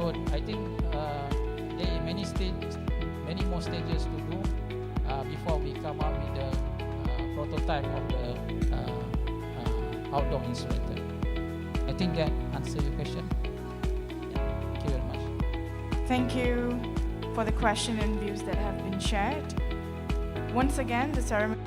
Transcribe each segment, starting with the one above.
So I think there are many more stages to do before we come up with the prototype of the outdoor incinerator. I think that answers your question. Yeah. Thank you very much. Thank you for the question and views that have been shared. Once again, the ceremony.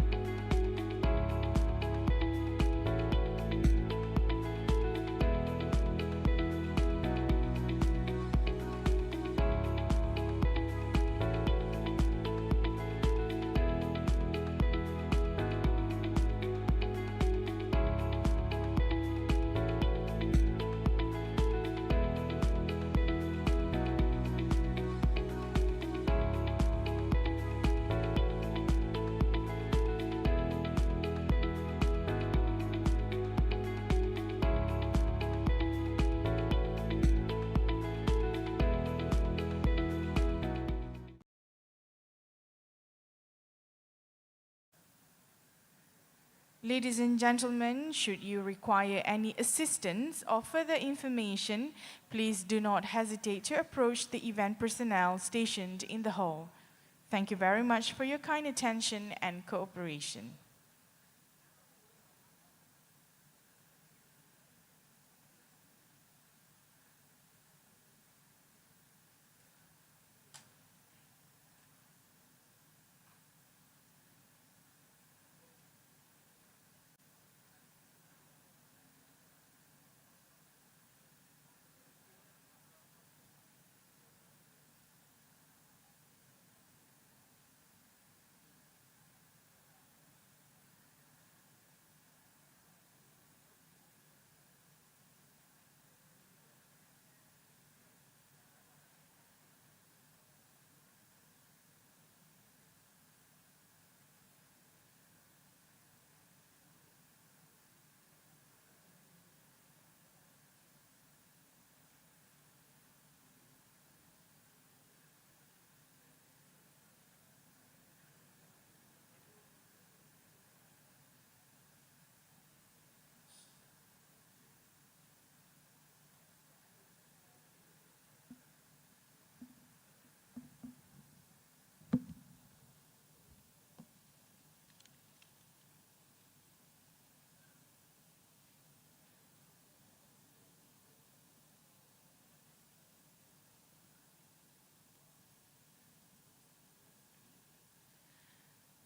Ladies and gentlemen, should you require any assistance or further information, please do not hesitate to approach the event personnel stationed in the hall. Thank you very much for your kind attention and cooperation.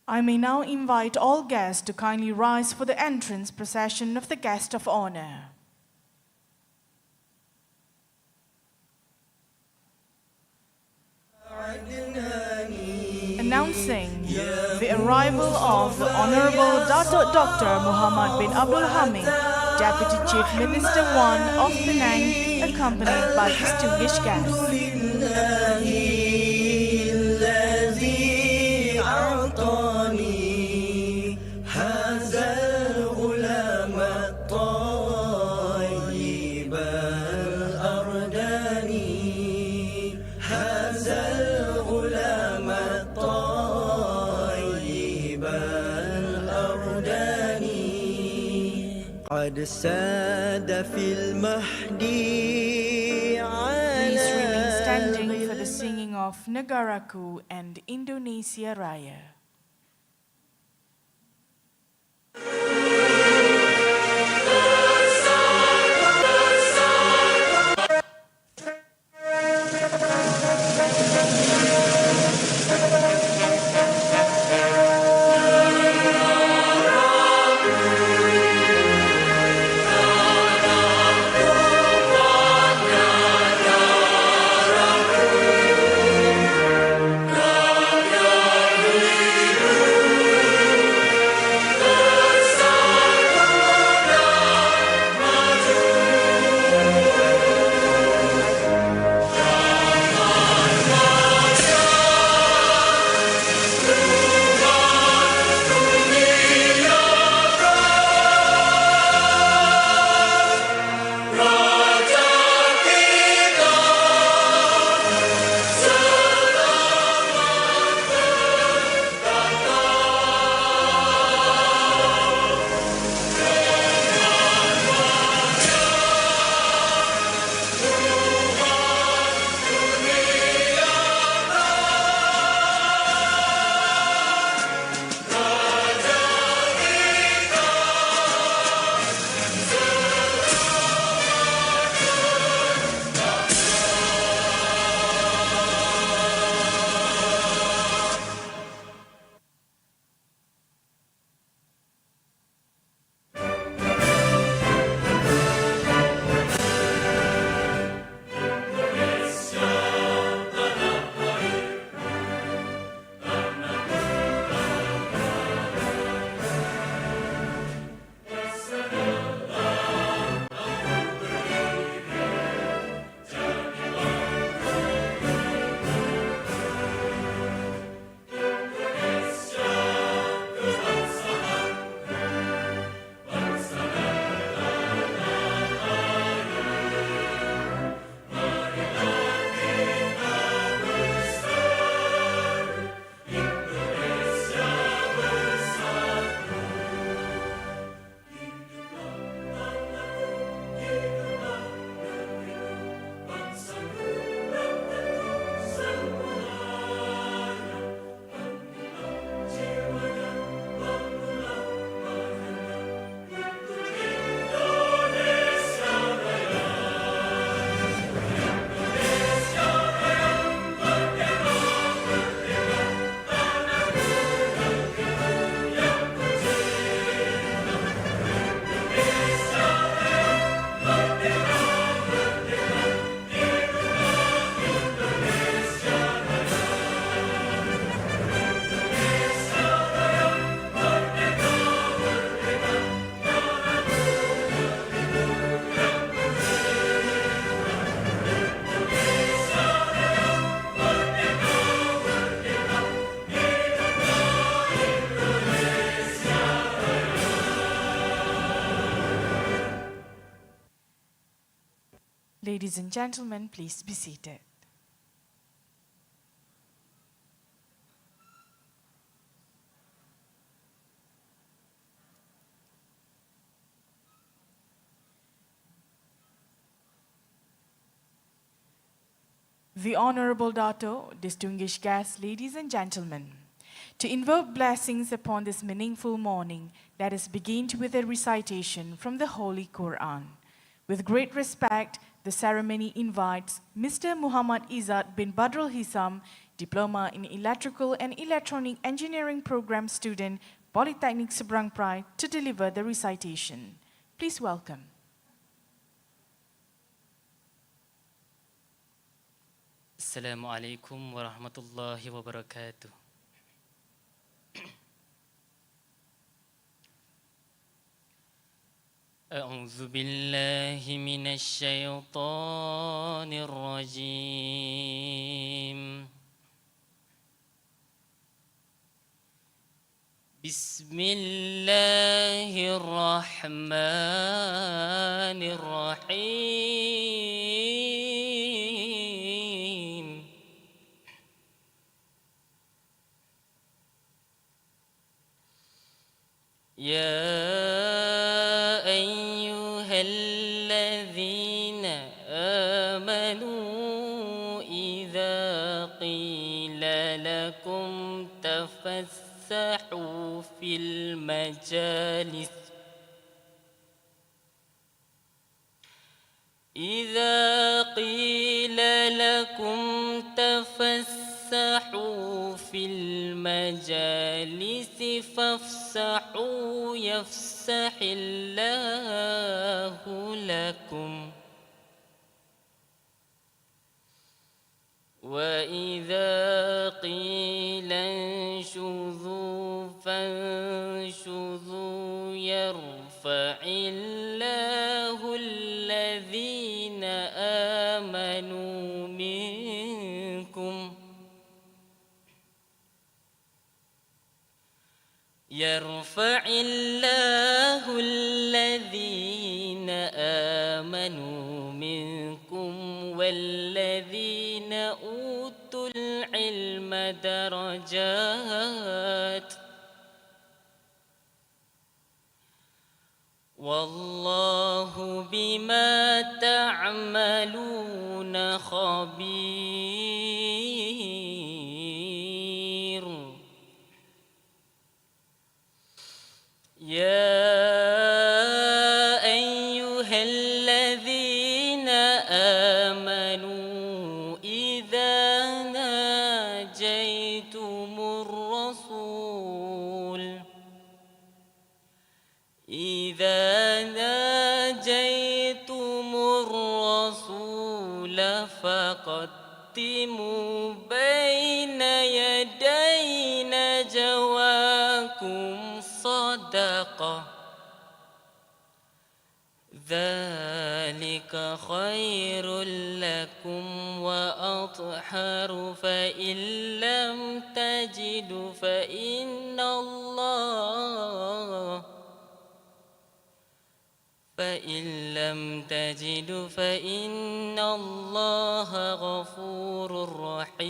I may now invite all guests to kindly rise for the entrance procession of the guest of honor. Announcing the arrival of the Honorable Dr. Muhammad bin Abdul Hamid, Deputy Chief Minister 1 of Penang, accompanied by distinguished guests. Please remain standing for the singing of Negaraku and Indonesia Raya. Ladies and gentlemen, please be seated. The Honorable Dato, distinguished guests, ladies and gentlemen, to invoke blessings upon this meaningful morning, let us begin with a recitation from the Holy Quran. With great respect, the ceremony invites Mr. Muhammad Izzat bin Badrul Hisam, Diploma in Electrical and Electronic Engineering Program student, Polytechnic Seberang Perai, to deliver the recitation. Please welcome. Assalamualaikum warahmatullahi wabarakatuh. A'udzu billahi minasy syaithanir rajim. Bismillahirrahmanirrahim. يا أيها الذين آمنوا إذا قيل لكم تفسحوا في المجالس فافسحوا يفسح الله لكم وإذا قيل انشزوا فانشزوا يرفع الله الذين آمنوا منكم يرفع الله الذين آمنوا منكم والذين أوتوا العلم درجات والله بما تعملون خبير يا أيها الذين آمنوا إذا ناجيتم الرسول فقدموا بين يدي نجواكم صدقة ذلك خير لكم وأطهر فإن لم تجدوا فإن الله غفور رحيم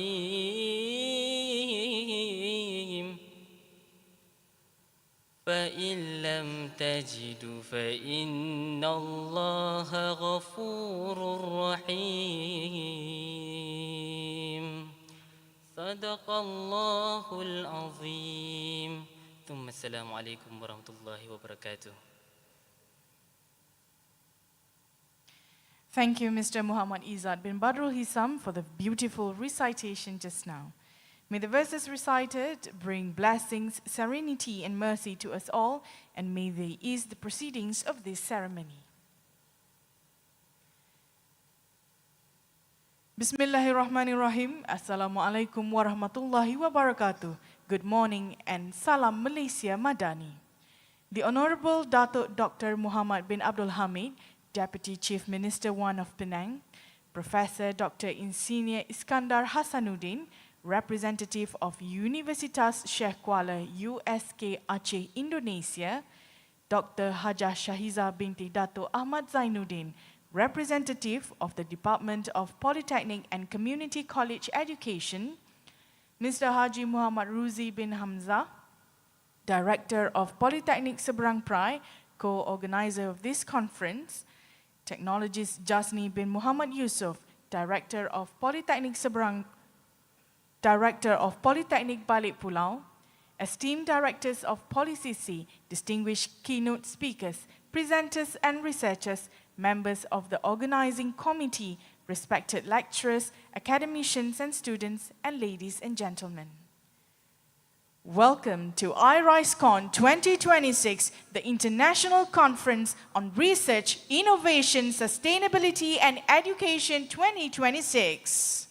فإن لم تجدوا فإن الله غفور رحيم صدق الله العظيم ثم السلام عليكم ورحمة الله وبركاته. Thank you, Mr. Muhammad Izzat bin Badrul Hisam, for the beautiful recitation just now. May the verses recited bring blessings, serenity, and mercy to us all, and may they ease the proceedings of this ceremony. Bismillahirrahmanirrahim. Assalamualaikum warahmatullahi wabarakatuh. Good morning and salam Malaysia Madani. The Honorable Datuk Dr. Muhammad bin Abdul Hamid, Deputy Chief Minister 1 of Penang, Professor Dr. Insinyur Iskandar Hasanuddin, Representative of Universitas Syiah Kuala, USK Aceh, Indonesia, Dr. Hajah Shahiza binti Dato' Ahmad Zainuddin, representative of the Department of Polytechnic and Community College Education, Mr. Haji Muhammad Ruzi bin Hamzah, Director of Polytechnic Seberang Perai, co-organizer of this conference, Technologist Jasni bin Muhammad Yusof, Director of Polytechnic Seberang, Director of Polytechnic Balik Pulau, esteemed directors of PolyCC, distinguished keynote speakers, presenters and researchers, members of the organizing committee, respected lecturers, academicians and students, and ladies and gentlemen. Welcome to Irisecon 2026, the International Conference on Research, Innovation, Sustainability and Education 2026.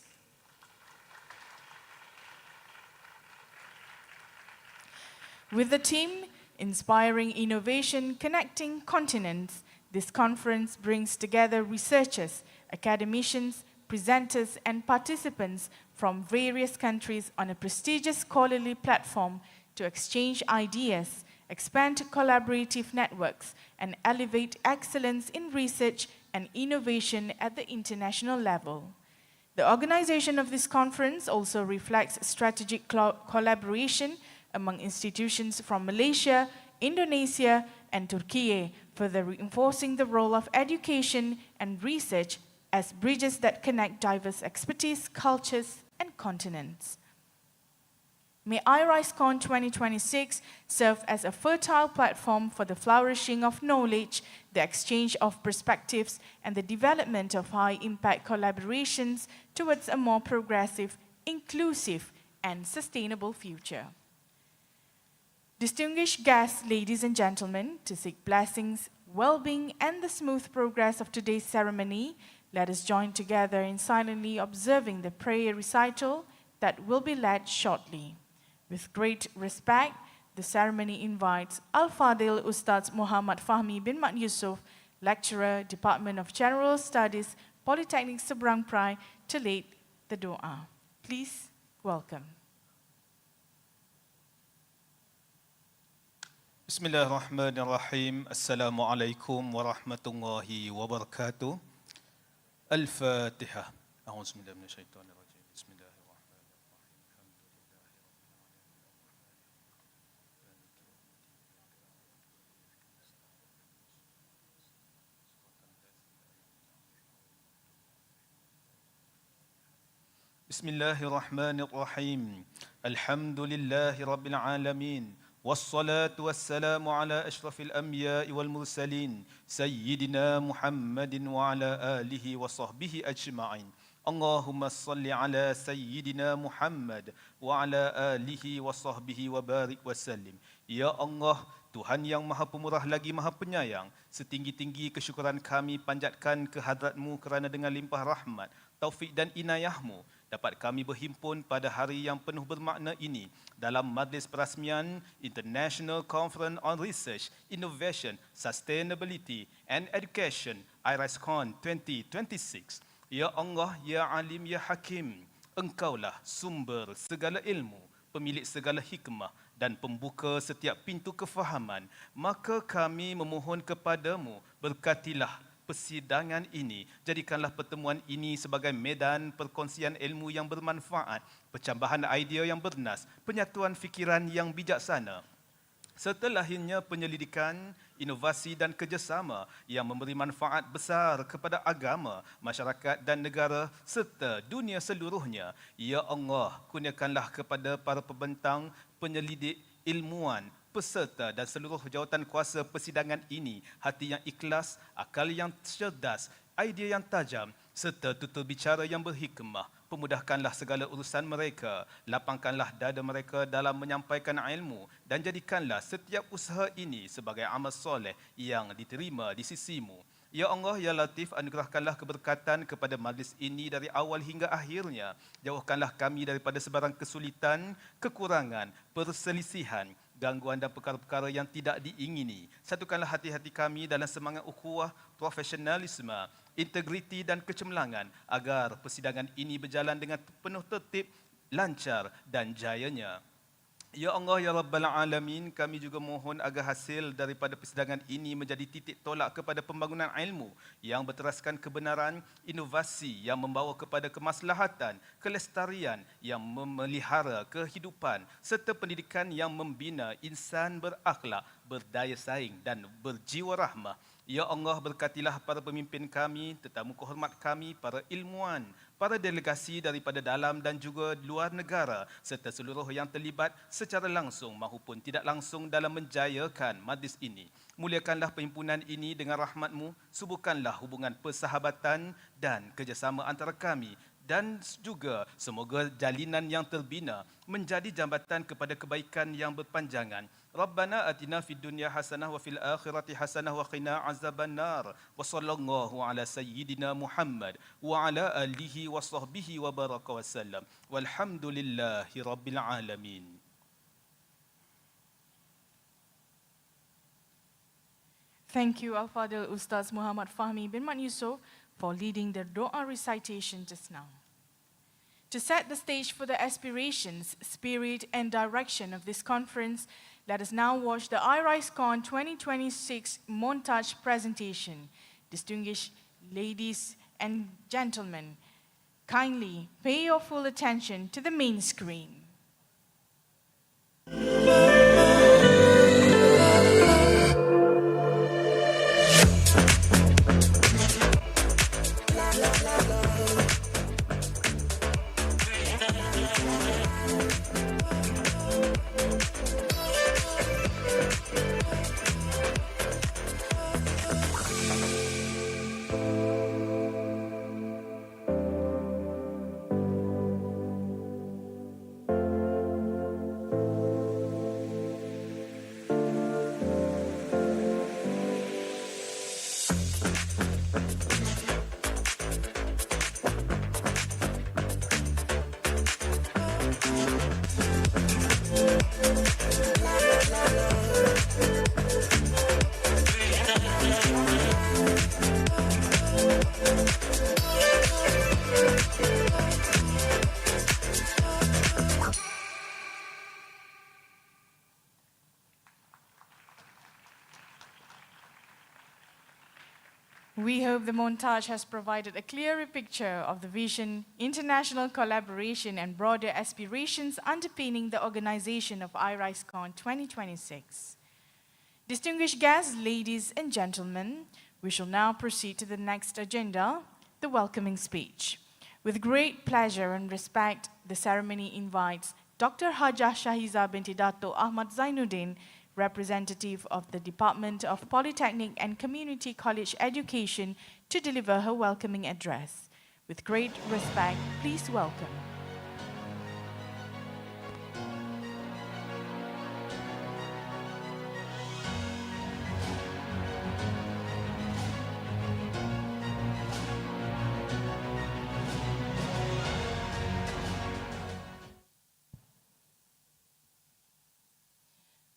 With the theme, Inspiring Innovation, Connecting Continents, this conference brings together researchers, academicians, presenters and participants from various countries on a prestigious scholarly platform to exchange ideas, expand collaborative networks, and elevate excellence in research and innovation at the international level. The organization of this conference also reflects strategic collaboration among institutions from Malaysia, Indonesia, and Turkey, further reinforcing the role of education and research as bridges that connect diverse expertise, cultures, and continents. May Irisecon 2026 serve as a fertile platform for the flourishing of knowledge, the exchange of perspectives, and the development of high-impact collaborations towards a more progressive, inclusive, and sustainable future. Distinguished guests, ladies and gentlemen, to seek blessings, well-being, and the smooth progress of today's ceremony, let us join together in silently observing the prayer recital that will be led shortly. With great respect, the ceremony invites Al-Fadil Ustaz Muhammad Fahmi bin Mat Yusof, Lecturer, Department of General Studies, Polytechnic Seberang Perai, to lead the dua. Please welcome. Bismillahirrahmanirrahim. Assalamualaikum warahmatullahi wabarakatuh. Al-Fatihah. A'udzubillahi minasyaitonirrajim. Bismillahirrahmanirrahim. Bismillahirrahmanirrahim. Alhamdulillahi rabbil alamin. والصلاة والسلام على أشرف الأنبياء والمرسلين سيدنا محمد وعلى آله وصحبه أجمعين اللهم صل على سيدنا محمد وعلى آله وصحبه وبارك وسلم. Ya Allah, Tuhan yang Maha Pemurah lagi Maha Penyayang, setinggi-tinggi kesyukuran kami panjatkan ke hadrat-Mu kerana dengan limpah rahmat, taufik dan inayah-Mu dapat kami berhimpun pada hari yang penuh bermakna ini dalam majlis perasmian International Conference on Research, Innovation, Sustainability and Education Irisecon 2026. Ya Allah, Ya Alim, Ya Hakim, Engkaulah sumber segala ilmu, pemilik segala hikmah dan pembuka setiap pintu kefahaman. Maka kami memohon kepadamu, berkatilah persidangan ini, jadikanlah pertemuan ini sebagai medan perkongsian ilmu yang bermanfaat, pencambahan idea yang bernas, penyatuan fikiran yang bijaksana, serta lahirnya penyelidikan, inovasi dan kerjasama yang memberi manfaat besar kepada agama, masyarakat dan negara serta dunia seluruhnya. Ya Allah, kurniakanlah kepada para pembentang, penyelidik, ilmuwan, peserta dan seluruh jawatan kuasa persidangan ini hati yang ikhlas, akal yang cerdas, idea yang tajam serta tutur bicara yang berhikmah. Pemudahkanlah segala urusan mereka, lapangkanlah dada mereka dalam menyampaikan ilmu dan jadikanlah setiap usaha ini sebagai amal soleh yang diterima di sisi-Mu. Ya Allah, Ya Latif, anugerahkanlah keberkatan kepada majlis ini dari awal hingga akhirnya. Jauhkanlah kami daripada sebarang kesulitan, kekurangan, perselisihan, gangguan dan perkara-perkara yang tidak diingini. Satukanlah hati-hati kami dalam semangat ukhuwah, profesionalisme, integriti dan kecemerlangan agar persidangan ini berjalan dengan penuh tertib, lancar dan jayanya. Ya Allah, Ya Rabbal Alamin, kami juga mohon agar hasil daripada persidangan ini menjadi titik tolak kepada pembangunan ilmu yang berteraskan kebenaran, inovasi yang membawa kepada kemaslahatan, kelestarian yang memelihara kehidupan serta pendidikan yang membina insan berakhlak, berdaya saing dan berjiwa rahmah. Ya Allah, berkatilah para pemimpin kami, tetamu kehormat kami, para ilmuwan, para delegasi daripada dalam dan juga luar negara serta seluruh yang terlibat secara langsung maupun tidak langsung dalam menjayakan majlis ini. Muliakanlah perhimpunan ini dengan rahmat-Mu, suburkanlah hubungan persahabatan dan kerjasama antara kami dan juga semoga jalinan yang terbina menjadi jambatan kepada kebaikan yang berpanjangan. Rabbana atina fid dunya hasanah wa fil akhirati hasanah wa qina azabannar. Wa sallallahu ala sayyidina Muhammad wa ala alihi wa sahbihi wa baraka wa sallam. Walhamdulillahi rabbil alamin. Thank you, Al-Fadil Ustaz Muhammad Fahmi bin Mat Yusof, for leading the Doa recitation just now. To set the stage for the aspirations, spirit, and direction of this conference, let us now watch the Irisecon 2026 montage presentation. Distinguished ladies and gentlemen, kindly pay your full attention to the main screen. We hope the montage has provided a clearer picture of the vision, international collaboration, and broader aspirations underpinning the organization of Irisecon 2026. Distinguished guests, ladies and gentlemen, we shall now proceed to the next agenda, the welcoming speech. With great pleasure and respect, the ceremony invites Dr. Hajah Shahiza binti Dato Ahmad Zainuddin, representative of the Department of Polytechnic and Community College Education, to deliver her welcoming address. With great respect, please welcome.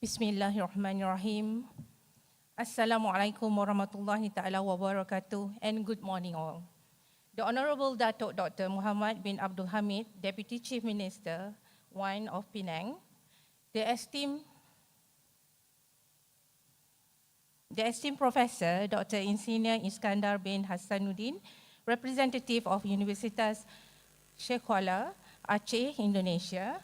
Bismillahirrahmanirrahim. Assalamualaikum warahmatullahi ta'ala wabarakatuh, and good morning all. The Honorable Datuk Dr. Muhammad bin Abdul Hamid, Deputy Chief Minister, One of Penang, the esteemed Professor Dr. Insinyur Iskandar bin Hassanuddin, representative of Universitas Kuala, Aceh, Indonesia,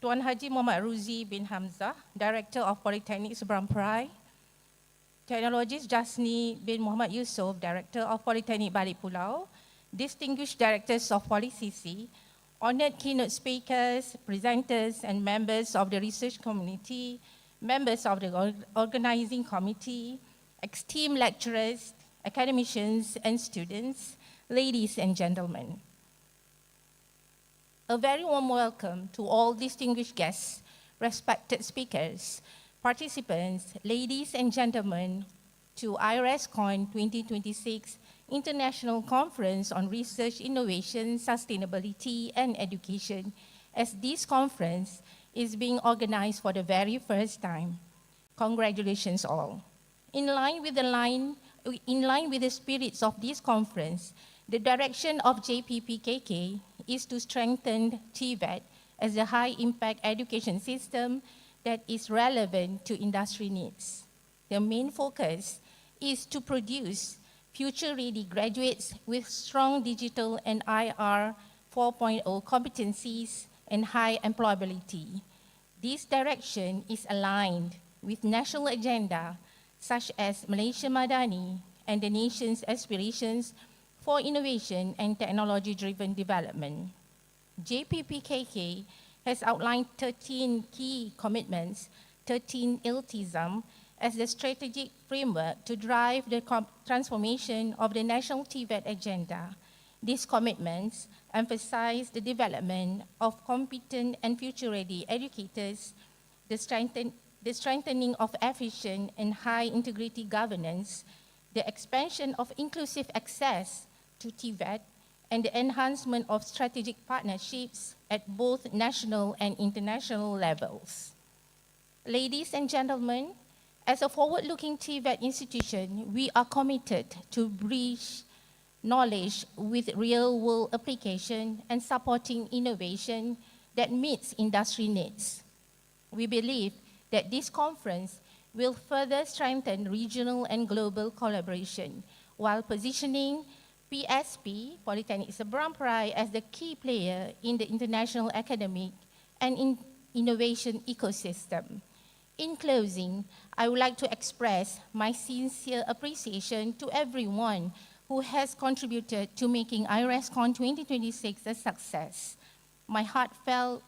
Tuan Haji Muhammad Ruzi bin Hamzah, Director of Polytechnic Seberang Perai, Technologist Jasni bin Muhammad Yusof, Director of Polytechnic Balik Pulau, distinguished directors of PolyCC, honored keynote speakers, presenters, and members of the research community, members of the organizing committee, esteemed lecturers, academicians, and students, ladies and gentlemen. A very warm welcome to all distinguished guests, respected speakers, participants, ladies and gentlemen, to Irisecon 2026 International Conference on Research, Innovation, Sustainability, and Education, as this conference is being organized for the very first time. Congratulations all. In line with the spirits of this conference, the direction of JPPKK is to strengthen TVET as a high-impact education system that is relevant to industry needs. The main focus is to produce future-ready graduates with strong digital and IR 4.0 competencies and high employability. This direction is aligned with national agenda such as Malaysia Madani and the nation's aspirations for innovation and technology-driven development. JPPKK has outlined 13 key commitments, 13 iltism, as the strategic framework to drive the transformation of the national TVET agenda. These commitments emphasize the development of competent and future-ready educators, the strengthening of efficient and high-integrity governance, the expansion of inclusive access to TVET, and the enhancement of strategic partnerships at both national and international levels. Ladies and gentlemen, as a forward-looking TVET institution, we are committed to bridge knowledge with real-world application and supporting innovation that meets industry needs. We believe that this conference will further strengthen regional and global collaboration while positioning PSP, Polytechnic Seberang Perai, as the key player in the international academic and innovation ecosystem. In closing, I would like to express my sincere appreciation to everyone who has contributed to making Irisecon 2026 a success. My heartfelt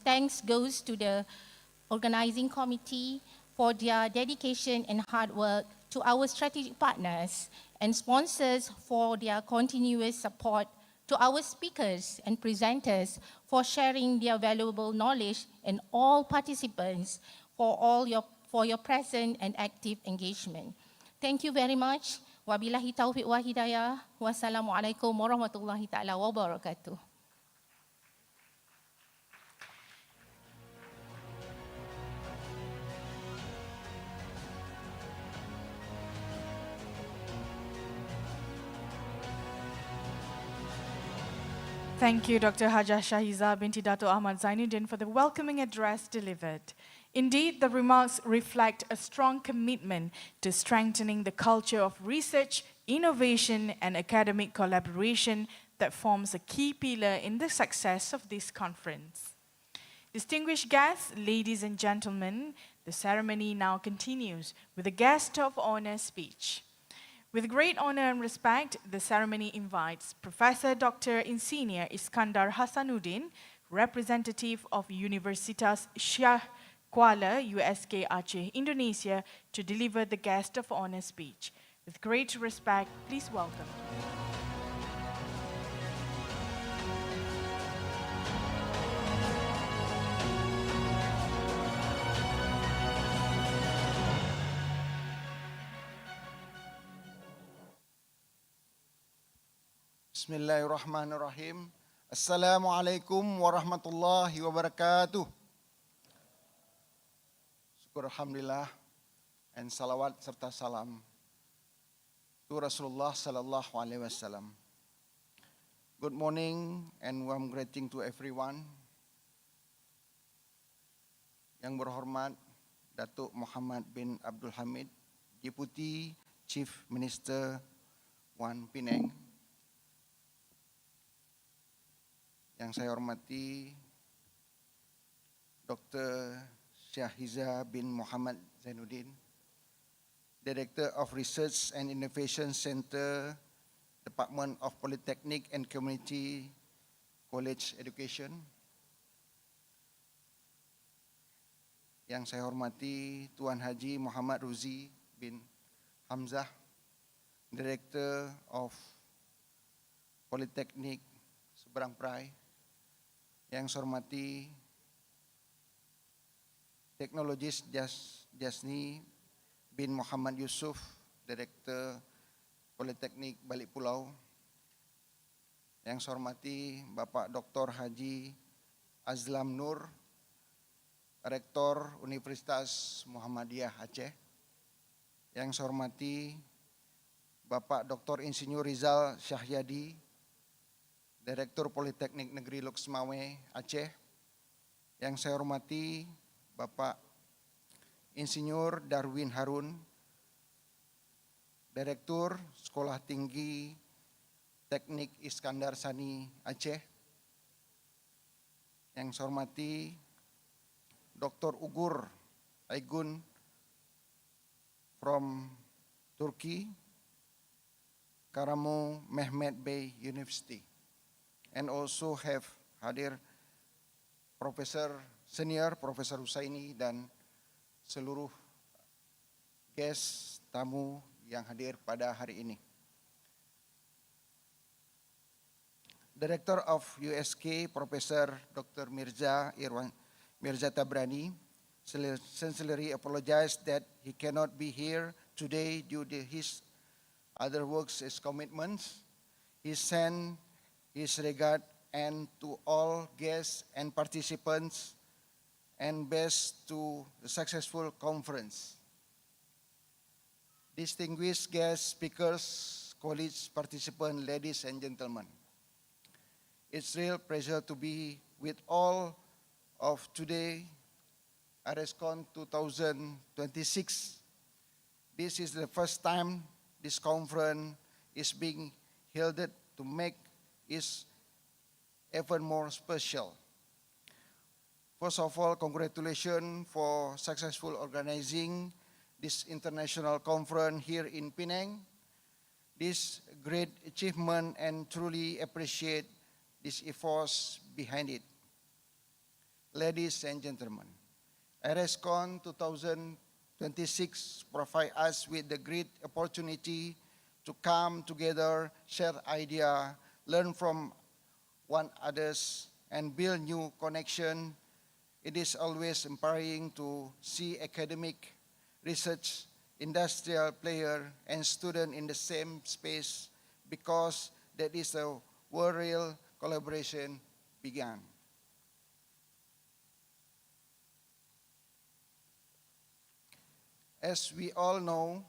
thanks goes to the organizing committee for their dedication and hard work, to our strategic partners and sponsors for their continuous support, to our speakers and presenters for sharing their valuable knowledge, and all participants for your present and active engagement. Thank you very much. Wabillahi taufiq wa hidayah. Wassalamualaikum warahmatullahi ta'ala wabarakatuh. Thank you, Dr. Hajah Shahiza binti Dato Ahmad Zainuddin, for the welcoming address delivered. Indeed, the remarks reflect a strong commitment to strengthening the culture of research, innovation, and academic collaboration that forms a key pillar in the success of this conference. Distinguished guests, ladies and gentlemen, the ceremony now continues with a guest of honor speech. With great honor and respect, the ceremony invites Professor Dr. Insinyur Iskandar Hasanuddin, representative of Universitas Syiah, Kuala, USK Aceh, Indonesia, to deliver the guest of honor speech. With great respect, please welcome. Bismillahirrahmanirrahim. Assalamualaikum warahmatullahi wabarakatuh. Syukur Alhamdulillah dan salawat serta salam to Rasulullah sallallahu alaihi wasallam. Good morning and warm greeting to everyone. Yang berhormat Datuk Muhammad bin Abdul Hamid, Deputy Chief Minister Wan Penang. Yang saya hormati Dr. Shahiza bin Muhammad Zainuddin, Director of Research and Innovation Center, Department of Polytechnic and Community College Education. Yang saya hormati Tuan Haji Muhammad Ruzi bin Hamzah, Director of Polytechnic Seberang Perai. Yang saya hormati Teknologis Jasni bin Muhammad Yusuf, Direktur Politeknik Balik Pulau. Yang saya hormati Bapak Dr. Haji Azlam Nur, Rektor Universitas Muhammadiyah Aceh. Yang saya hormati Bapak Dr. Insinyur Rizal Syahyadi, Direktur Politeknik Negeri Loksmawe Aceh. Yang saya hormati Bapak Insinyur Darwin Harun, Direktur Sekolah Tinggi Teknik Iskandar Sani Aceh. Yang saya hormati Dr. Ugur Aygun from Turkey, Karamu Mehmet Bey University. And also have hadir Profesor Senior, Profesor Husaini dan seluruh guest tamu yang hadir pada hari ini. Director of USK, Profesor Dr. Mirza Tabrani, sincerely apologize that he cannot be here today due to his other works and commitments. He sent his regard and to all guests and participants and best to the successful conference. Distinguished guest speakers, colleagues, participants, ladies and gentlemen. It's a real pleasure to be with all of today, Irisecon 2026. This is the first time this conference is being held to make it even more special. First of all, congratulations for successful organizing this international conference here in Penang. This great achievement and truly appreciate these efforts behind it. Ladies and gentlemen, Irisecon 2026 provide us with the great opportunity to come together, share ideas, learn from one another's, and build new connection. It is always empowering to see academic, research, industrial player, and student in the same space because that is where real collaboration began. As we all know,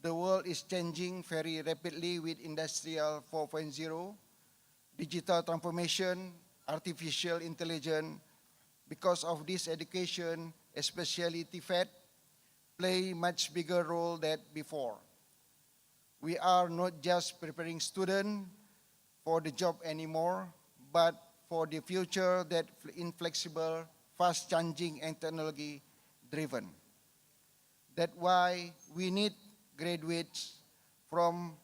the world is changing very rapidly with Industrial 4.0, digital transformation, artificial intelligence. Because of this, education, especially TVET, play much bigger role than before. We are not just preparing students for the job anymore, but for the future that inflexible, fast-changing, and technology-driven. That's why we need graduates from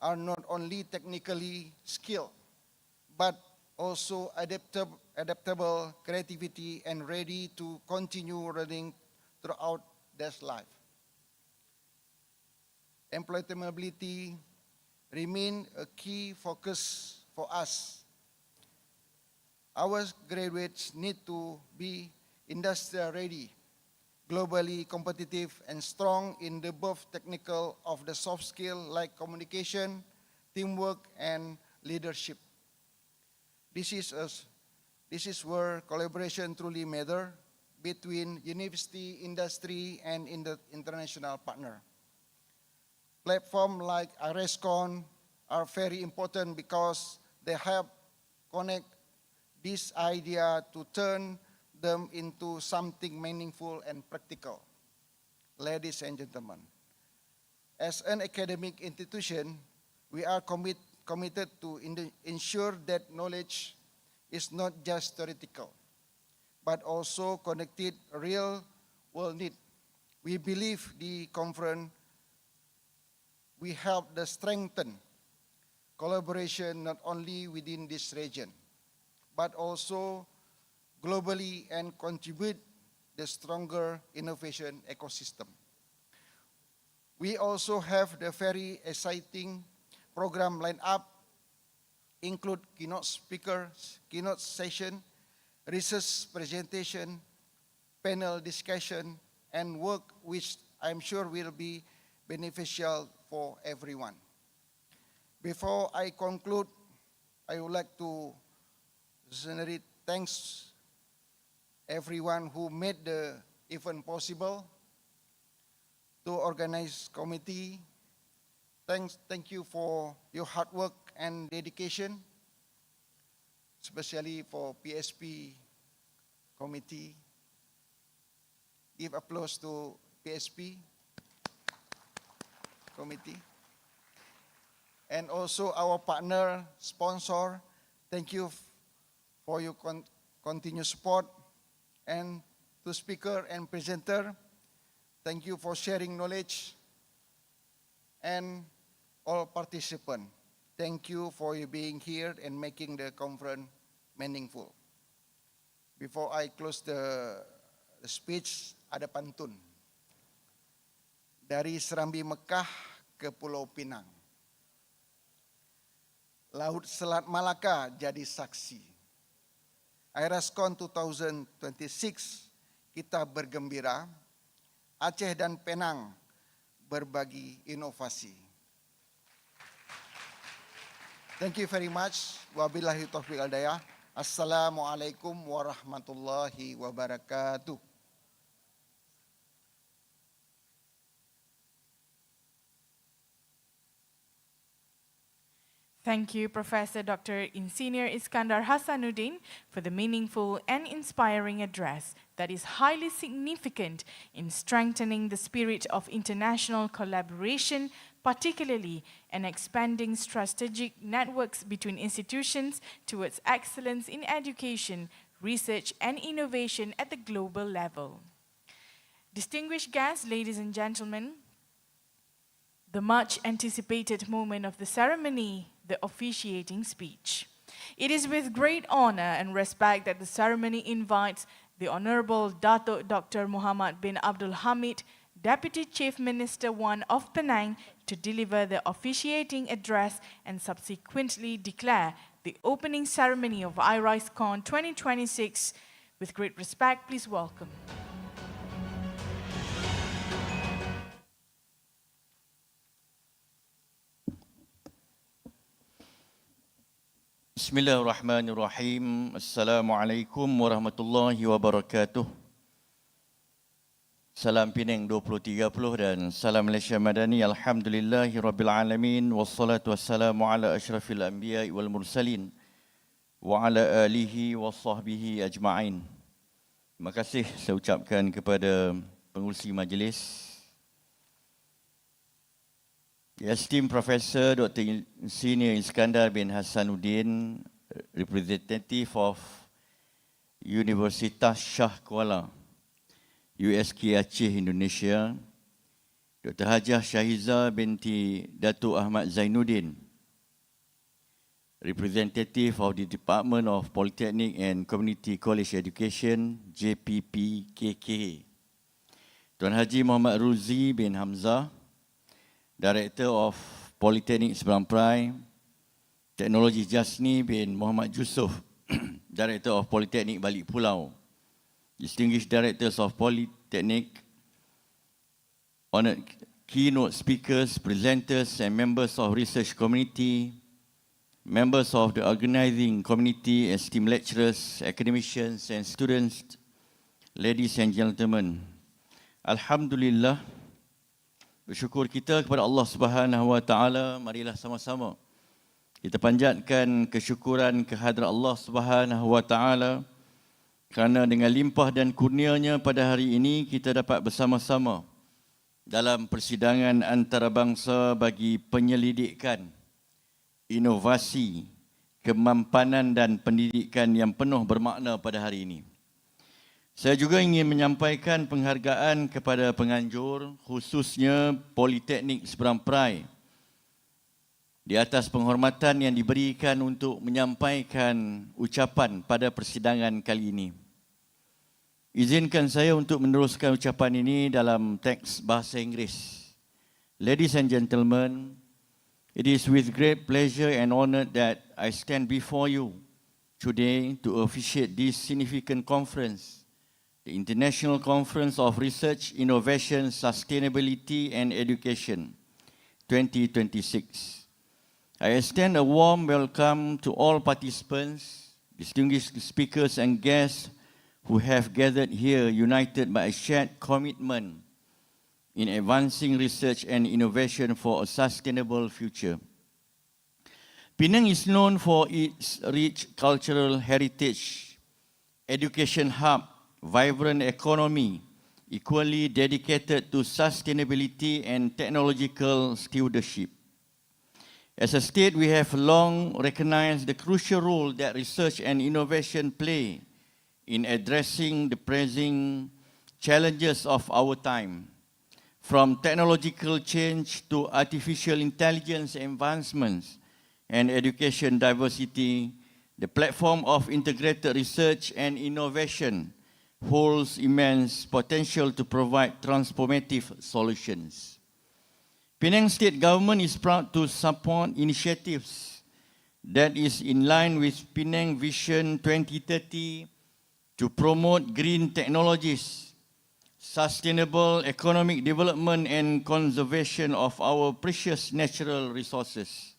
are not only technically skilled, but also adaptable creativity and ready to continue learning throughout their life. Employability remain a key focus for us. Our graduates need to be industry ready, globally competitive and strong in the both technical of the soft skill like communication, teamwork, and leadership. This is where collaboration truly matters between university, industry, and in the international partner. Platforms like Irisecon are very important because they help connect this idea to turn them into something meaningful and practical. Ladies and gentlemen, as an academic institution, we are committed to ensure that knowledge is not just theoretical, but also connected real world need. We believe the conference will help to strengthen collaboration not only within this region, but also globally and contribute the stronger innovation ecosystem. We also have the very exciting program lined up, include keynote speakers, keynote session, research presentation, panel discussion, and work which I'm sure will be beneficial for everyone. Before I conclude, I would like to sincerely thank everyone who made the event possible, to organize committee. Thank you for your hard work and dedication, especially for PSP committee. Give applause to PSP committee. And also our partner, sponsor, thank you for your continued support. And to speaker and presenter, thank you for sharing knowledge. And all participants, thank you for you being here and making the conference meaningful. Before I close the speech, ada pantun. Dari Serambi Mekah ke Pulau Pinang, Laut Selat Malaka jadi saksi. Irisecon 2026 kita bergembira, Aceh dan Penang berbagi inovasi. Thank you very much. Wabillahi taufiq wal hidayah. Assalamualaikum warahmatullahi wabarakatuh. Thank you, Professor Dr. Insinyur Iskandar Hasanuddin, for the meaningful and inspiring address that is highly significant in strengthening the spirit of international collaboration, particularly in expanding strategic networks between institutions towards excellence in education, research, and innovation at the global level. Distinguished guests, ladies and gentlemen, the much anticipated moment of the ceremony, the officiating speech. It is with great honor and respect that the ceremony invites the Honorable Datuk Dr. Muhammad bin Abdul Hamid, Deputy Chief Minister I of Penang, to deliver the officiating address and subsequently declare the opening ceremony of Irisecon 2026. With great respect, please welcome. Bismillahirrahmanirrahim. Assalamualaikum warahmatullahi wabarakatuh. Salam Penang 2030 dan salam Malaysia Madani. Alhamdulillahi rabbil alamin. Wassalatu wassalamu ala asyrafil anbiya wal mursalin wa ala alihi wa sahbihi ajma'in. Terima kasih saya ucapkan kepada pengurusi majlis, the esteemed Professor Dr. Insinyur Iskandar bin Hasanuddin, representative of Universitas Syiah Kuala, USK Aceh, Indonesia, Dr. Hajah Syahiza binti Datuk Ahmad Zainuddin, representative of the Department of Polytechnic and Community College Education, JPPKK, Tuan Haji Muhammad Ruzi bin Hamzah, Director of Polytechnic Seberang Perai, Teknologi Jasni bin Muhammad Yusof, Director of Polytechnic Balik Pulau, distinguished directors of Polytechnic, honored keynote speakers, presenters and members of research community, members of the organizing committee, esteemed lecturers, academicians and students, ladies and gentlemen. Alhamdulillah, bersyukur kita kepada Allah Subhanahu wa taala. Marilah sama-sama kita panjatkan kesyukuran kehadrat Allah Subhanahu wa taala kerana dengan limpah dan kurnianya pada hari ini kita dapat bersama-sama dalam persidangan antarabangsa bagi penyelidikan inovasi, kemampanan dan pendidikan yang penuh bermakna pada hari ini. Saya juga ingin menyampaikan penghargaan kepada penganjur, khususnya Politeknik Seberang Perai, di atas penghormatan yang diberikan untuk menyampaikan ucapan pada persidangan kali ini. Izinkan saya untuk meneruskan ucapan ini dalam teks bahasa Inggeris. Ladies and gentlemen, it is with great pleasure and honor that I stand before you today to officiate this significant conference, the International Conference of Research, Innovation, Sustainability and Education 2026. I extend a warm welcome to all participants, distinguished speakers and guests who have gathered here united by a shared commitment in advancing research and innovation for a sustainable future. Penang is known for its rich cultural heritage, education hub, vibrant economy, equally dedicated to sustainability and technological stewardship. As a state, we have long recognized the crucial role that research and innovation play in addressing the pressing challenges of our time. From technological change to artificial intelligence advancements and education diversity, the platform of integrated research and innovation holds immense potential to provide transformative solutions. Penang State Government is proud to support initiatives that is in line with Penang Vision 2030 to promote green technologies, sustainable economic development and conservation of our precious natural resources.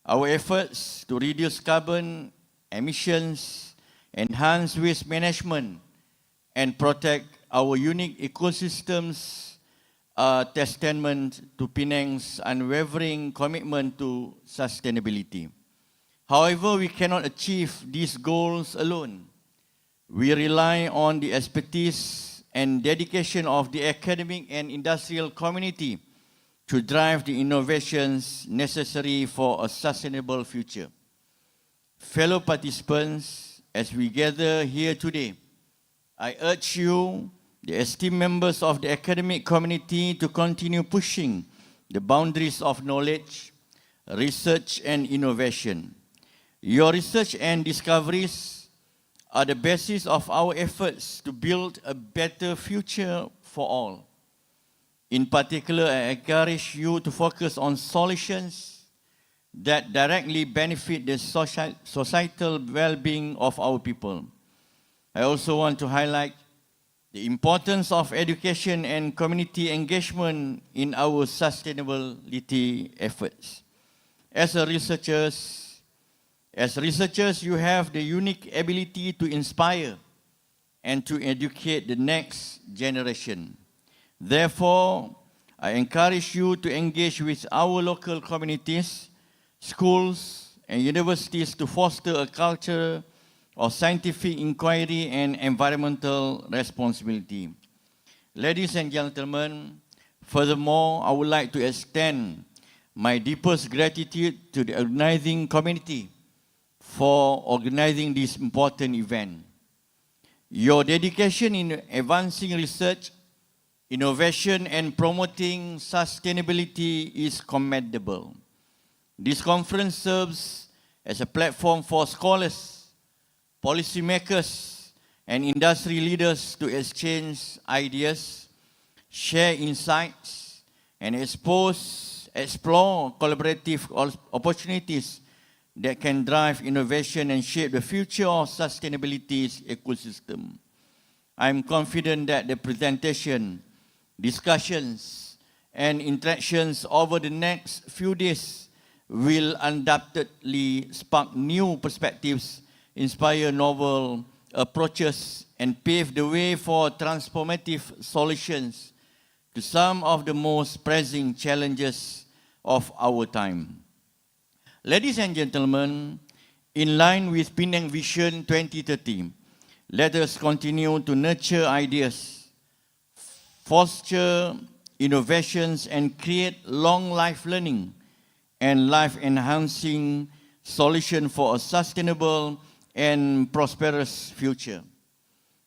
Our efforts to reduce carbon emissions, enhance waste management, and protect our unique ecosystems are testament to Penang's unwavering commitment to sustainability. However, we cannot achieve these goals alone. We rely on the expertise and dedication of the academic and industrial community to drive the innovations necessary for a sustainable future. Fellow participants, as we gather here today, I urge you, the esteemed members of the academic community, to continue pushing the boundaries of knowledge, research and innovation. Your research and discoveries are the basis of our efforts to build a better future for all. In particular, I encourage you to focus on solutions that directly benefit the societal well-being of our people. I also want to highlight the importance of education and community engagement in our sustainability efforts. As researchers, you have the unique ability to inspire and to educate the next generation. Therefore, I encourage you to engage with our local communities, schools, and universities to foster a culture of scientific inquiry and environmental responsibility. Ladies and gentlemen, furthermore, I would like to extend my deepest gratitude to the organizing community for organizing this important event. Your dedication in advancing research, innovation, and promoting sustainability is commendable. This conference serves as a platform for scholars, policymakers, and industry leaders to exchange ideas, share insights, and explore collaborative opportunities that can drive innovation and shape the future of sustainability ecosystem. I am confident that the presentation, discussions, and interactions over the next few days will undoubtedly spark new perspectives, inspire novel approaches, and pave the way for transformative solutions to some of the most pressing challenges of our time. Ladies and gentlemen, in line with Penang Vision 2030, let us continue to nurture ideas, foster innovations, and create long-life learning and life-enhancing solutions for a sustainable and prosperous future.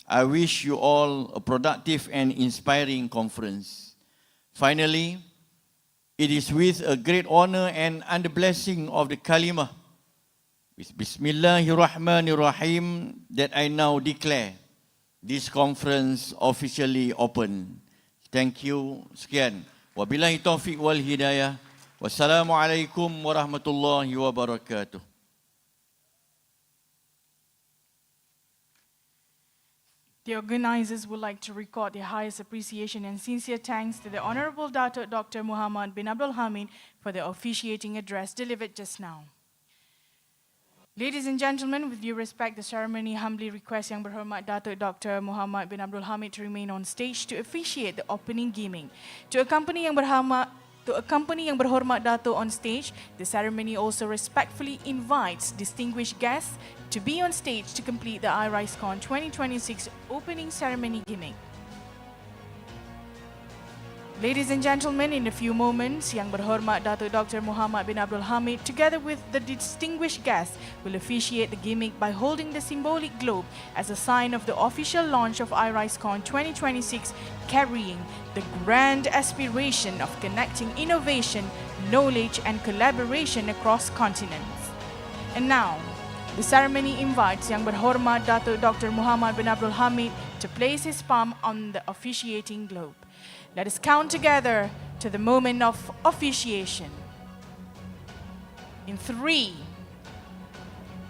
I wish you all a productive and inspiring conference. Finally, it is with a great honor and under blessing of the Kalimah, with Bismillahirrahmanirrahim, that I now declare this conference officially open. Thank you. Sekian. Wabillahi taufiq wal hidayah. Wassalamualaikum warahmatullahi wabarakatuh. The organizers would like to record their highest appreciation and sincere thanks to the Honorable Dr. Muhammad bin Abdul Hamid for the officiating address delivered just now. Ladies and gentlemen, with due respect, the ceremony humbly requests Yang Berhormat Dr. Muhammad bin Abdul Hamid to remain on stage to officiate the opening gaming. To accompany Yang To accompany Yang Berhormat Dato' on stage, the ceremony also respectfully invites distinguished guests to be on stage to complete the Irisecon 2026 opening ceremony gimmick. Ladies and gentlemen, in a few moments, Yang Berhormat Dato' Dr. Muhammad bin Abdul Hamid, together with the distinguished guests, will officiate the gimmick by holding the symbolic globe as a sign of the official launch of Irisecon 2026, carrying the grand aspiration of connecting innovation, knowledge and collaboration across continents. And now, the ceremony invites Yang Berhormat Dato' Dr. Muhammad bin Abdul Hamid to place his palm on the officiating globe. Let us count together to the moment of officiation. In 3,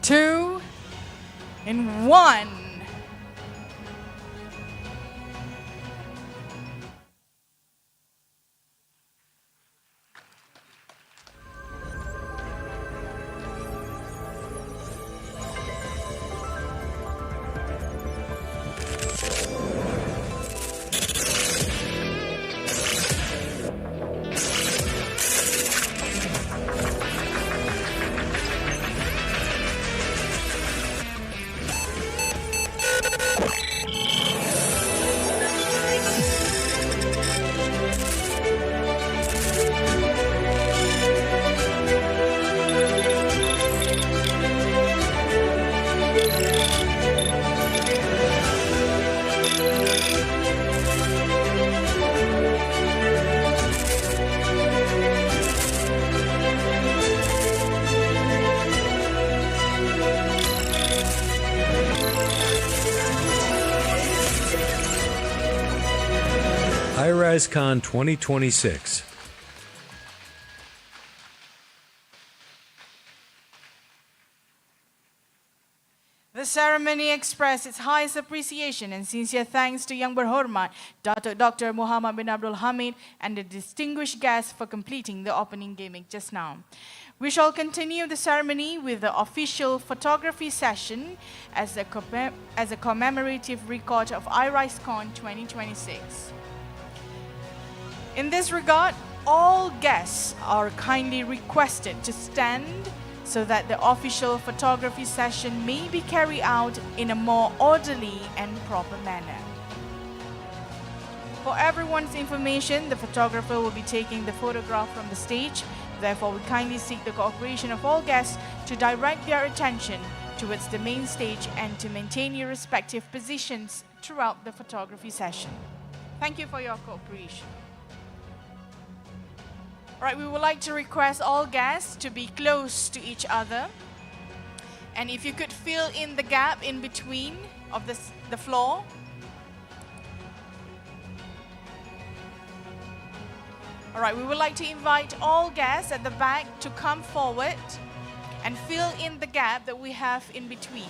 2, and 1. Irisecon 2026. The ceremony expressed its highest appreciation and sincere thanks to Yang Berhormat Dato' Dr. Muhammad bin Abdul Hamid and the distinguished guests for completing the opening gimmick just now. We shall continue the ceremony with the official photography session as a commemorative record of Irisecon 2026. In this regard, all guests are kindly requested to stand so that the official photography session may be carried out in a more orderly and proper manner. For everyone's information, the photographer will be taking the photograph from the stage. Therefore, we kindly seek the cooperation of all guests to direct their attention towards the main stage and to maintain your respective positions throughout the photography session. Thank you for your cooperation. All right, we would like to request all guests to be close to each other. And if you could fill in the gap in between of the floor. All right, we would like to invite all guests at the back to come forward and fill in the gap that we have in between.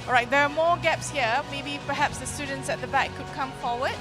All right, there are more gaps here. Maybe perhaps the students at the back could come forward.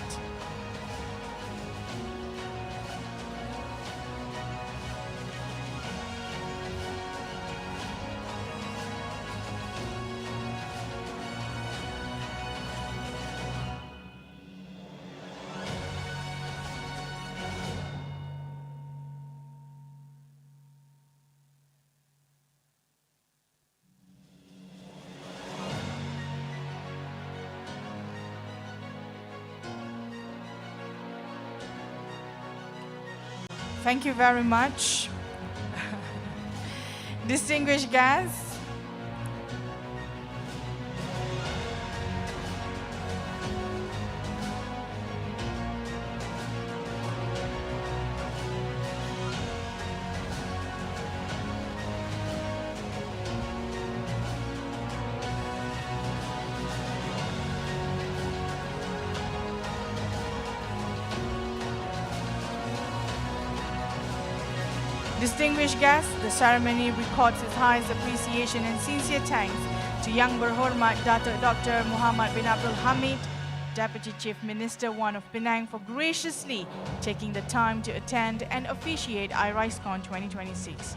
Thank you very much. Distinguished guests, distinguished guests, the ceremony records its highest appreciation and sincere thanks to Yang Berhormat Dato' Dr. Muhammad bin Abdul Hamid Deputy Chief Minister Wan of Penang for graciously taking the time to attend and officiate Irisecon 2026.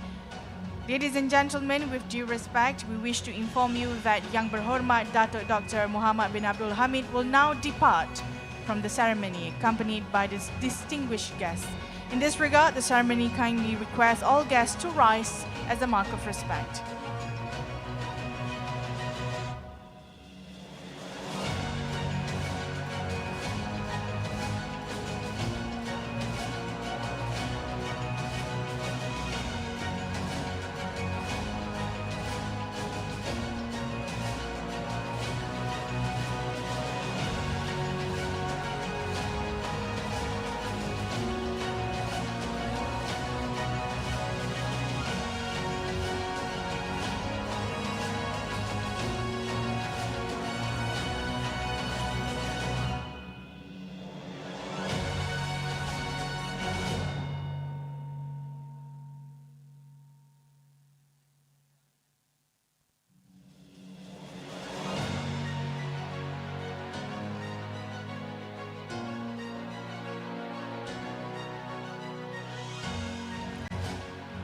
Ladies and gentlemen, with due respect, we wish to inform you that Yang Berhormat Datuk Dr. Muhammad bin Abdul Hamid will now depart from the ceremony, accompanied by this distinguished guests. In this regard, the ceremony kindly requests all guests to rise as a mark of respect.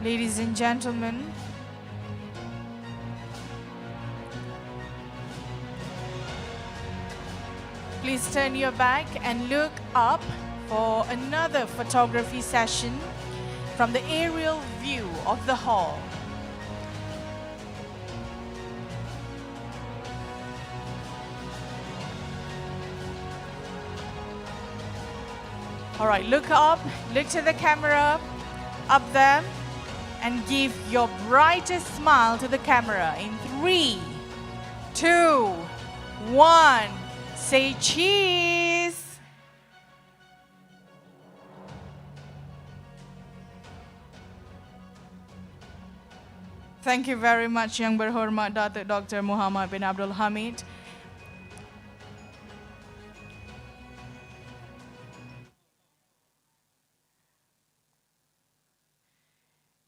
Ladies and gentlemen, please turn your back and look up for another photography session from the aerial view of the hall. All right, look up, look to the camera, up there, and give your brightest smile to the camera in 3, 2, 1. Say cheese. Thank you very much, Yang Berhormat Datuk Dr. Muhammad bin Abdul Hamid.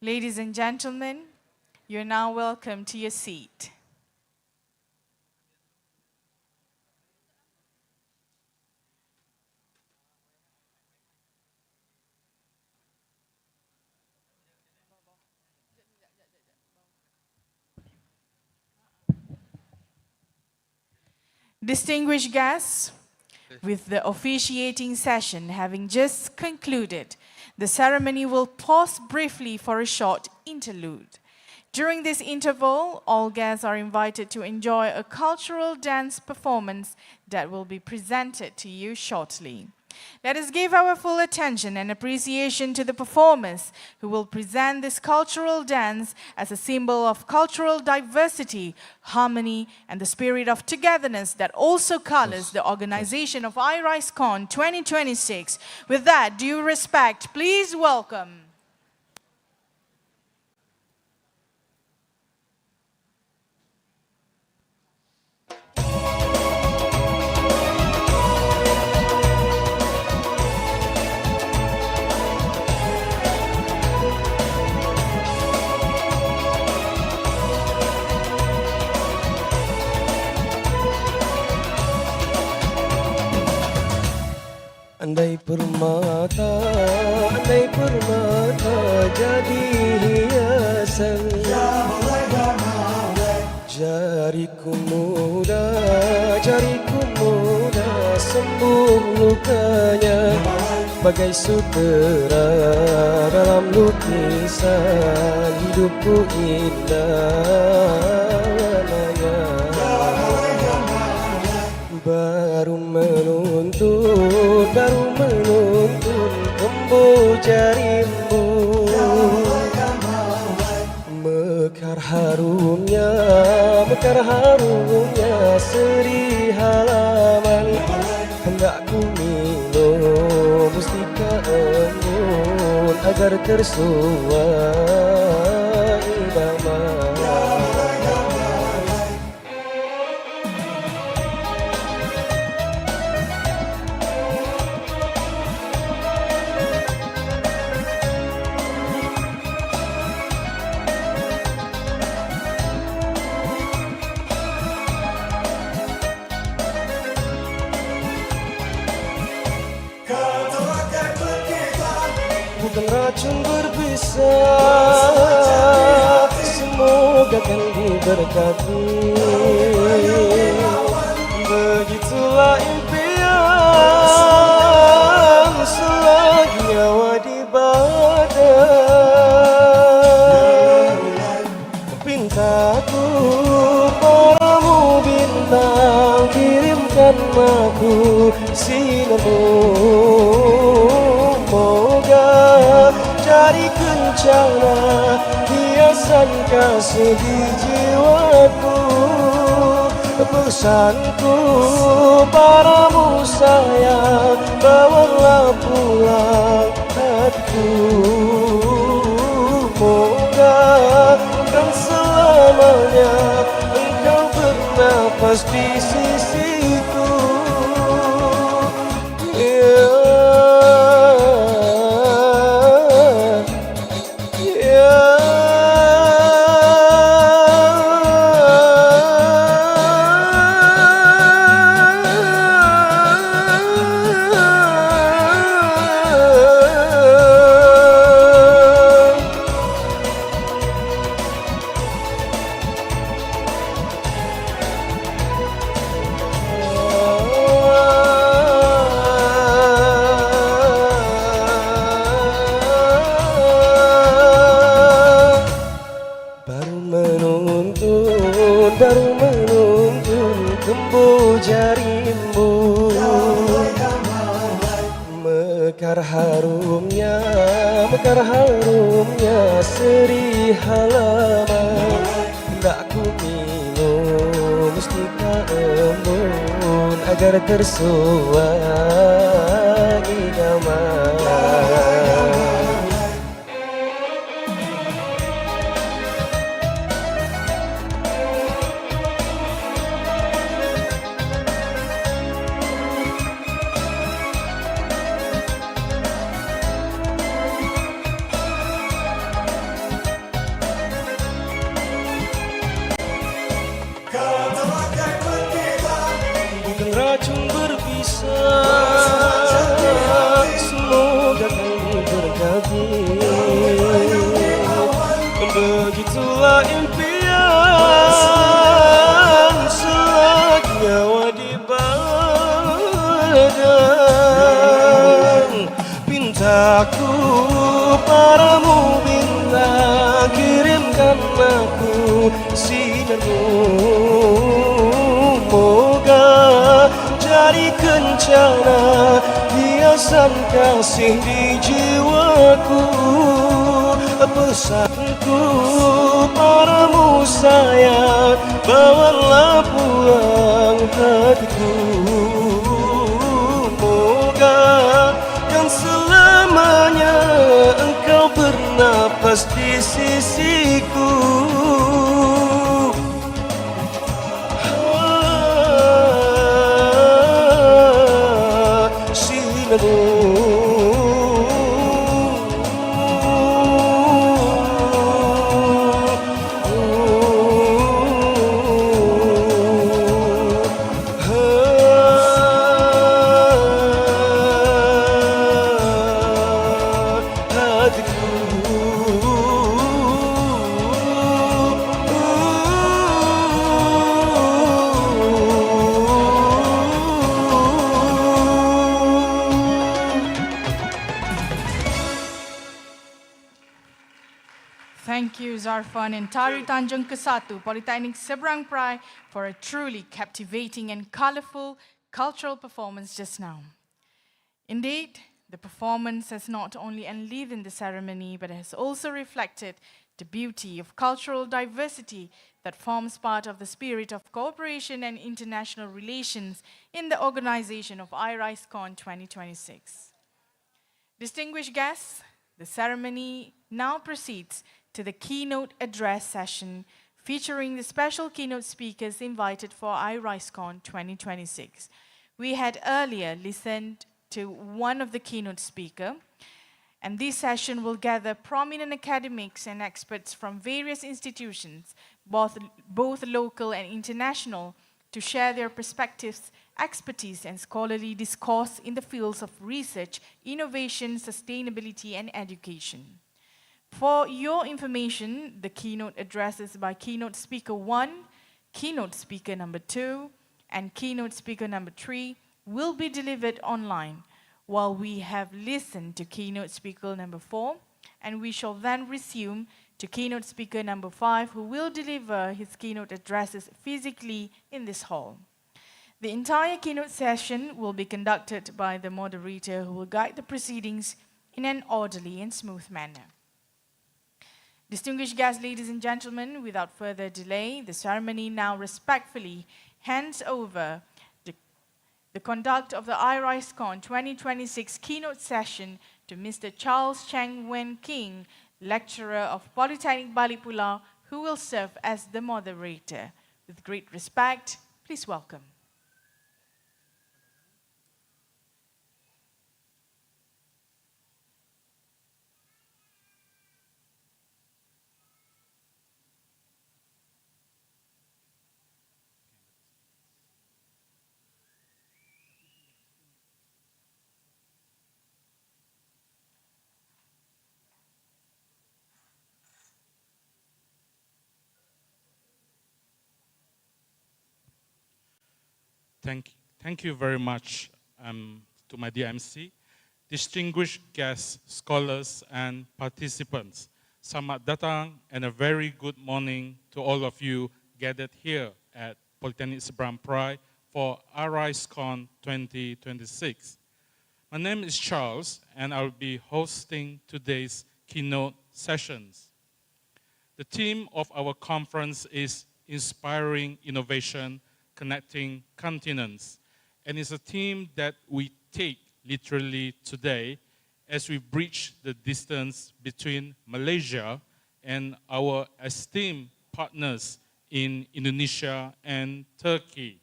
Ladies and gentlemen, you're now welcome to your seat. Distinguished guests, with the officiating session having just concluded, the ceremony will pause briefly for a short interlude. During this interval, all guests are invited to enjoy a cultural dance performance that will be presented to you shortly. Let us give our full attention and appreciation to the performers who will present this cultural dance as a symbol of cultural diversity, harmony, and the spirit of togetherness that also colors the organization of Irisecon 2026. With that, due respect, please welcome Andai permata jadi hiasan, jariku muda sembuh lukanya, bagai sutera dalam lukisan hidupku indah warnanya. Baru menuntun kembu jarimu, mekar harumnya seri halaman, hendak ku minum mustika embun agar tersuai idaman. bukan racun berbisa. Semoga kan diberkati. Begitulah impian selagi nyawa di badan. Pintaku padamu bintang, kirimkan aku sinarmu. Moga jadi kencana hiasan kasih di jiwaku. Pesanku padamu sayang, bawalah pulang hatiku. Moga kan selamanya engkau bernafas di sisiku. Baru menuntun kembu jarimu. Mekar harumnya seri halaman. Tak ku minum mustika embun agar tersuai idaman. Racun berbisa, semoga kan diberkati. Begitulah impian selagi nyawa di badan. Pintaku padamu bintang, kirimkan aku sinarmu. Moga jadi kencana hiasan kasih di jiwaku. Pesanku padamu sayang, bawalah pulang hatiku. Moga kan selamanya engkau bernafas di sisiku. Thank you, Zarfan and Tari Tanjung Kesatu, Polytechnic Seberang Perai, for a truly captivating and colourful cultural performance just now. Indeed, the performance has not only enlivened the ceremony, but has also reflected the beauty of cultural diversity that forms part of the spirit of cooperation and international relations in the organization of Irisecon 2026. Distinguished guests, the ceremony now proceeds to the keynote address session featuring the special keynote speakers invited for Irisecon 2026. We had earlier listened to one of the keynote speakers, and this session will gather prominent academics and experts from various institutions, both local and international, to share their perspectives expertise and scholarly discourse in the fields of research, innovation, sustainability, and education. For your information, the keynote addresses by keynote speaker 1, keynote speaker number 2, and keynote speaker number 3 will be delivered online, while we have listened to keynote speaker number 4, and we shall then resume to keynote speaker number 5, who will deliver his keynote addresses physically in this hall. The entire keynote session will be conducted by the moderator, who will guide the proceedings in an orderly and smooth manner. Distinguished guests, ladies and gentlemen, without further delay, the ceremony now respectfully hands over the conduct of the Irisecon 2026 keynote session to Mr. Charles Cheng Wen King, lecturer of Polytechnic Balik Pulau, who will serve as the moderator. With great respect, please welcome. Thank you very much to my dear MC, distinguished guests, scholars, and participants. Selamat datang and a very good morning to all of you gathered here at Polytechnic Seberang Perai for Irisecon 2026. My name is Charles, and I'll be hosting today's keynote sessions. The theme of our conference is Inspiring Innovation, Connecting Continents, and it's a theme that we take literally today as we bridge the distance between Malaysia and our esteemed partners in Indonesia and Turkey.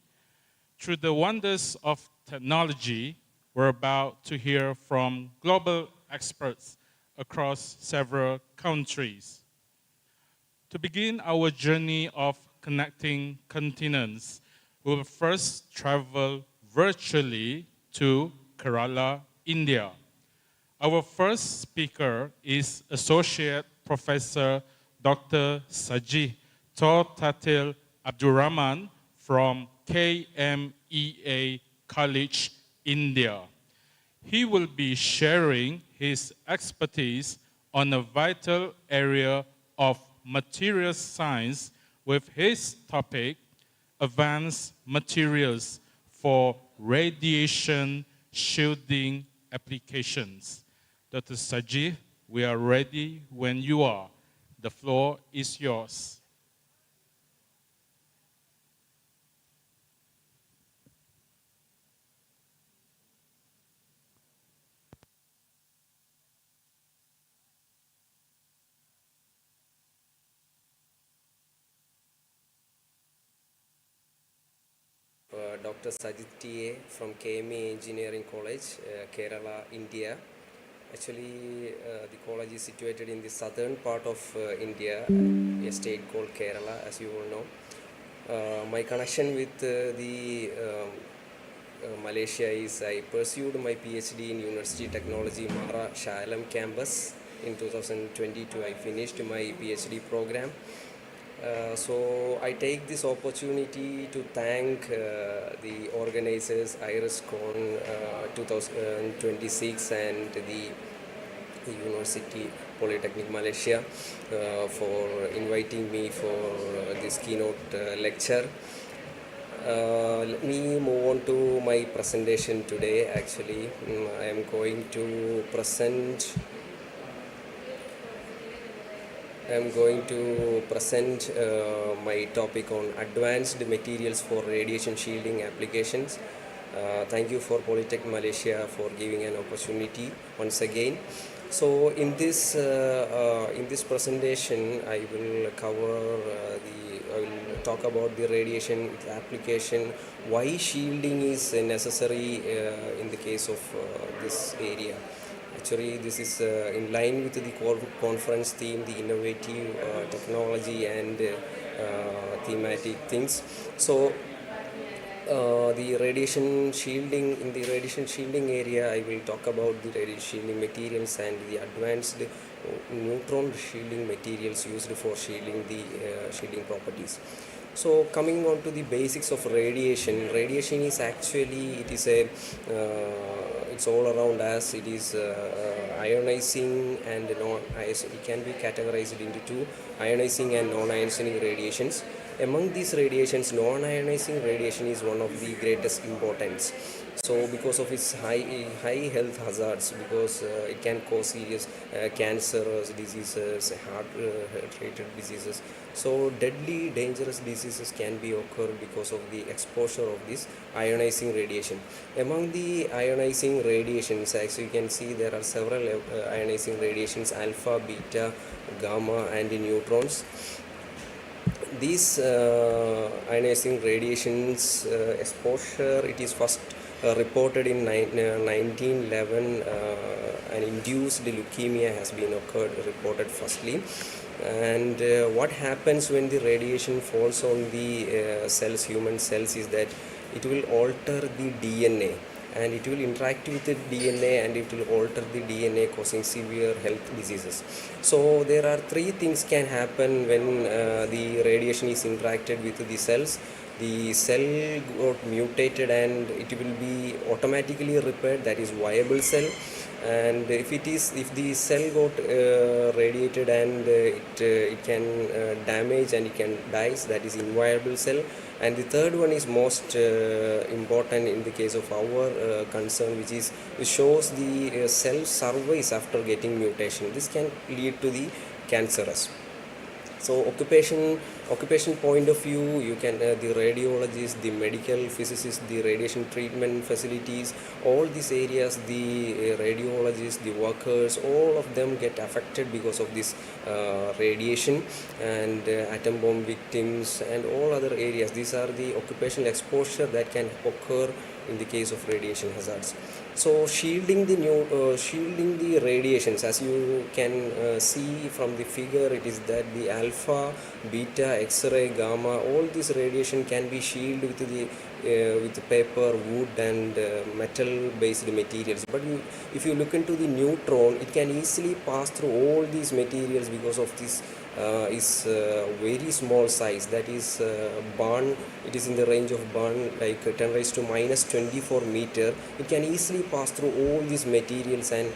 Through the wonders of technology, we're about to hear from global experts across several countries. To begin our journey of connecting continents, we will first travel virtually to Kerala, India. Our first speaker is Associate Professor Dr. Sajid Tatil Abdurrahman from KMEA College, India. He will be sharing his expertise on a vital area of materials science with his topic, Advanced Materials for Radiation Shielding Applications. Dr. Sajid, we are ready when you are. The floor is yours. Dr. Sajid TA from KMA Engineering College, Kerala, India. Actually, the college is situated in the southern part of India, a state called Kerala, as you all know. My connection with Malaysia is I pursued my PhD in University Technology Mara Shalam campus. In 2022, I finished my PhD program. So I take this opportunity to thank the organizers Irisecon 2026 and the University Polytechnic Malaysia for inviting me for this keynote lecture. Let me move on to my presentation today. Actually, I am going to present my topic on advanced materials for radiation shielding applications. Thank you for Polytech Malaysia for giving an opportunity once again. So in this presentation, I will talk about the radiation application, why shielding is necessary in the case of this area. Actually, this is in line with the conference theme, the innovative technology and thematic things. So the radiation shielding. In the radiation shielding area, I will talk about the radiation shielding materials and the advanced neutron shielding materials used for shielding the shielding properties. So coming on to the basics of radiation, radiation is actually, it is a it's all around us. It is ionizing and it can be categorized into two, ionizing and non-ionizing radiations. Among these radiations, non-ionizing radiation is one of the greatest importance. So because of its high health hazards, because it can cause serious cancerous diseases, heart-related diseases. So deadly dangerous diseases can be occurred because of the exposure of this ionizing radiation. Among the ionizing radiations, actually you can see there are several ionizing radiations: alpha, beta, gamma and neutrons. These ionizing radiations exposure, it is first reported in 1911. An induced leukemia has been reported firstly. And what happens when the radiation falls on the cells, human cells, is that it will alter the DNA, and it will interact with the DNA and it will alter the DNA, causing severe health diseases. So there are three things can happen when the radiation is interacted with the cells. The cell got mutated and it will be automatically repaired, that is viable cell. And if the cell got radiated and it can damage and it can die, that is inviable cell. And the third one is most important in the case of our concern, which is it shows the cell survives after getting mutation. This can lead to the cancerous. So occupation point of view, you can the radiologists, the medical physicists, the radiation treatment facilities, all these areas, the radiologists, the workers, all of them get affected because of this radiation. And atom bomb victims and all other areas, these are the occupational exposure that can occur in the case of radiation hazards. So shielding the radiations, as you can see from the figure, it is that the alpha, beta, X-ray, gamma, all this radiation can be shielded with the paper, wood and metal based materials. But if you look into the neutron, it can easily pass through all these materials because of this is very small size, that is Barn, it is in the range of Barn like 10 raised to minus 24 meter. It can easily pass through all these materials, and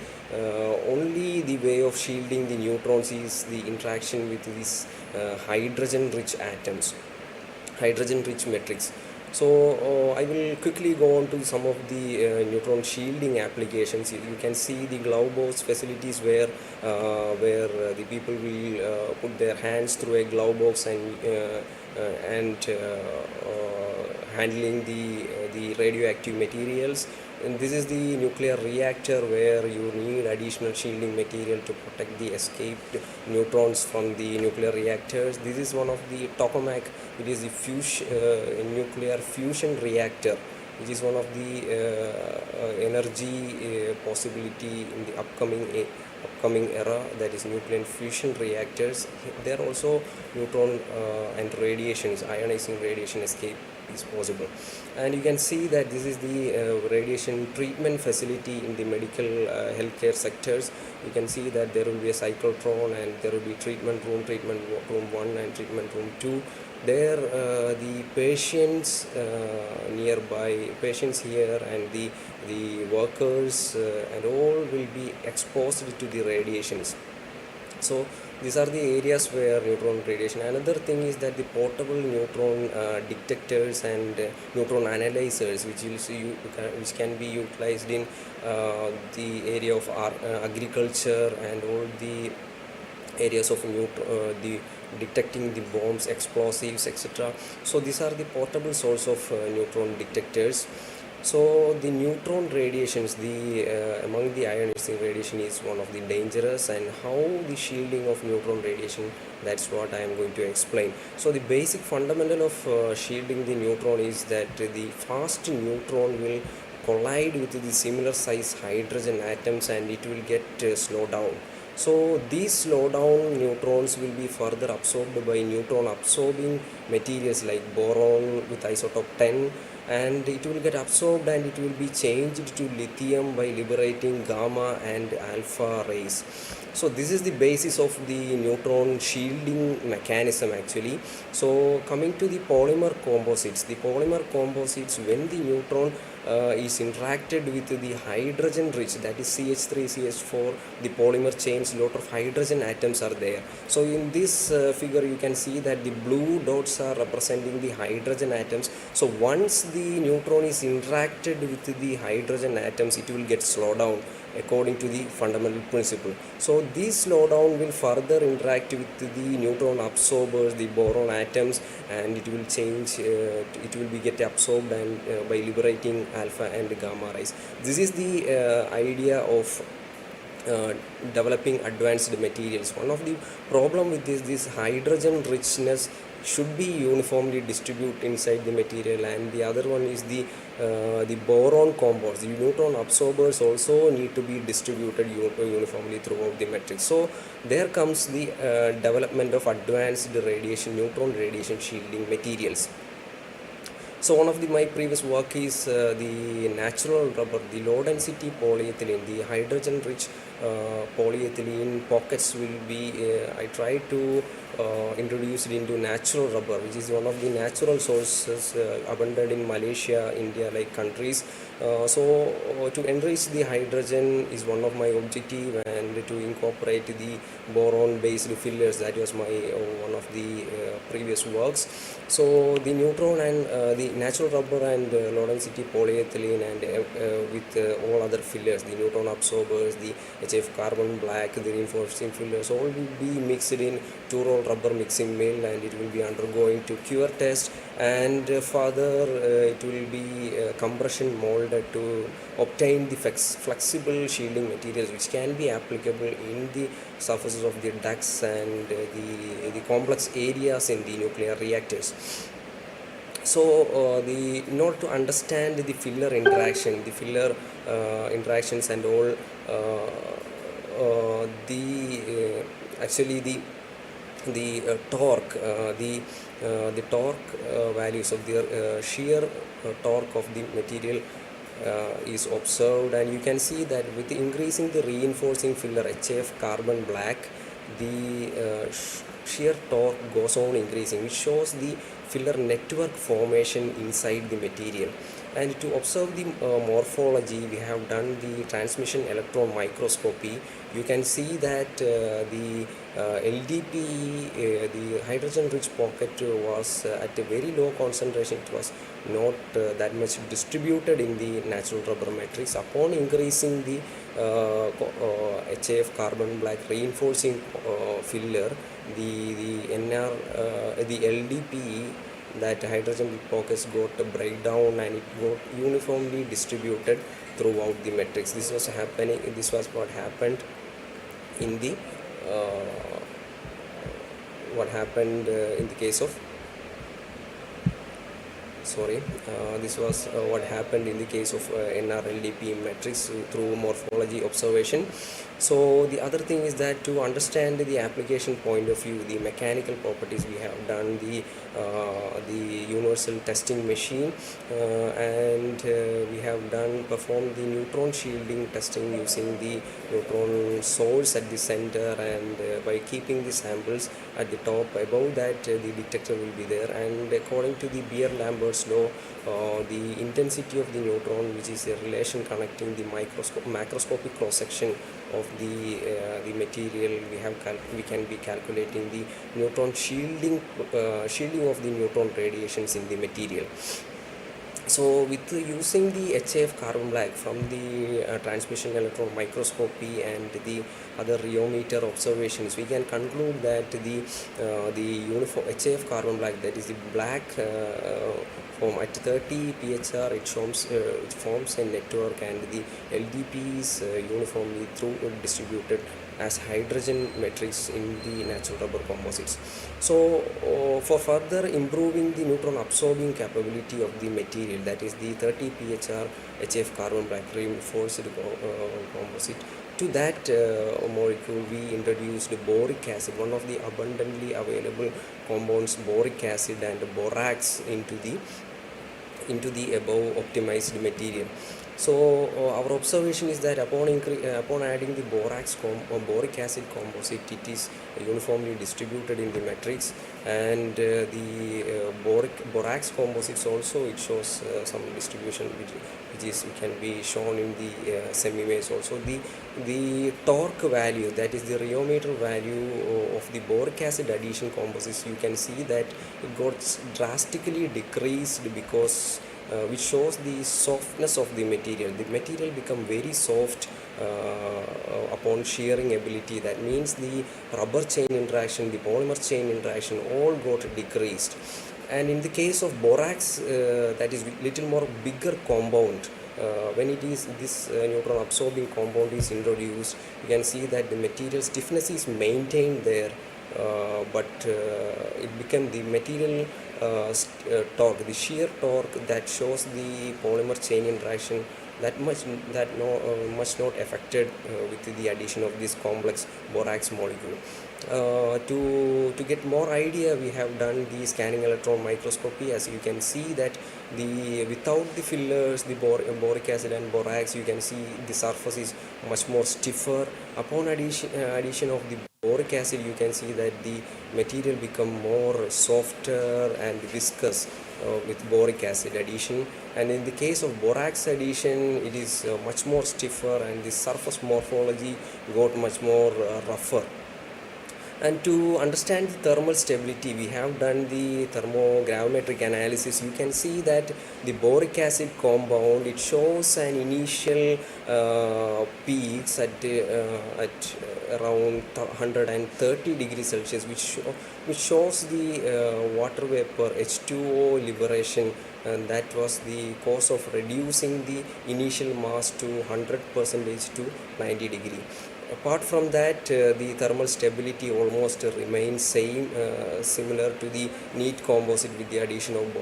only the way of shielding the neutrons is the interaction with these hydrogen rich atoms, hydrogen rich matrix. So I will quickly go on to some of the neutron shielding applications. You can see the glove box facilities where the people will put their hands through a glove box and handling the radioactive materials. And this is the nuclear reactor where you need additional shielding material to protect the escaped neutrons from the nuclear reactors. This is one of the tokamak. It is the nuclear fusion reactor, which is one of the energy possibility in the upcoming era, that is nuclear fusion reactors. There are also neutron and radiations, ionizing radiation escape is possible. And you can see that this is the radiation treatment facility in the medical healthcare sectors. You can see that there will be a cyclotron and there will be treatment room 1 and treatment room 2. There the patients nearby, patients here and the workers and all will be exposed to the radiations. So these are the areas where neutron radiation. Another thing is that the portable neutron detectors and neutron analyzers, which can be utilized in the area of agriculture and all the areas of the detecting the bombs, explosives, etc. So these are the portable source of neutron detectors. So the neutron radiations, among the ionizing radiation, is one of the dangerous, and how the shielding of neutron radiation, that's what I am going to explain. So the basic fundamental of shielding the neutron is that the fast neutron will collide with the similar size hydrogen atoms and it will get slowed down. So these slow down neutrons will be further absorbed by neutron absorbing materials like boron with isotope 10 and it will get absorbed and it will be changed to lithium by liberating gamma and alpha rays. So this is the basis of the neutron shielding mechanism actually. So coming to the polymer composites, when the neutron is interacted with the hydrogen rich, that is CH3 CH4, the polymer chains, lot of hydrogen atoms are there. So in this figure you can see that the blue dots are representing the hydrogen atoms. So once the neutron is interacted with the hydrogen atoms, it will get slowed down according to the fundamental principle. So this slowdown will further interact with the neutron absorbers, the boron atoms, and it will change, it will be get absorbed and by liberating alpha and gamma rays. This is the idea of developing advanced materials. One of the problem with this hydrogen richness should be uniformly distributed inside the material, and the other one is the boron compounds. The neutron absorbers also need to be distributed uniformly throughout the matrix. So there comes the development of advanced neutron radiation shielding materials. So one of my previous work is the natural rubber, the low density polyethylene, the hydrogen rich polyethylene pockets will be, I try to introduce it into natural rubber, which is one of the natural sources abundant in Malaysia, India like countries. So to enrich the hydrogen is one of my objective, and to incorporate the boron based fillers, that was my one of the previous works. So the neutron and the natural rubber and low density polyethylene and with all other fillers, the neutron absorbers, the HF carbon black, the reinforcing fillers, all will be mixed in 2-roll rubber mixing mill, and it will be undergoing to cure test, and further it will be compression molded to obtain the flexible shielding materials which can be applicable in the surfaces of the ducts and the complex areas in the nuclear reactors. So in order to understand the filler interactions and all, actually the torque, the torque values of the shear torque of the material is observed, and you can see that with increasing the reinforcing filler HF carbon black, the shear torque goes on increasing, which shows the filler network formation inside the material. And to observe the morphology, we have done the transmission electron microscopy. You can see that the LDP, the hydrogen rich pocket was at a very low concentration. It was not that much distributed in the natural rubber matrix. Upon increasing the HF carbon black reinforcing filler, the LDP, that hydrogen pockets got a breakdown and it got uniformly distributed throughout the matrix. This was what happened in the case of this was what happened in the case of NR-LDP matrix through morphology observation. So the other thing is that to understand the application point of view, the mechanical properties, we have done the universal testing machine, and we have performed the neutron shielding testing using the neutron source at the center, and by keeping the samples at the top. Above that the detector will be there, and according to the Beer-Lambert's law, the intensity of the neutron, which is a relation connecting the macroscopic cross section of the material, we can be calculating the neutron shielding of the neutron radiations in the material. So with using the HF carbon black from the transmission electron microscopy and the other rheometer observations, we can conclude that the uniform HF carbon black, that is the black form at 30 pHr, it forms a network, and the LDP is uniformly distributed as hydrogen matrix in the natural rubber composites. So for further improving the neutron absorbing capability of the material, that is the 30 pHr HF carbon black reinforced composite, to that molecule we introduced boric acid, one of the abundantly available compounds, boric acid and borax, into the into the above optimized material. So our observation is that upon adding the boric acid composite, it is uniformly distributed in the matrix, and the borax composites also, it shows some distribution which can be shown in the semi-maze also. The torque value, that is the rheometer value of the boric acid addition composites, you can see that it got drastically decreased because which shows the softness of the material. The material become very soft upon shearing ability. That means the rubber chain interaction, the polymer chain interaction all got decreased. And in the case of borax, that is little more bigger compound, when it is this neutron absorbing compound is introduced, you can see that the material stiffness is maintained there, but it became the material torque, the shear torque that shows the polymer chain interaction much not affected with the addition of this complex borax molecule. To get more idea, we have done the scanning electron microscopy. As you can see that without the fillers, the boric acid and borax, you can see the surface is much more stiffer. Upon addition of the boric acid, you can see that the material become more softer and viscous with boric acid addition, and in the case of borax addition, it is much more stiffer and the surface morphology got much more rougher. And to understand the thermal stability, we have done the thermogravimetric analysis. You can see that the boric acid compound, it shows an initial peaks at around 130 degrees Celsius, which shows the water vapor H2O liberation, and that was the cause of reducing the initial mass to 100% to 90 degree. Apart from that, the thermal stability almost remains similar to the neat composite with the addition of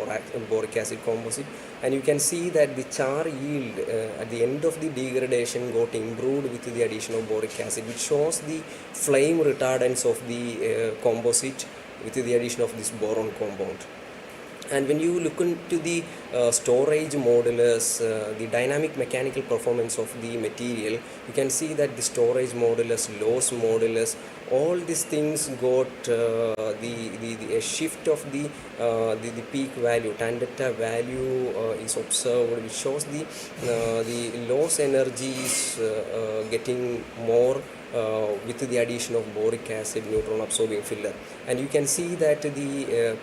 boric acid composite. And you can see that the char yield at the end of the degradation got improved with the addition of boric acid, which shows the flame retardance of the composite with the addition of this boron compound. And when you look into the storage modulus, the dynamic mechanical performance of the material, you can see that the storage modulus, loss modulus, all these things got a shift of the peak value, tan delta value is observed, which shows the loss energy is getting more with the addition of boric acid neutron absorbing filler. And you can see that the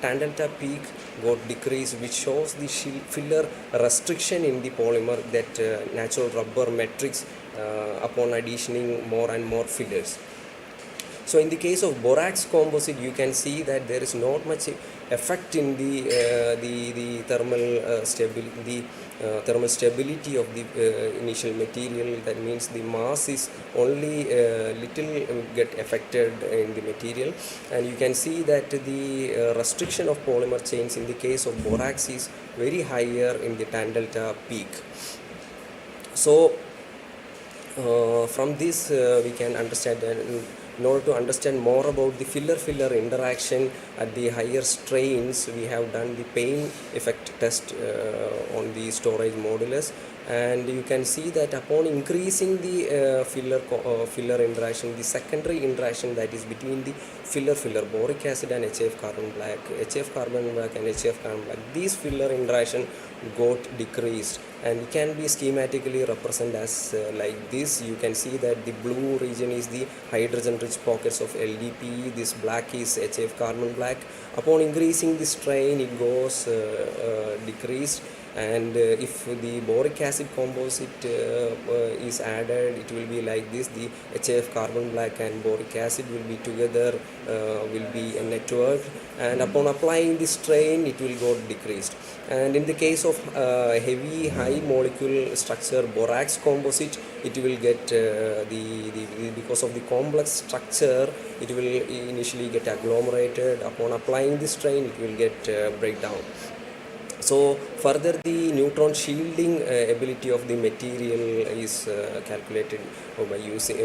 tan delta peak got decreased, which shows the filler restriction in the polymer, that natural rubber matrix upon additioning more and more fillers. So in the case of borax composite, you can see that there is not much effect in the thermal stability of the initial material. That means the mass is only little get affected in the material, and you can see that the restriction of polymer chains in the case of borax is very higher in the tan delta peak. So from this we can understand that in order to understand more about the filler-filler interaction at the higher strains, we have done the pain effect test on the storage modulus, and you can see that upon increasing the filler interaction, the secondary interaction, that is between the filler boric acid and HF carbon black and HF carbon black, these filler interaction got decreased, and it can be schematically represented as like this. You can see that the blue region is the hydrogen rich pockets of LDPE, this black is HF carbon black. Upon increasing the strain, it goes decreased, and if the boric acid composite is added, it will be like this. The HF carbon black and boric acid will be together, will be a network, and upon applying the strain, it will go decreased. And in the case of heavy high molecule structure borax composite, it will get because of the complex structure, it will initially get agglomerated. Upon applying the strain, it will get breakdown. So further, the neutron shielding ability of the material is calculated by using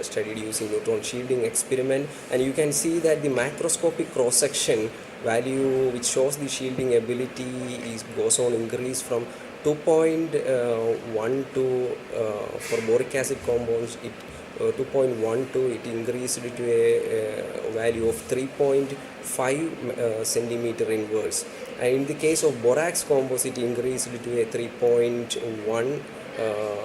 studied using neutron shielding experiment, and you can see that the macroscopic cross section value which shows the shielding ability goes on increase from 2.1 to for boric acid compounds it 2.12 it increased to a value of 3.5 centimeter inverse, and in the case of borax compounds it increased to a 3.1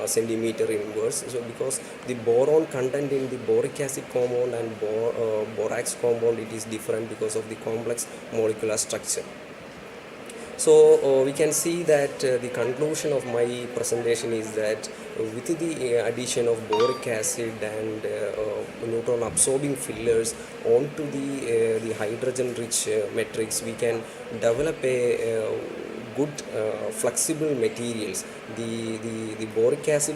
centimeter inverse. So because the boron content in the boric acid compound and borax compound it is different because of the complex molecular structure. So we can see that the conclusion of my presentation is that with the addition of boric acid and neutron absorbing fillers onto the hydrogen rich matrix, we can develop a good flexible materials. The boric acid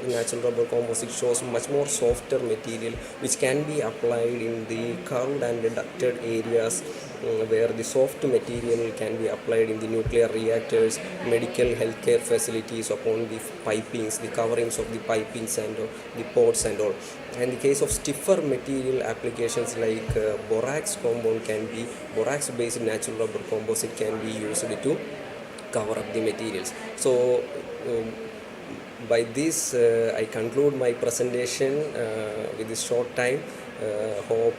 natural rubber composite shows much more softer material which can be applied in the curved and ducted areas where the soft material can be applied in the nuclear reactors, medical healthcare facilities, upon the pipings, the coverings of the pipings and the ports and all. And in the case of stiffer material applications like borax compound can be, borax based natural rubber composite can be used to cover up the materials. So by this I conclude my presentation with this short time. Hope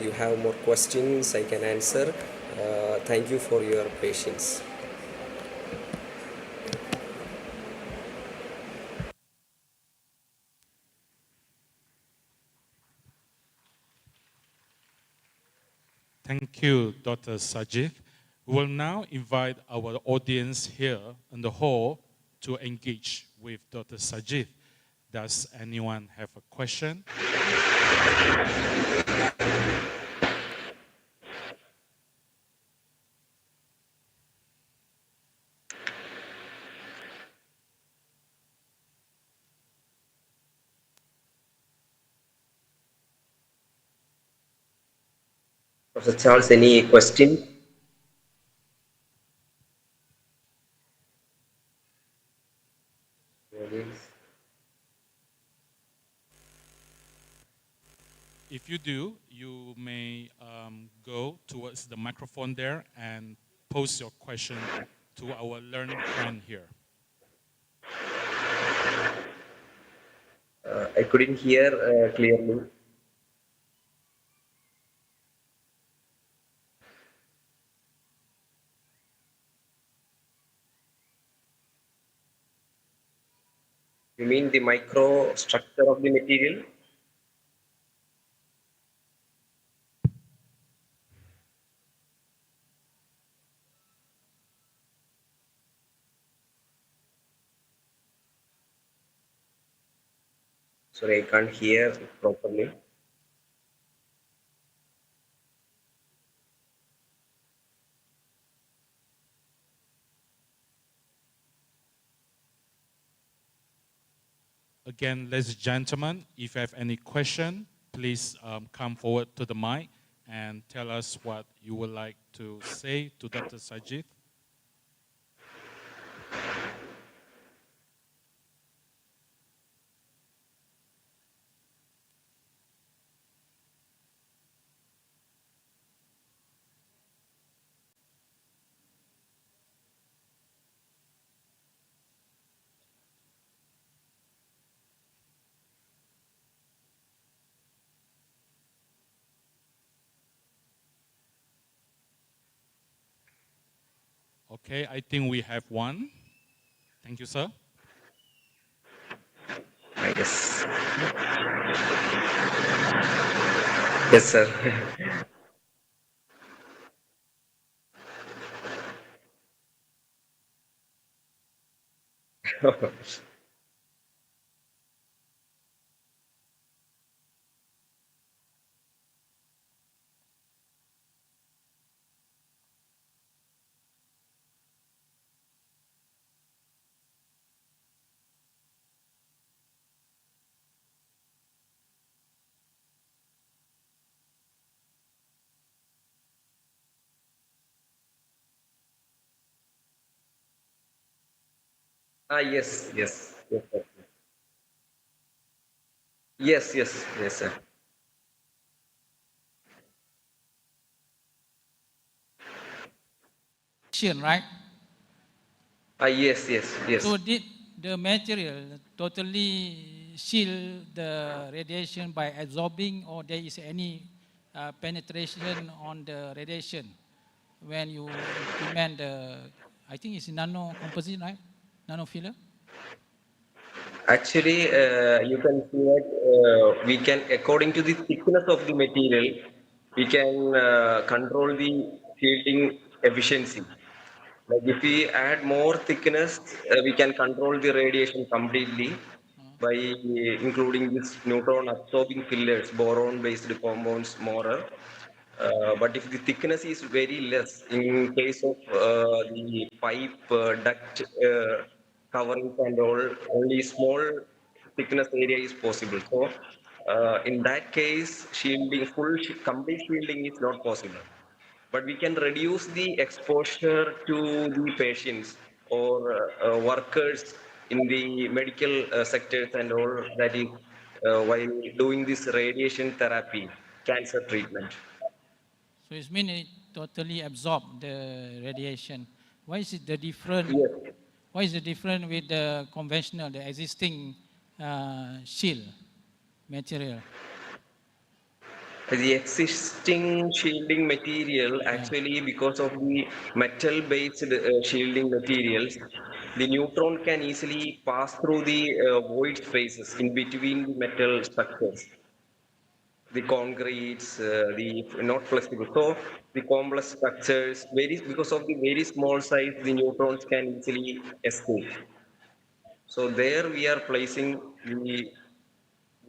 you have more questions I can answer. Thank you for your patience. Thank you, Dr. Sajid. We will now invite our audience here in the hall to engage with Dr. Sajid. Does anyone have a question? Professor Charles, any question? If you do, you may go towards the microphone there and pose your question to our learning friend here. I couldn't hear clearly. You mean the microstructure of the material? Sorry, I can't hear properly. Again, ladies and gentlemen, if you have any question, please come forward to the mic and tell us what you would like to say to Dr. Sajid. Okay, I think we have one. Thank you, sir. Yes. Yes, sir. Yes, yes, yes, sir. Yes, yes, yes, sir. Right? Yes, yes, yes. So did the material totally shield the radiation by absorbing, or there is any penetration on the radiation when you implement the, I think it's nano composite, right? Nano filler? Actually, you can see that we can, according to the thickness of the material, we can control the shielding efficiency. Like if we add more thickness, we can control the radiation completely by including this neutron absorbing fillers, boron based compounds more. But if the thickness is very less, in case of the pipe duct coverings and all, only small thickness area is possible. So, in that case, shielding, complete shielding is not possible. But we can reduce the exposure to the patients or workers in the medical sectors and all, that is while doing this radiation therapy, cancer treatment. So it's mean it totally absorb the radiation. Why is it the different? Yes. Why is it different with the conventional, the existing shield material? The existing shielding material, actually, because of the metal-based shielding materials, the neutron can easily pass through the void spaces in between the metal structures, the concretes, the not flexible. So the complex structures, because of the very small size, the neutrons can easily escape. So there we are placing the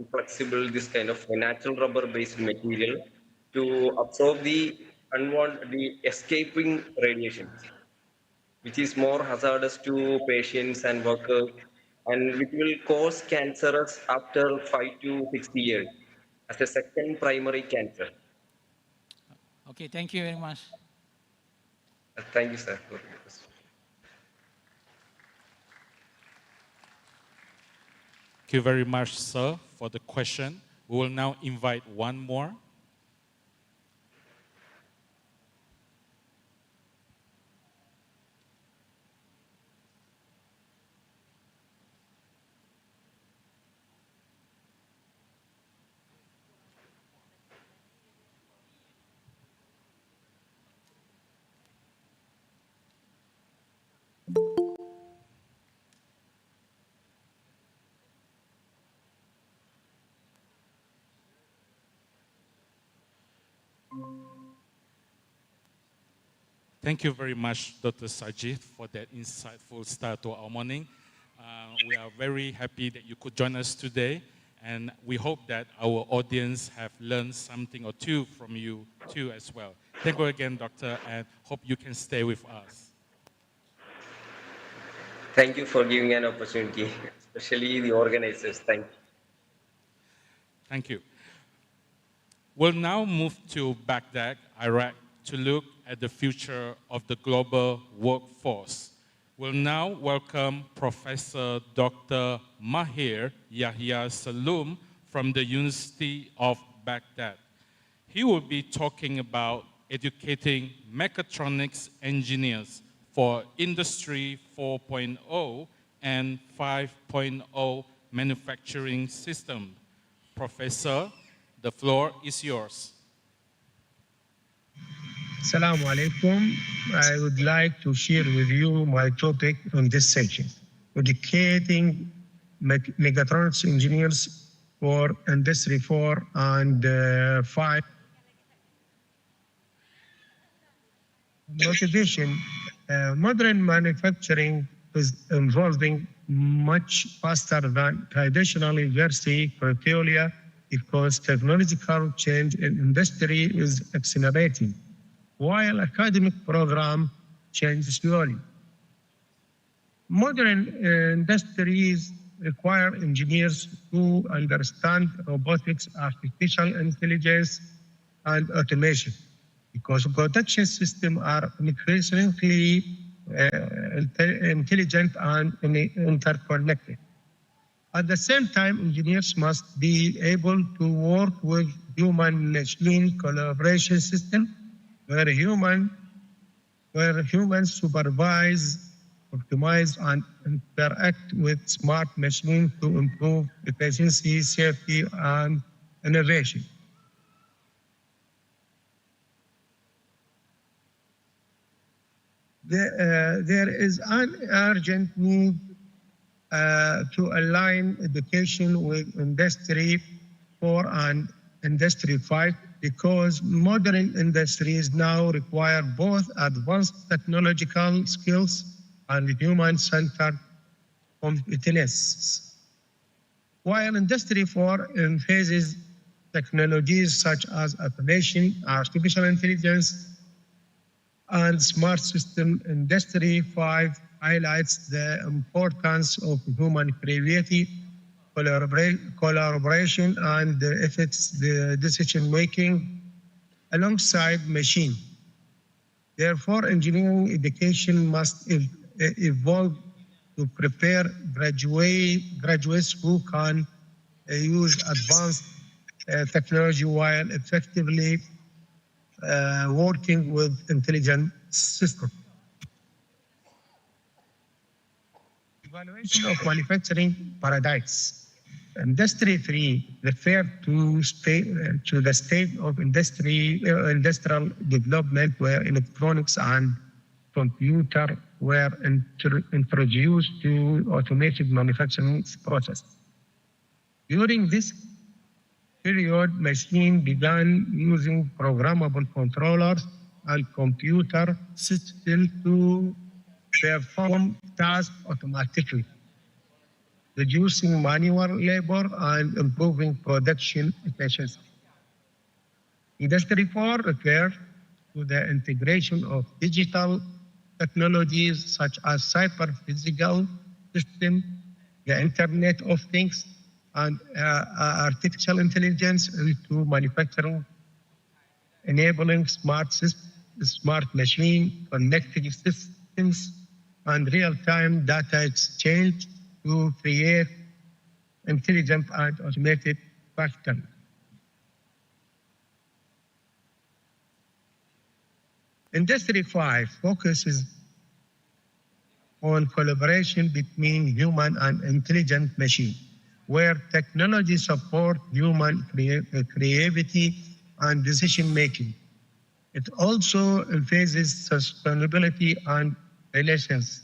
flexible, this kind of natural rubber based material to absorb the unwanted, the escaping radiation, which is more hazardous to patients and workers, and which will cause cancerous after 5 to 60 years as a second primary cancer. Okay, thank you very much. Thank you, sir, for your question. Thank you very much, sir, for the question. We will now invite one more. Thank you very much, Dr. Sajid, for that insightful start to our morning. We are very happy that you could join us today, and we hope that our audience have learned something or two from you too as well. Thank you again, Doctor, and hope you can stay with us. Thank you for giving an opportunity, especially the organizers. Thank you. Thank you. We'll now move to Baghdad, Iraq, to look at the future of the global workforce. We'll now welcome Professor Dr. Mahir Yahya Saloom from the University of Baghdad. He will be talking about educating mechatronics engineers for Industry 4.0 and 5.0 manufacturing system. Professor, the floor is yours. Assalamu alaikum. I would like to share with you my topic on this section, educating mechatronics engineers for Industry 4 and 5. Motivation, modern manufacturing is evolving much faster than traditional university curricula because technological change in industry is accelerating, while academic program change slowly. Modern industries require engineers who understand robotics, artificial intelligence, and automation, because production systems are increasingly intelligent and interconnected. At the same time, engineers must be able to work with human-machine collaboration system where humans supervise, optimize, and interact with smart machines to improve efficiency, safety, and innovation. There is an urgent need to align education with Industry 4 and Industry 5 because modern industries now require both advanced technological skills and human-centered competencies. While Industry 4 emphasizes technologies such as automation, artificial intelligence, and smart system, Industry 5 highlights the importance of human creativity, collaboration, and ethics, the decision-making alongside machine. Therefore, engineering education must evolve to prepare graduates who can use advanced technology while effectively working with intelligent systems. Evaluation of manufacturing paradigms. Industry 3 refers to the state of industrial development where electronics and computer were introduced to automated manufacturing process. During this period, machines began using programmable controllers and computer systems to perform tasks automatically, reducing manual labor and improving production efficiency. Industry 4 refers to the integration of digital technologies such as cyber-physical systems, the Internet of Things, and artificial intelligence into manufacturing, enabling smart machine, connected systems, and real-time data exchange to create intelligent and automated factories. Industry 5 focuses on collaboration between human and intelligent machine, where technology supports human creativity and decision-making. It also emphasizes sustainability and relations,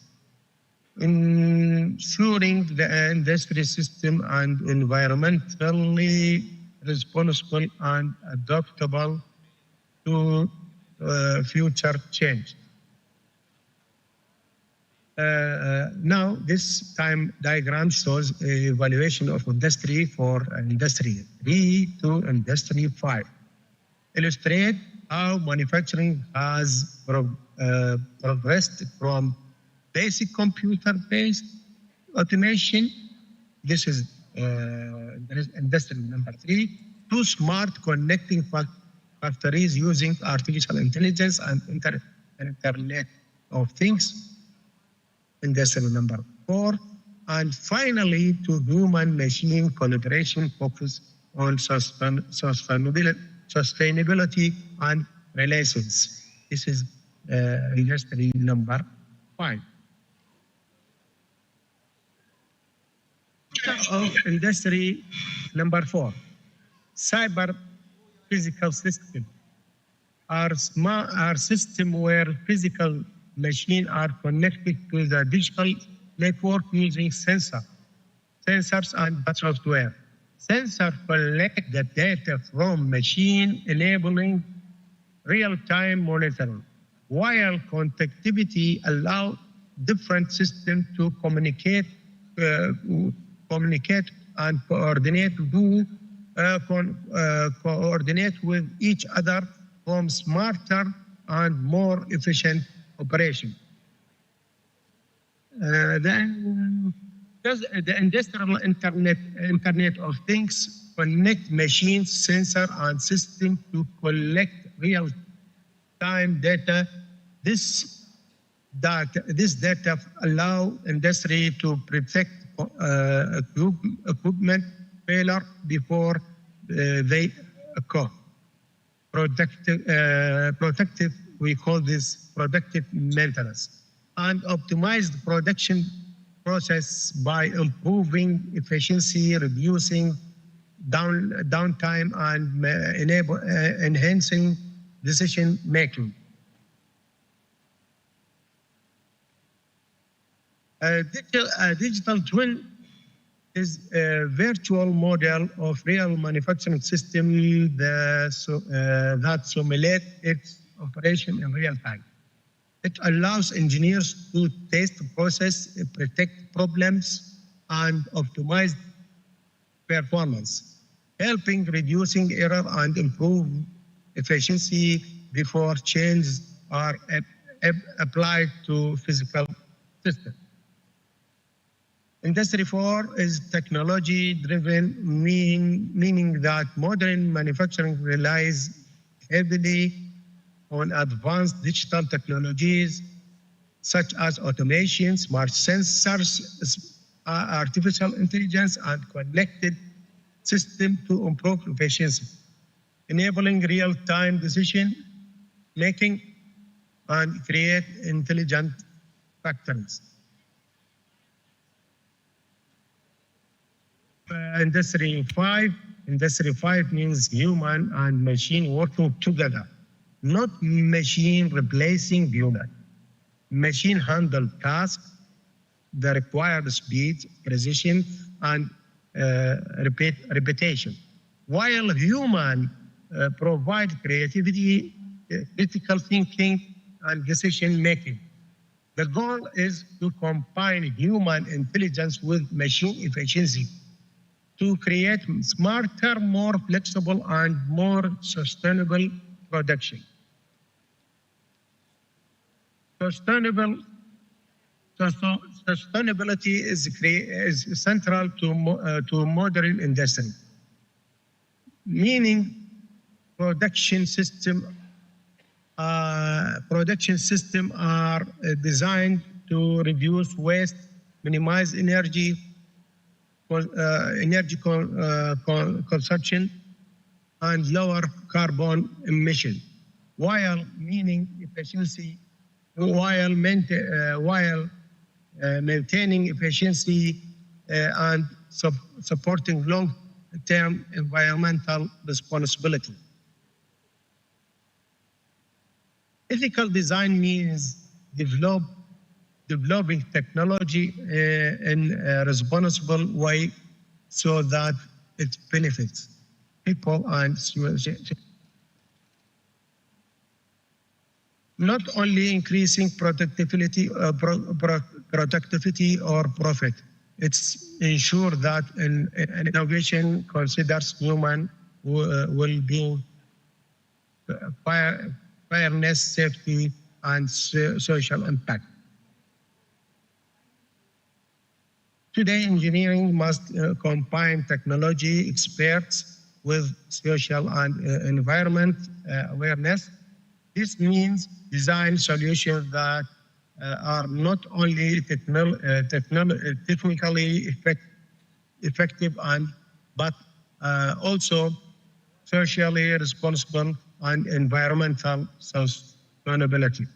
ensuring the industry system and environmentally responsible and adaptable to future change. Now, this time diagram shows evaluation of Industry 4 and Industry 3 to Industry 5. Illustrate how manufacturing has progressed from basic computer-based automation, this is industry number 3, to smart connecting factories using artificial intelligence and Internet of Things, industry number 4, and finally to human-machine collaboration focused on sustainability and relations. This is industry number 5. Of industry number 4, cyber physical system are system where physical machines are connected to the digital network using sensors and software. Sensors collect the data from machine, enabling real-time monitoring, while connectivity allows different systems to communicate and coordinate with each other for smarter and more efficient operation. Then the industrial Internet of Things connect machines, sensor, and system to collect real-time data. This that this data allow industry to protect equipment failure before they occur. Protective, we call this productive maintenance, and optimize the production process by improving efficiency, reducing downtime, and enhancing decision making. Digital twin is a virtual model of real manufacturing system that simulate its operation in real time. It allows engineers to test the process, predict problems, and optimize performance, helping reducing error and improve efficiency before changes are applied to physical systems. Industry 4 is technology-driven, meaning that modern manufacturing relies heavily on advanced digital technologies such as automation, smart sensors, artificial intelligence, and connected systems to improve efficiency, enabling real-time decision-making and create intelligent factories. Industry 5 means human and machine working together, not machine replacing human. Machine handle tasks that require speed, precision, and repetition, while human provide creativity, critical thinking, and decision making. The goal is to combine human intelligence with machine efficiency to create smarter, more flexible, and more sustainable production. Sustainability is central to modern industry, meaning production systems are designed to reduce waste, minimize energy consumption, and lower carbon emission, while maintaining efficiency and supporting long-term environmental responsibility. Ethical design means developing technology in a responsible way so that it benefits people and not only increasing productivity or profit. It's ensure that an innovation considers human well-being, fairness, safety, and social impact. Today, engineering must combine technology experts with social and environment awareness. This means design solutions that are not only technically effective but also socially responsible and environmental sustainability.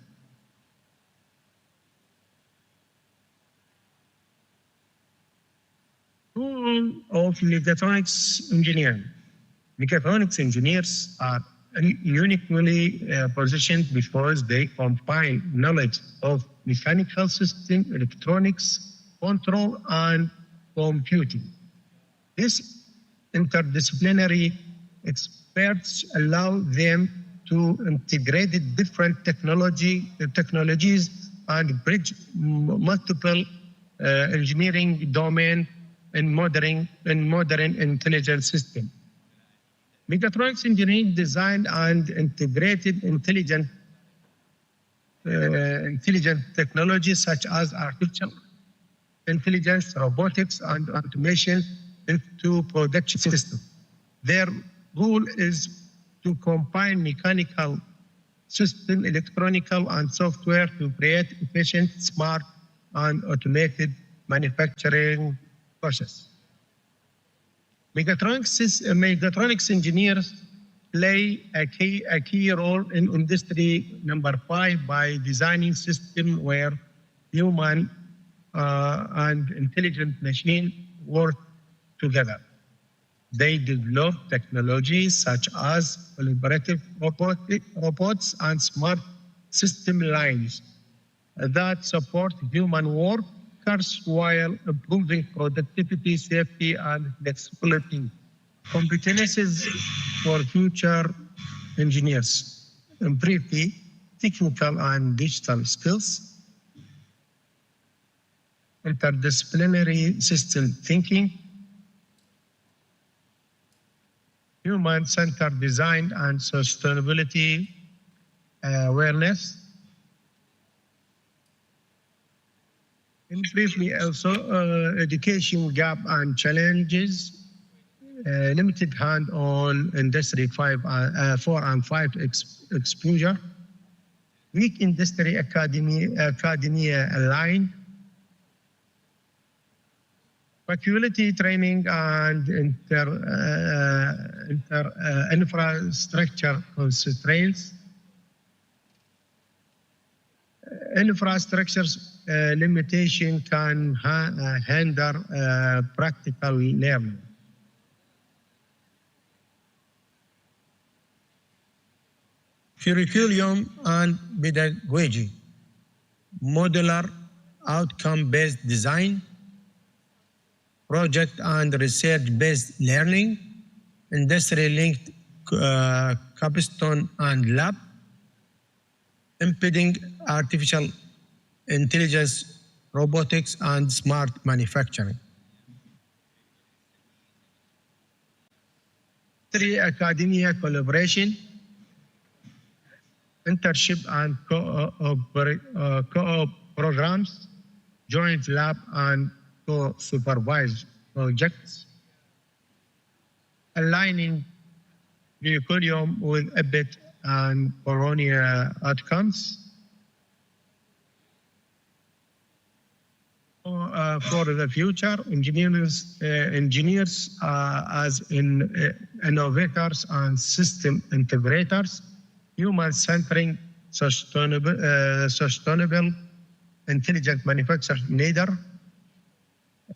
Role of mechatronics engineering. Mechatronics engineers are uniquely positioned because they combine knowledge of mechanical system, electronics, control, and computing. These interdisciplinary experts allow them to integrate different technologies and bridge multiple engineering domain in modern intelligent system. Mechatronics engineering designed and integrated intelligent technologies such as artificial intelligence, robotics, and automation into production system. Their role is to combine mechanical system, electronical and software to create efficient, smart, and automated manufacturing process. Mechatronics engineers play a key role in industry number 5 by designing systems where human and intelligent machine work together. They develop technologies such as collaborative robots and smart system lines that support human workers while improving productivity, safety, and flexibility. Competencies for future engineers, briefly, technical and digital skills, interdisciplinary system thinking, human-centered design and sustainability awareness. And briefly also, education gap and challenges, limited hand-on industry 4 and 5 exposure, weak industry academia aligned, faculty training and infrastructure constraints, infrastructure's limitation can hinder practical learning. Curriculum and pedagogy, modular outcome-based design, project and research-based learning, industry-linked capstone and lab, embedding artificial intelligence, robotics, and smart manufacturing. Academia collaboration, internship and co-op programs, joint lab and co-supervised projects, aligning curriculum with EBIT and Coronia outcomes. For the future, engineers as innovators and system integrators, human-centering, sustainable, intelligent manufacturing leader,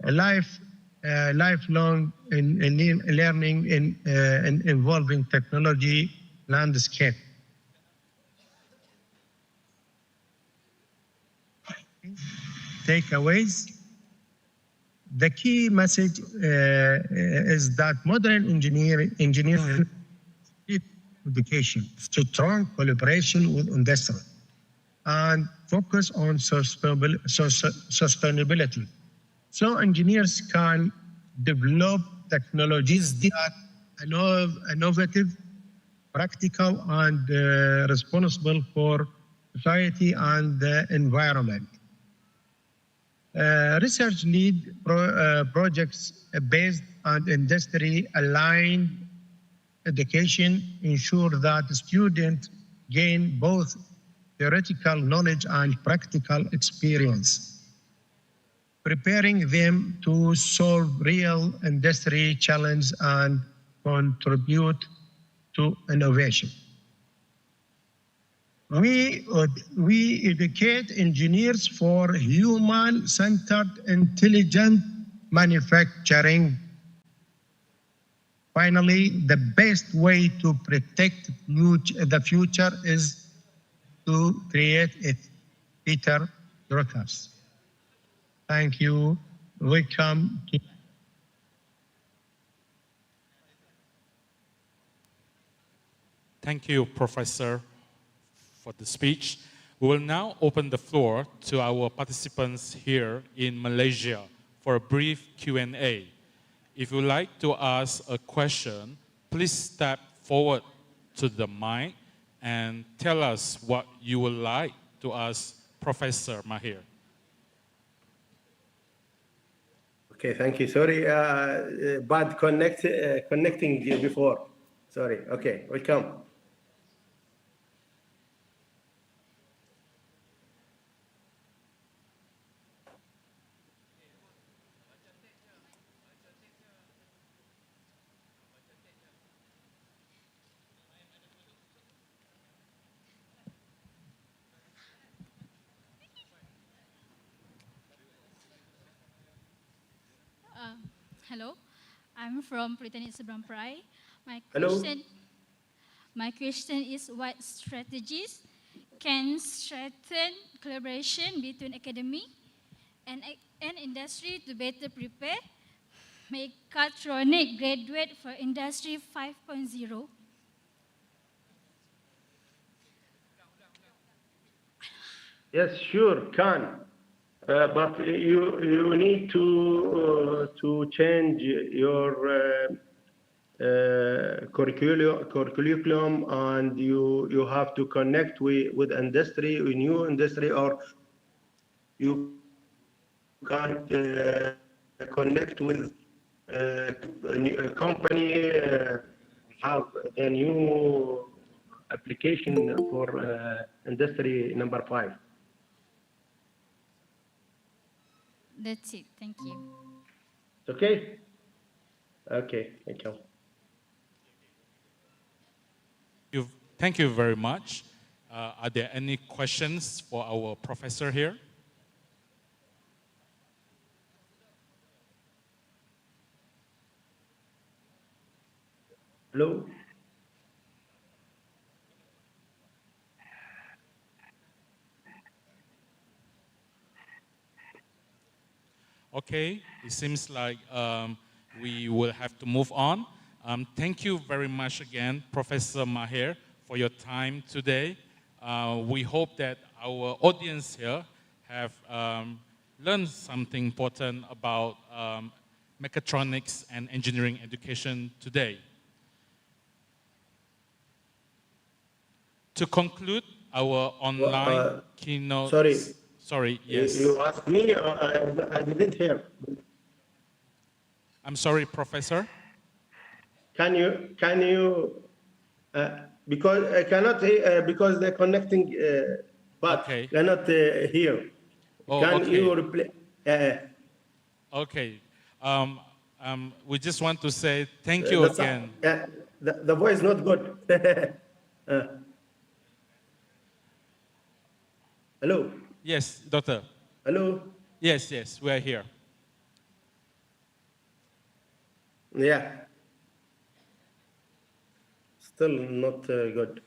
lifelong learning in involving technology landscape. Takeaways. The key message is that modern engineering education, strong collaboration with industry, and focus on sustainability. So engineers can develop technologies that are innovative, practical, and responsible for society and the environment. Research lead projects based on industry-aligned education ensure that students gain both theoretical knowledge and practical experience, preparing them to solve real industry challenges and contribute to innovation. We educate engineers for human-centered intelligent manufacturing. Finally, the best way to protect the future is to create it better workers. Thank you. Welcome. Thank you, Professor, for the speech. We will now open the floor to our participants here in Malaysia for a brief Q&A. If you would like to ask a question, please step forward to the mic and tell us what you would like to ask Professor Mahir. Okay, thank you. Sorry, bad connecting before. Sorry. Okay, welcome. Hello, I'm from Polytechnic Seberang Perai. Hello. My question is, what strategies can strengthen collaboration between academy and industry to better prepare mechatronic graduate for Industry 5.0? Yes, sure, can. But you need to change your curriculum, and you have to connect with industry, a new industry, or you can't connect with a company have a new application for industry number 5. That's it. Thank you. Okay? Okay, thank you. Thank you very much. Are there any questions for our professor here? Hello? Okay, it seems like we will have to move on. Thank you very much again, Professor Maher, for your time today. We hope that our audience here have learned something important about mechatronics and engineering education today. To conclude our online keynote... Sorry, yes. You asked me, I didn't hear. I'm sorry, Professor? Can you, because I cannot hear, because they're connecting, but okay. cannot hear. Oh, Can okay. you replay? Okay. We just want to say thank you again. The voice is not good. Hello? Yes, doctor. Hello? Yes, yes, we are here. Yeah. Still not good.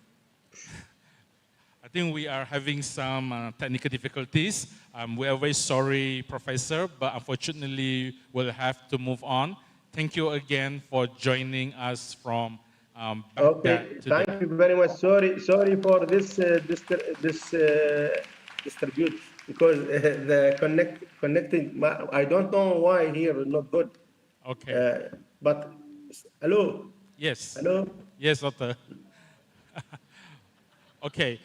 I think we are having some technical difficulties. We are very sorry, Professor, but unfortunately we'll have to move on. Thank you again for joining us from Banda Okay, today. thank you very much. Sorry for this distribute, because the connecting. I don't know why here not good. Okay. But hello. Yes. Hello. Yes, doctor. Okay.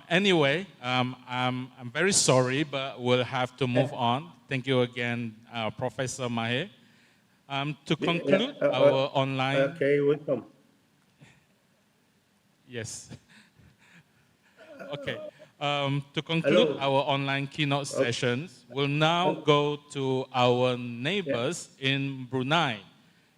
Anyway, I'm very sorry, but we'll have to move on. Thank you again, Professor Maher. To conclude our online... Okay, welcome. Yes. Okay. To conclude our online keynote sessions, we'll now go to our neighbors in Brunei.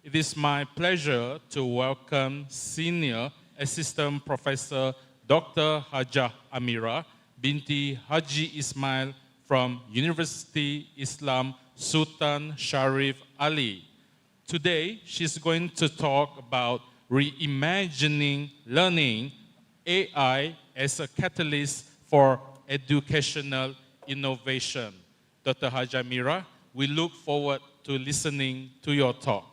It is my pleasure to welcome Senior Assistant Professor Dr. Hajah Amira binti Haji Ismail from University Islam Sultan Sharif Ali. Today, she's going to talk about reimagining learning, AI as a catalyst for educational innovation. Dr. Hajah Amira, we look forward to listening to your talk.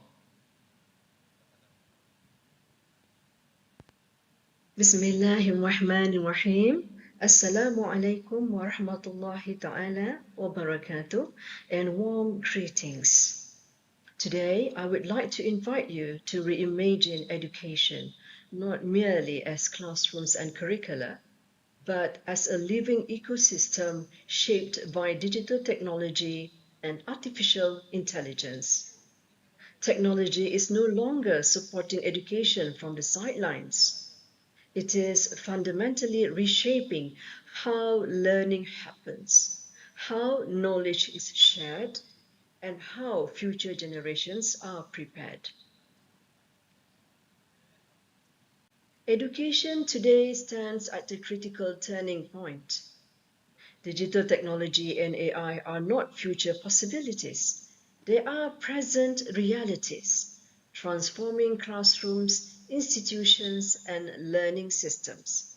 Bismillahirrahmanirrahim. Assalamu alaikum wa rahmatullahi ta'ala wa barakatuh, and warm greetings. Today, I would like to invite you to reimagine education, not merely as classrooms and curricula, but as a living ecosystem shaped by digital technology and artificial intelligence. Technology is no longer supporting education from the sidelines. It is fundamentally reshaping how learning happens, how knowledge is shared, and how future generations are prepared. Education today stands at a critical turning point. Digital technology and AI are not future possibilities. They are present realities, transforming classrooms, institutions, and learning systems.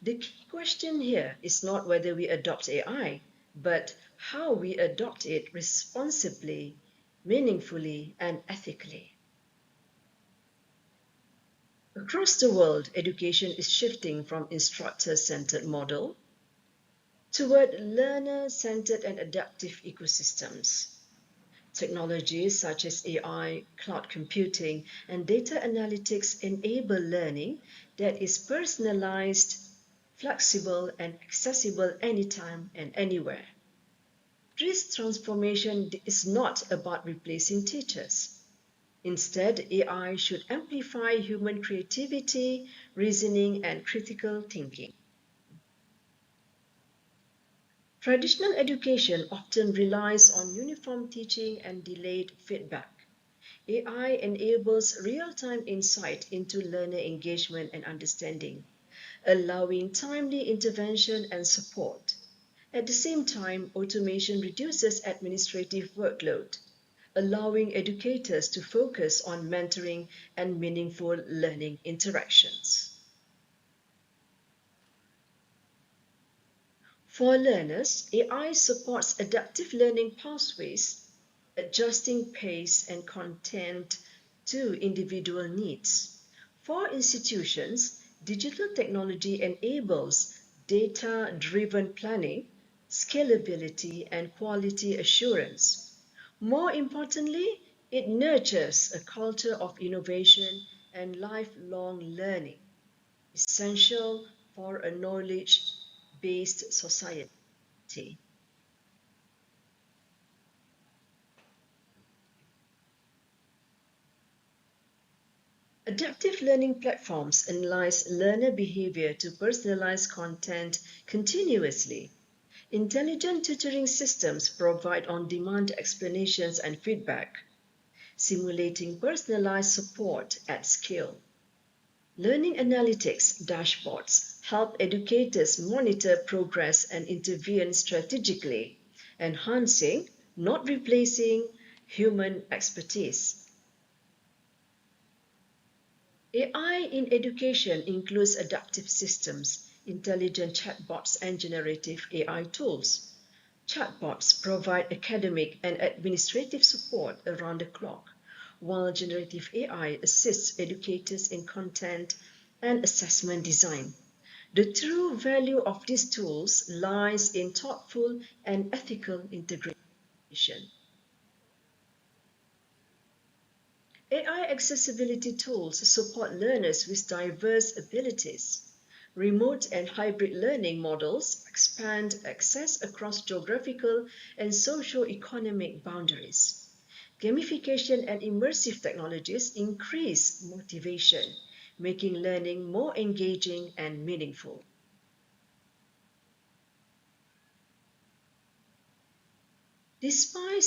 The key question here is not whether we adopt AI, but how we adopt it responsibly, meaningfully, and ethically. Across the world, education is shifting from instructor-centered model toward learner-centered and adaptive ecosystems. Technologies such as AI, cloud computing, and data analytics enable learning that is personalized, flexible, and accessible anytime and anywhere. This transformation is not about replacing teachers. Instead, AI should amplify human creativity, reasoning, and critical thinking. Traditional education often relies on uniform teaching and delayed feedback. AI enables real-time insight into learner engagement and understanding, allowing timely intervention and support. At the same time, automation reduces administrative workload, allowing educators to focus on mentoring and meaningful learning interactions. For learners, AI supports adaptive learning pathways, adjusting pace and content to individual needs. For institutions, digital technology enables data-driven planning, scalability, and quality assurance. More importantly, it nurtures a culture of innovation and lifelong learning, essential for a knowledge-based society. Adaptive learning platforms analyze learner behavior to personalize content continuously. Intelligent tutoring systems provide on-demand explanations and feedback, simulating personalized support at scale. Learning analytics dashboards help educators monitor progress and intervene strategically, enhancing, not replacing, human expertise. AI in education includes adaptive systems, intelligent chatbots, and generative AI tools. Chatbots provide academic and administrative support around the clock, while generative AI assists educators in content and assessment design. The true value of these tools lies in thoughtful and ethical integration. AI accessibility tools support learners with diverse abilities. Remote and hybrid learning models expand access across geographical and socio-economic boundaries. Gamification and immersive technologies increase motivation, making learning more engaging and meaningful. Despite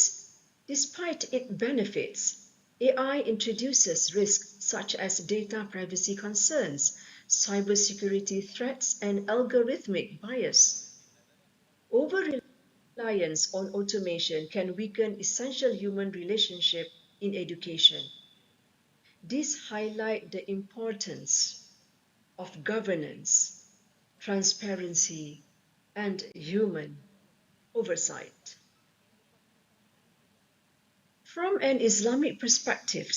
its benefits, AI introduces risks such as data privacy concerns, cybersecurity threats, and algorithmic bias. Over-reliance on automation can weaken essential human relationships in education. This highlights the importance of governance, transparency, and human oversight. From an Islamic perspective,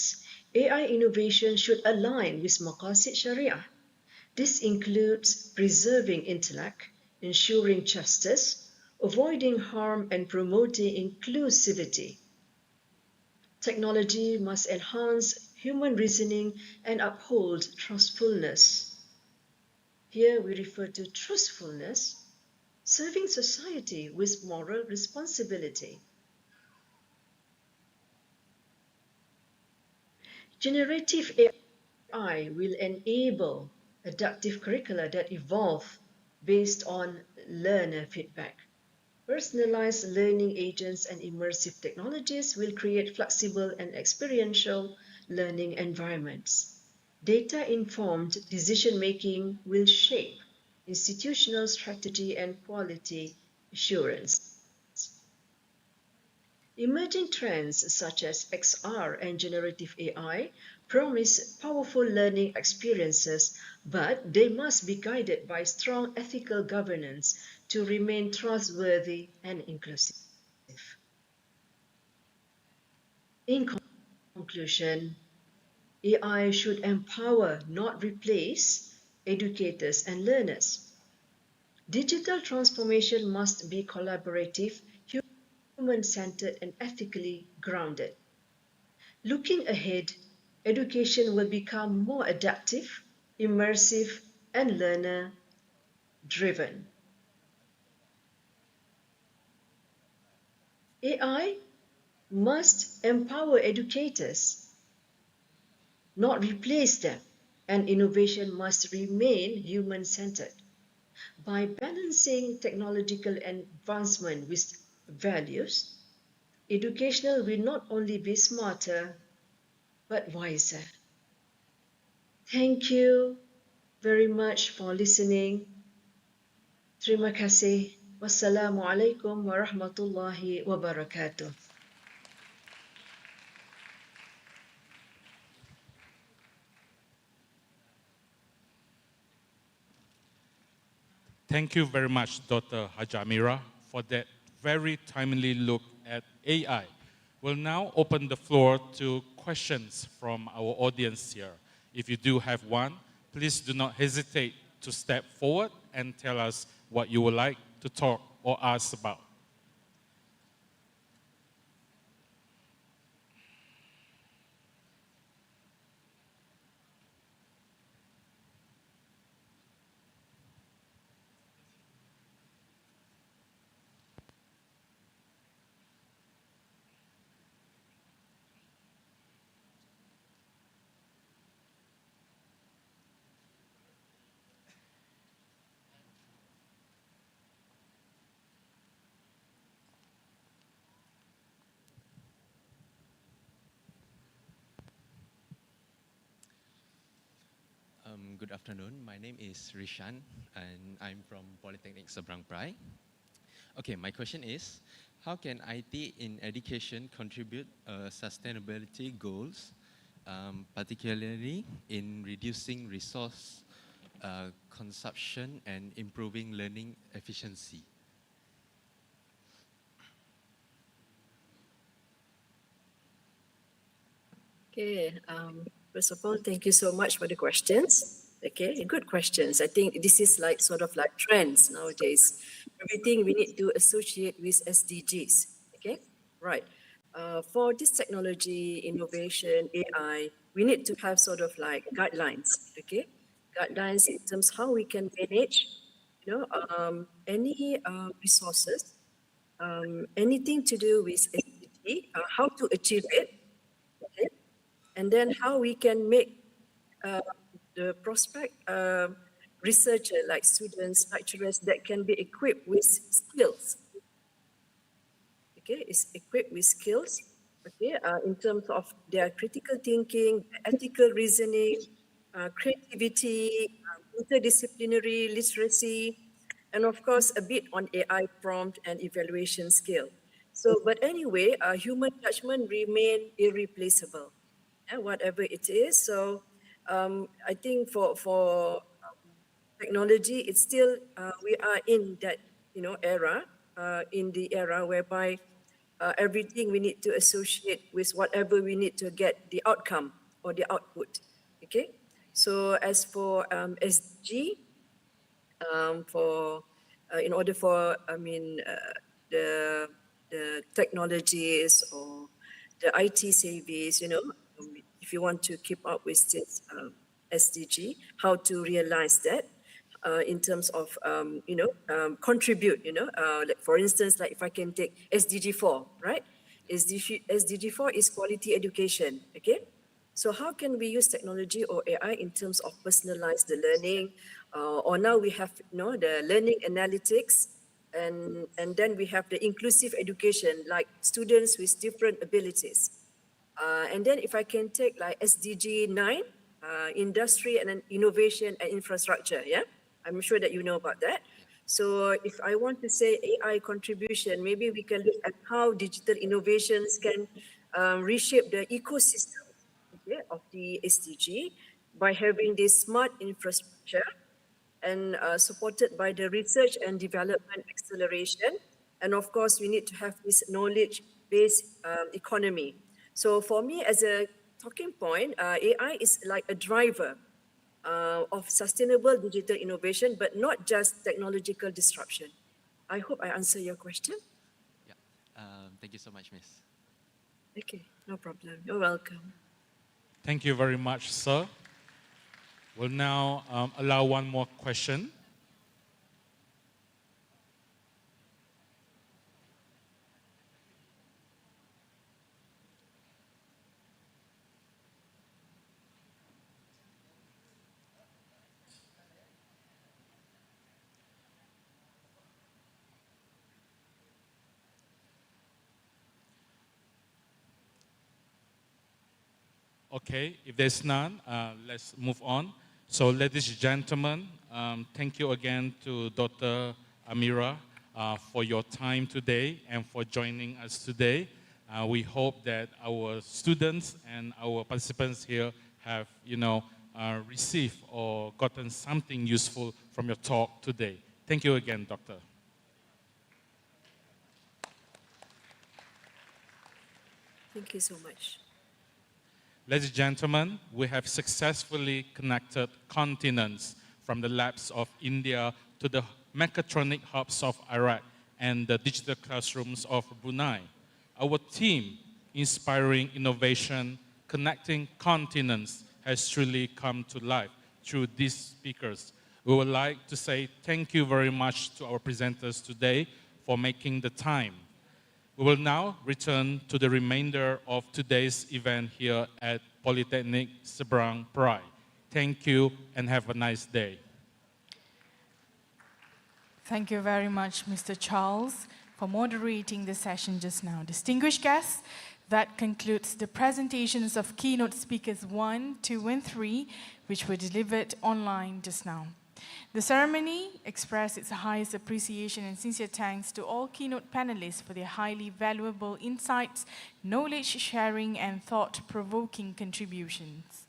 AI innovation should align with Maqasid Sharia. This includes preserving intellect, ensuring justice, avoiding harm, and promoting inclusivity. Technology must enhance human reasoning and uphold trustfulness. Here we refer to truthfulness, serving society with moral responsibility. Generative AI will enable adaptive curricula that evolve based on learner feedback. Personalized learning agents and immersive technologies will create flexible and experiential learning environments. Data-informed decision-making will shape institutional strategy and quality assurance. Emerging trends such as XR and generative AI promise powerful learning experiences, but they must be guided by strong ethical governance to remain trustworthy and inclusive. In conclusion, AI should empower, not replace, educators and learners. Digital transformation must be collaborative, human-centered and ethically grounded. Looking ahead, education will become more adaptive, immersive, and learner-driven. AI must empower educators, not replace them, and innovation must remain human-centered. By balancing technological advancement with values, educational will not only be smarter, but wiser. Thank you very much for listening. Terima kasih. Wassalamualaikum warahmatullahi wabarakatuh. Thank you very much, Dr. Hajamira, for that very timely look at AI. We'll now open the floor to questions from our audience here. If you do have one, please do not hesitate to step forward and tell us what you would like to talk or ask about. Good afternoon. My name is Rishan, and I'm from Polytechnic Seberang Perai. Okay, my question is, how can IT in education contribute sustainability goals, particularly in reducing resource consumption and improving learning efficiency? Okay, first of all, thank you so much for the questions. Okay, good questions. I think this is like sort of like trends nowadays. Everything we need to associate with SDGs. Okay, right. For this technology, innovation, AI, we need to have sort of like guidelines. Okay, guidelines in terms how we can manage, any resources, anything to do with SDG, how to achieve it. Okay, and then how we can make the prospect researcher like students, lecturers that can be equipped with skills. Okay, is equipped with skills, okay, in terms of their critical thinking, ethical reasoning, creativity, interdisciplinary literacy, and of course a bit on AI prompt and evaluation skill. So, but anyway, human judgment remain irreplaceable, whatever it is. So I think for technology, it's still, we are in that, era, in the era whereby everything we need to associate with whatever we need to get the outcome or the output. Okay. So as for SDG, in order for, the technologies or the IT savings, if you want to keep up with this SDG, how to realize that in terms of, contribute, like for instance, like if I can take SDG 4, right? SDG 4 is quality education, okay? So how can we use technology or AI in terms of personalize the learning? Or now we have, the learning analytics, and then we have the inclusive education, like students with different abilities. And then if I can take like SDG 9, industry and then innovation and infrastructure, yeah? I'm sure that you know about that. So if I want to say AI contribution, maybe we can look at how digital innovations can reshape the ecosystem, okay, of the SDG by having this smart infrastructure and supported by the research and development acceleration. And of course, we need to have this knowledge-based economy. So for me, as a talking point, AI is like a driver of sustainable digital innovation, but not just technological disruption. I hope I answer your question. Yeah. Thank you so much, Miss. Okay, no problem. You're welcome. Thank you very much, sir. We'll now allow one more question. Okay, if there's none, let's move on. So ladies and gentlemen, thank you again to Dr. Amira for your time today and for joining us today. We hope that our students and our participants here have, received or gotten something useful from your talk today. Thank you again, Doctor. Thank you so much. Ladies and gentlemen, we have successfully connected continents from the labs of India to the mechatronic hubs of Iraq and the digital classrooms of Brunei. Our team, inspiring innovation, connecting continents, has truly come to life through these speakers. We would like to say thank you very much to our presenters today for making the time. We will now return to the remainder of today's event here at Polytechnic Seberang, Perai. Thank you and have a nice day. Thank you very much, Mr. Charles, for moderating the session just now. Distinguished guests, that concludes the presentations of keynote speakers 1, 2, and 3, which were delivered online just now. The ceremony expressed its highest appreciation and sincere thanks to all keynote panelists for their highly valuable insights, knowledge sharing, and thought-provoking contributions.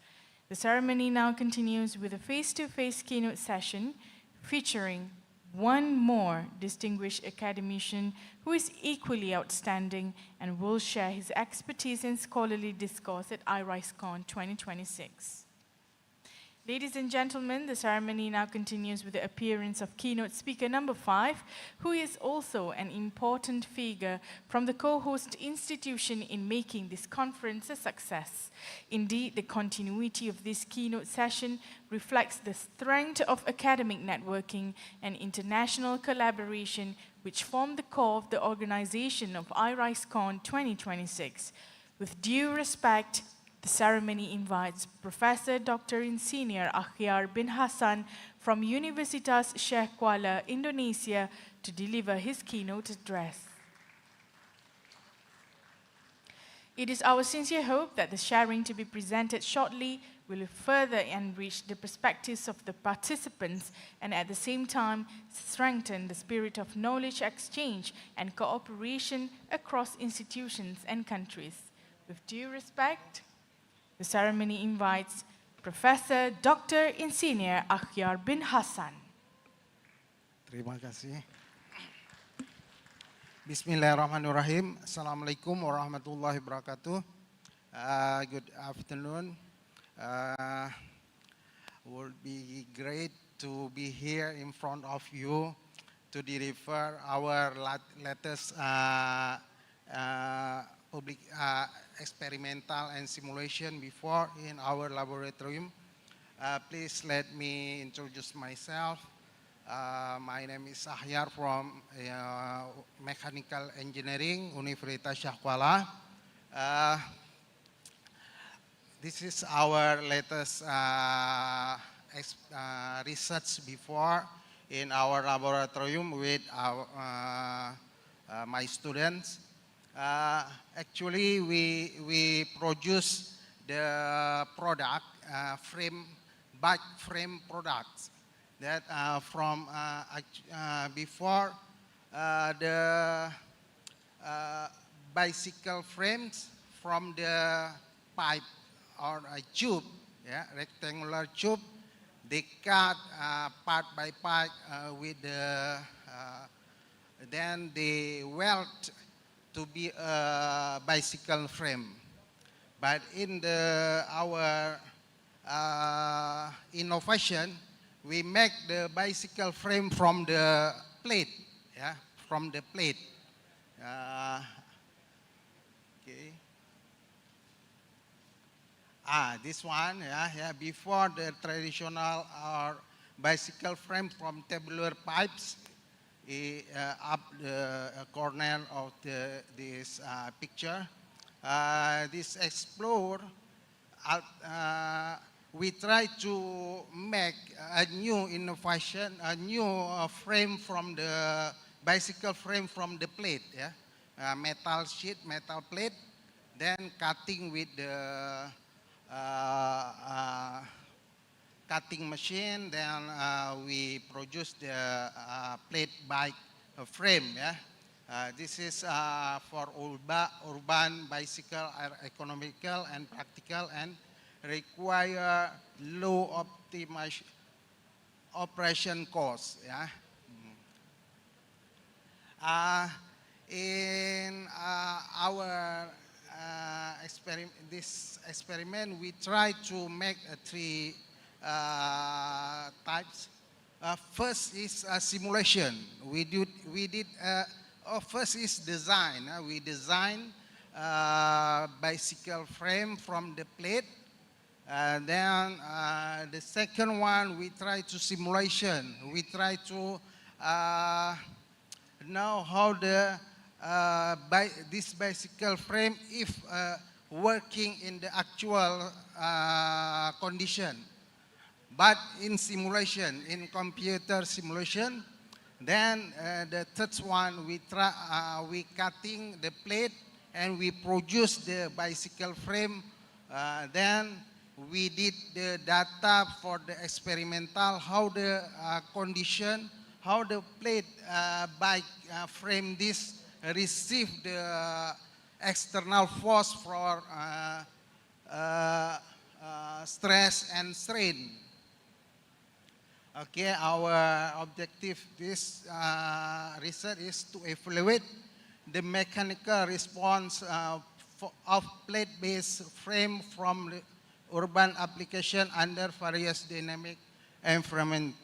The ceremony now continues with a face-to-face keynote session featuring one more distinguished academician who is equally outstanding and will share his expertise and scholarly discourse at Irisecon 2026. Ladies and gentlemen, the ceremony now continues with the appearance of keynote speaker number 5, who is also an important figure from the co-host institution in making this conference a success. Indeed, the continuity of this keynote session reflects the strength of academic networking and international collaboration which form the core of the organization of Irisecon 2026. With due respect, the ceremony invites Professor Dr. Insinyur Akhyar bin Hassan from Universitas Syiah Kuala, Indonesia, to deliver his keynote address. It is our sincere hope that the sharing to be presented shortly will further enrich the perspectives of the participants and at the same time strengthen the spirit of knowledge exchange and cooperation across institutions and countries. With due respect, the ceremony invites Professor Dr. Insinyur Akhyar bin Hassan. Terima kasih. Bismillahirrahmanirrahim. Assalamualaikum warahmatullahi wabarakatuh. Good afternoon. Would be great to be here in front of you to deliver our latest public experimental and simulation before in our laboratorium. Please let me introduce myself. My name is Syiah from Mechanical Engineering, Universitas Syiah Kuala. This is our latest research before in our laboratorium with my students. Actually, we produce the product, bike frame products. that before the bicycle frames from the pipe or a tube, yeah, rectangular tube, they cut part by part with the, then they weld to be a bicycle frame. But in our innovation, we make the bicycle frame from the plate, yeah, from the plate. Okay. This one, yeah, before the traditional bicycle frame from tabular pipes, up the corner of this picture. This explore, we try to make a new innovation, a new frame from the bicycle frame from the plate, yeah, metal sheet, metal plate, then cutting with the cutting machine, then we produce the plate bike frame. Yeah? This is for urban bicycle, are economical and practical and require low operation costs. Yeah? In our this experiment, we try to make three types. First is simulation. First is design. We design bicycle frame from the plate. Then the second one, we try to simulation. We try to know how this bicycle frame, if working in the actual condition. But in simulation, in computer simulation, then the third one, we cutting the plate and we produce the bicycle frame. Then we did the data for the experimental, how the condition, how the plate bike frame this receive the external force for stress and strain. Okay, our objective this research is to evaluate the mechanical response of plate-based frame from the urban application under various dynamic environment.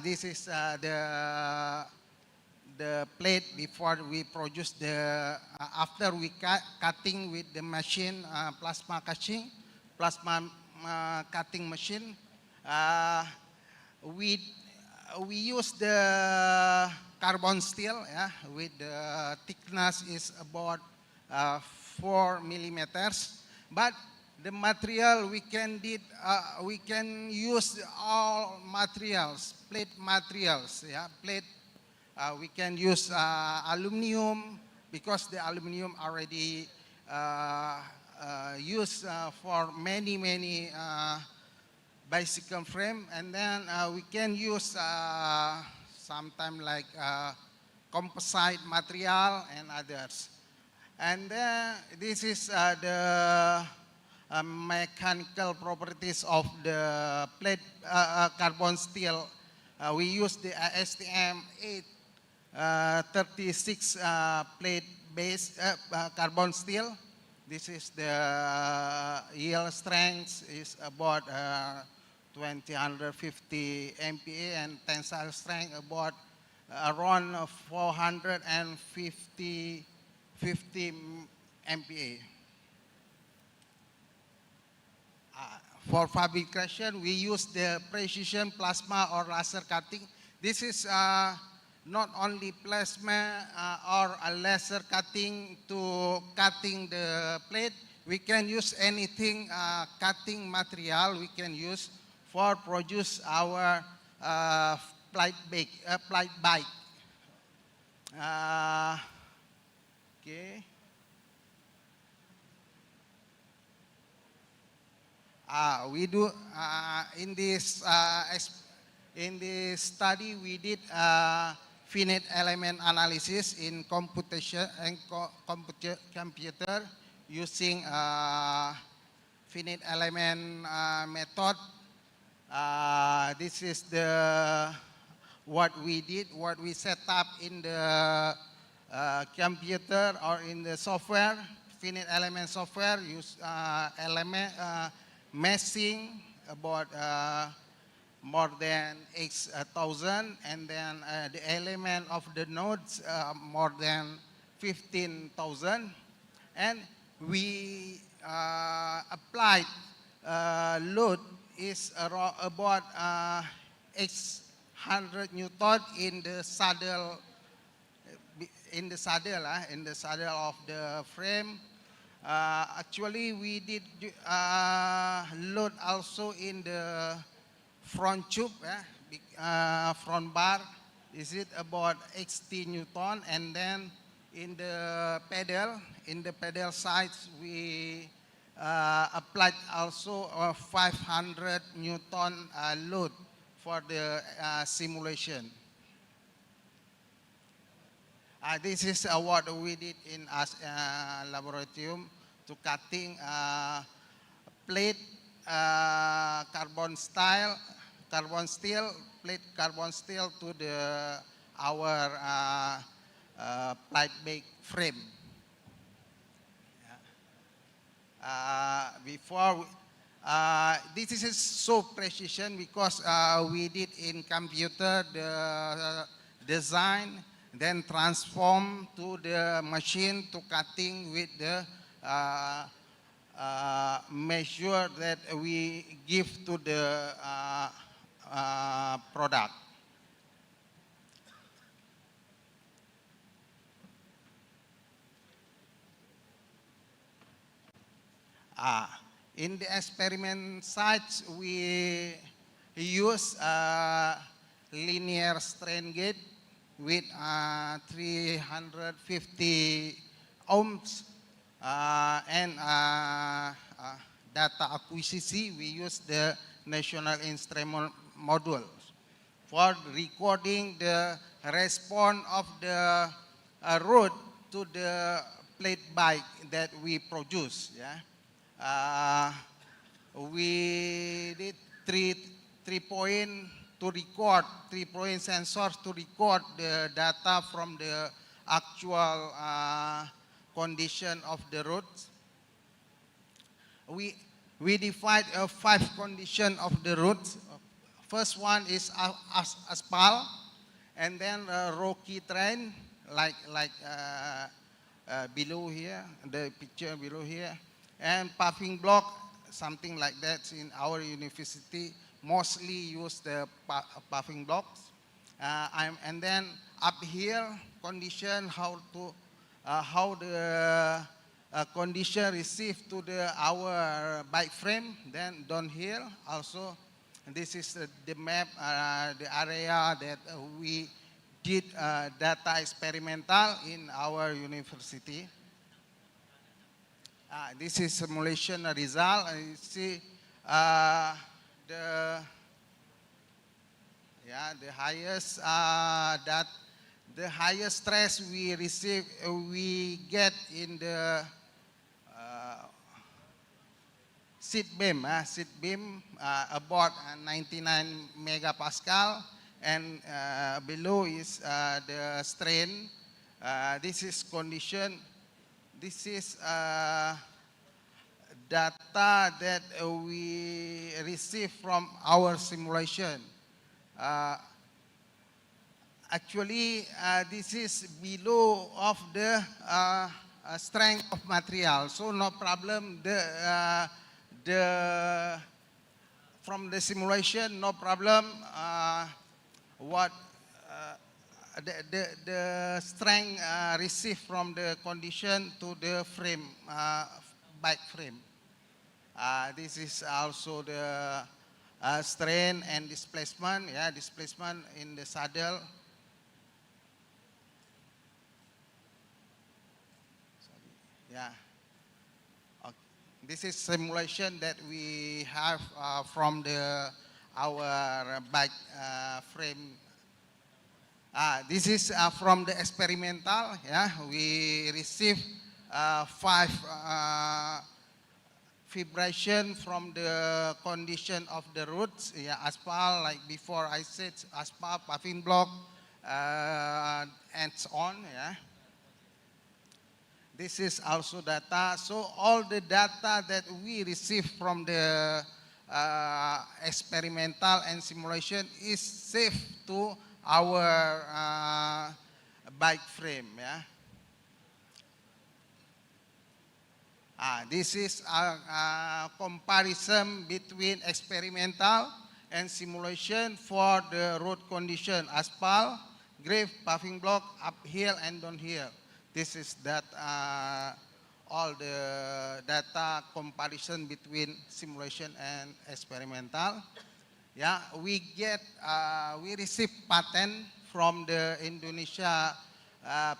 This is the plate before we produce the, after we cutting with the machine, plasma cutting machine. We use the carbon steel, yeah, with the thickness is about 4 millimeters. But the material we can use all materials, plate materials, yeah, plate. We can use aluminum because the aluminum already used for many bicycle frame, and then we can use sometime like composite material and others. And then this is the mechanical properties of the plate carbon steel. We use the STM 836 plate base carbon steel. This is the yield strength is about 250 MPa and tensile strength about around 450 MPa. For fabrication, we use the precision plasma or laser cutting. This is not only plasma or a laser cutting to cutting the plate. We can use anything cutting material we can use for produce our plate bike. Okay. We do in this study we did finite element analysis in computation and computer using finite element method. This is what we did, what we set up in the computer or in the software, finite element software, use element meshing about more than X,000, and then the element of the nodes more than 15,000, and we applied load is about X 100 Newton in the saddle of the frame. Actually, we did load also in the front tube, front bar. Is it about XT Newton? And then in the pedal sides, we applied also 500 Newton load for the simulation. This is what we did in laboratorium to cutting plate carbon steel to our plate bake frame. This is so precision because we did in computer the design, then transform to the machine to cutting with the measure that we give to the product. In the experiment sites, we use linear strain gauge with 350 ohms and data acquisition. We use the National Instrument Module for recording the response of the road to the plate bike that we produce. We did three point to record, 3-point sensors to record the data from the actual condition of the roads. We define 5 conditions of the roads. First one is asphalt, and then rocky terrain, like below here, the picture below here, and paving block, something like that in our university. Mostly use the paving blocks, and then uphill condition, how the condition received to our bike frame. Then downhill also. This is the map, the area that we did data experimental in our university. This is simulation result. You see. The highest stress we receive, we get in the seat beam about 99 megapascal, and below is the strain. This is condition. This is data that we receive from our simulation. Actually, this is below of the strength of material, so no problem. From the simulation, no problem. The strength received from the condition to the frame, bike frame. This is also the strain and displacement. Displacement in the saddle. this is simulation that we have from our bike frame. This is from the experimental. Yeah, we receive 5 vibration from the condition of the roads. Yeah, asphalt, like before I said, asphalt, paving block, and so on. Yeah. This is also data. So all the data that we receive from the experimental and simulation is saved to our bike frame. Yeah. This is a comparison between experimental and simulation for the road condition: asphalt, grave, paving block, uphill and downhill. This is that all the data comparison between simulation and experimental. Yeah, we receive patent from the Indonesia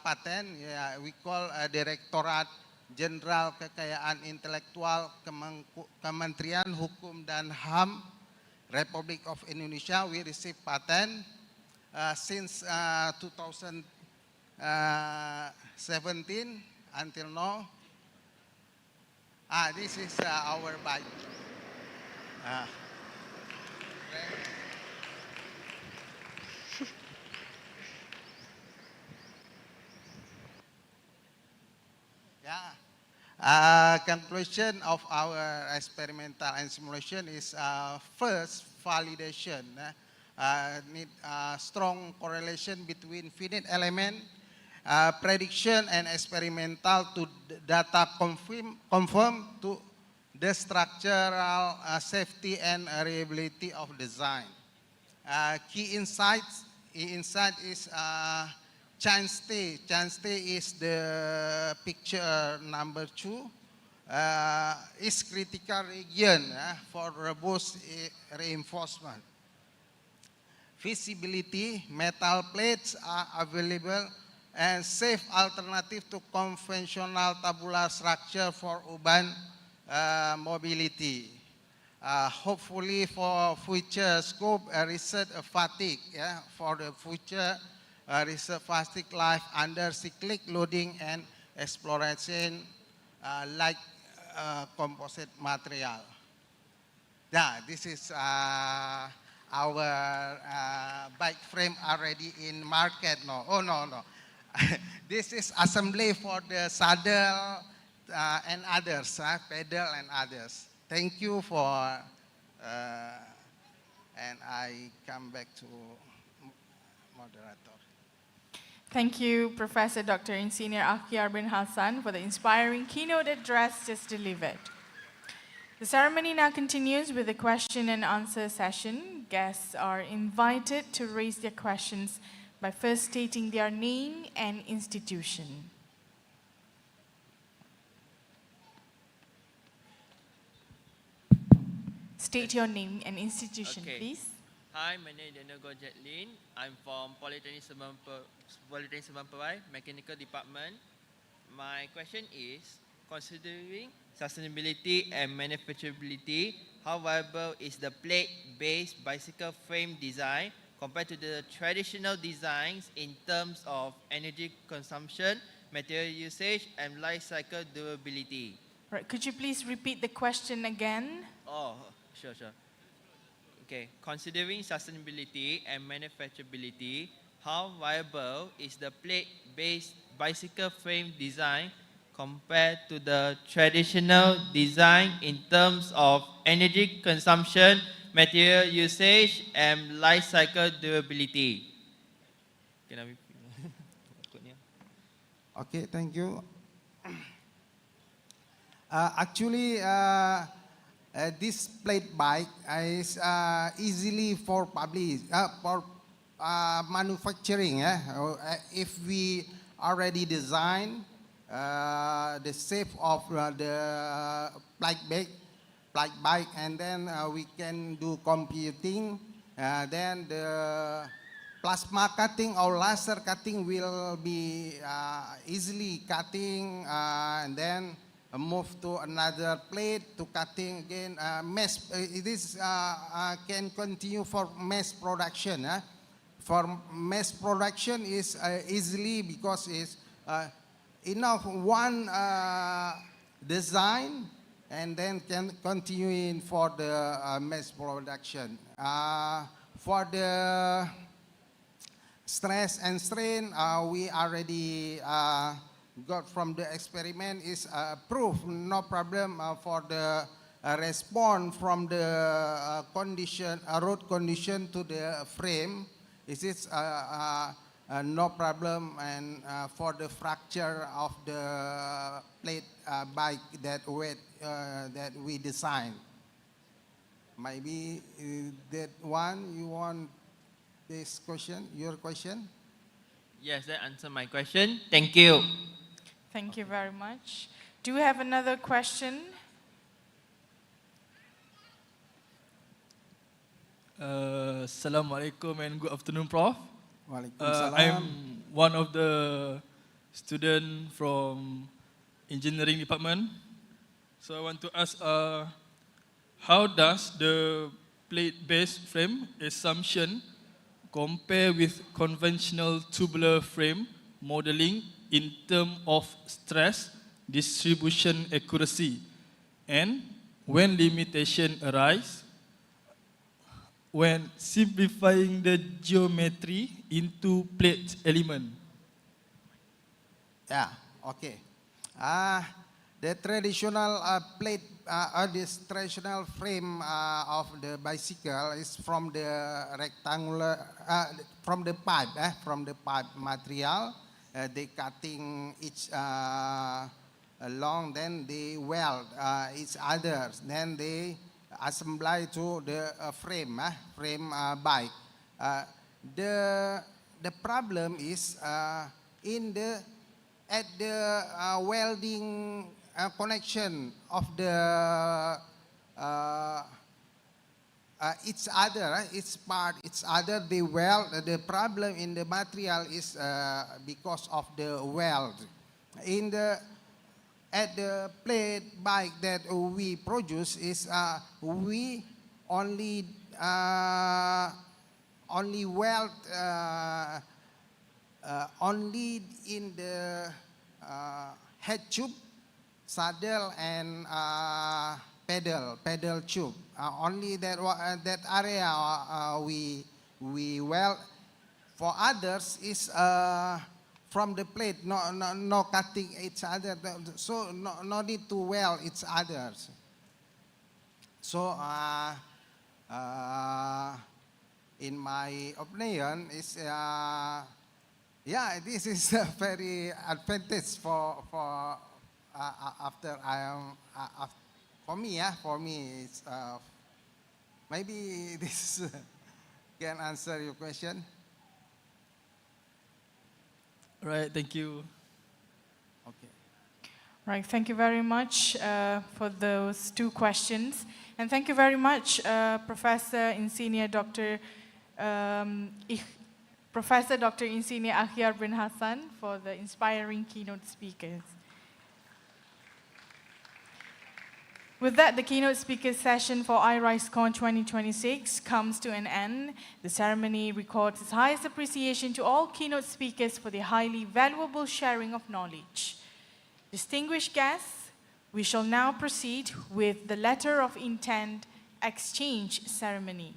patent. Yeah, we call Direktorat Jenderal Kekayaan Intelektual Kementerian Hukum dan HAM Republic of Indonesia. We receive patent since 2017 until now. This is our bike. Conclusion of our experimental and simulation is first, validation. Need strong correlation between finite element, prediction and experimental to data confirm to the structural safety and reliability of design. Key insight is chain stay. Chain stay is the picture number 2. Is critical region for robust reinforcement. Visibility, metal plates are available and safe alternative to conventional tabular structure for urban mobility. Hopefully for future scope research fatigue, for the future research fatigue life under cyclic loading and exploration like composite material. Yeah, this is our bike frame already in market. No, oh no. This is assembly for the saddle and others, pedal and others. Thank you for, and I come back to moderator. Thank you, Professor Dr. Insinyur Akhyar bin Hassan, for the inspiring keynote address just delivered. The ceremony now continues with a question and answer session. Guests are invited to raise their questions by first stating their name and institution. State your name and institution, please. Hi, my name is Daniel Gojetlin. I'm from Polytechnic Seberang Perai, Mechanical Department. My question is, considering sustainability and manufacturability, how viable is the plate-based bicycle frame design compared to the traditional designs in terms of energy consumption, material usage, and life cycle durability? Right, could you please repeat the question again? Oh, sure. Okay, considering sustainability and manufacturability, how viable is the plate-based bicycle frame design compared to the traditional design in terms of energy consumption, material usage, and life cycle durability? Okay, thank you. Actually, this plate bike is easily for manufacturing. If we already design the shape of the plate bike, and then we can do computing. Then the plasma cutting or laser cutting will be easily cutting, and then move to another plate to cutting again. This can continue for mass production. For mass production is easily because it's enough one design and then can continue in for the mass production. For the stress and strain, we already got from the experiment is proof, no problem for the response from the condition, road condition to the frame. Is it no problem, and for the fracture of the plate bike that weight that we designed. Maybe that one you want this question, your question? Yes, that answered my question. Thank you. Thank you very much. Do we have another question? Assalamualaikum and good afternoon, Prof. Waalaikumsalam. I'm one of the students from engineering department. So I want to ask, how does the plate-based frame assumption compare with conventional tubular frame modeling in terms of stress distribution accuracy, and when limitation arise when simplifying the geometry into plate element? Yeah, okay. The traditional plate, this traditional frame of the bicycle is from the rectangular, from the pipe material. They cutting each along, then they weld each other, then they assemble to the frame bike. The problem is at the welding connection of the each other, they weld. The problem in the material is because of the weld. At the plate bike that we produce is we only weld only in the head tube, saddle, and pedal tube. Only that area we weld. For others is from the plate, no cutting each other, so no need to weld each others. So in my opinion, is yeah, this is a very advantage for after I am for me it's maybe this can answer your question. Right, thank you. Okay. Right, thank you very much for those two questions. And thank you very much, Professor Insigne Dr. Professor Dr. Insigne Akhyar bin Hassan for the inspiring keynote speakers. With that, the keynote speaker session for Irisecon 2026 comes to an end. The ceremony records its highest appreciation to all keynote speakers for their highly valuable sharing of knowledge. Distinguished guests, we shall now proceed with the letter of intent exchange ceremony.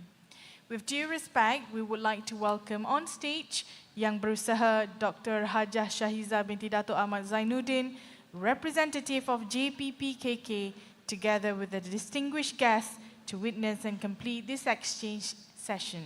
With due respect, we would like to welcome on stage Yang Berusaha Dr. Hajah Shahiza binti Dato' Ahmad Zainuddin, representative of JPPKK, together with the distinguished guests to witness and complete this exchange session.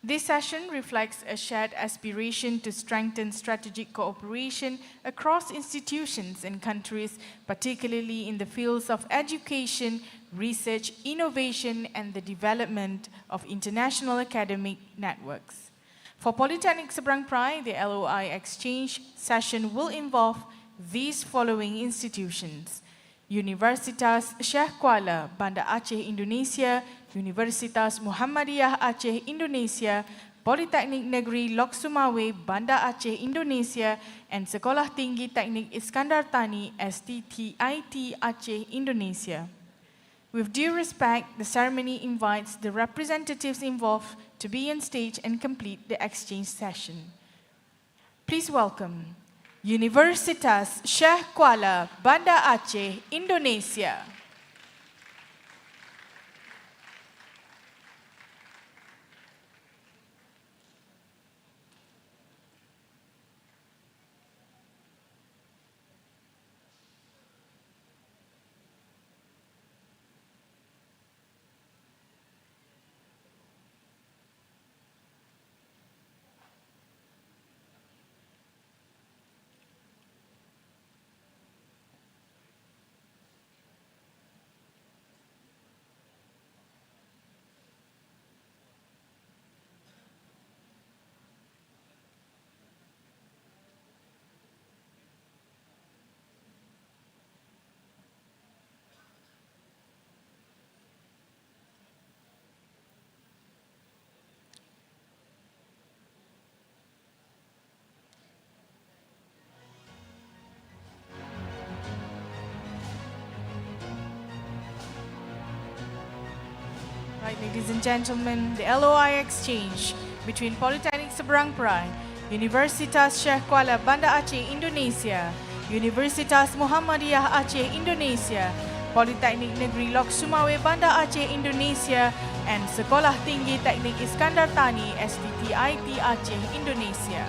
This session reflects a shared aspiration to strengthen strategic cooperation across institutions and countries, particularly in the fields of education, research, innovation, and the development of international academic networks. For Polytechnic Seberang Perai, the LOI exchange session will involve these following institutions: Universitas Syiah Kuala, Banda Aceh, Indonesia; Universitas Muhammadiyah Aceh, Indonesia; Polytechnic Negeri Lok Sumawe, Banda Aceh, Indonesia, and Sekolah Tinggi Teknik Iskandar Tani, STTIT Aceh, Indonesia. With due respect, the ceremony invites the representatives involved to be on stage and complete the exchange session. Please welcome Universitas Syiah Kuala, Banda Aceh, Indonesia. Right, ladies and gentlemen, the LOI exchange between Polytechnic Seberang Perai, Universitas Syiah Kuala, Banda Aceh, Indonesia, Universitas Muhammadiyah Aceh, Indonesia, Polytechnic Negeri Lok Sumawe, Banda Aceh, Indonesia, and Sekolah Tinggi Teknik Iskandar Tani, STTIT Aceh, Indonesia.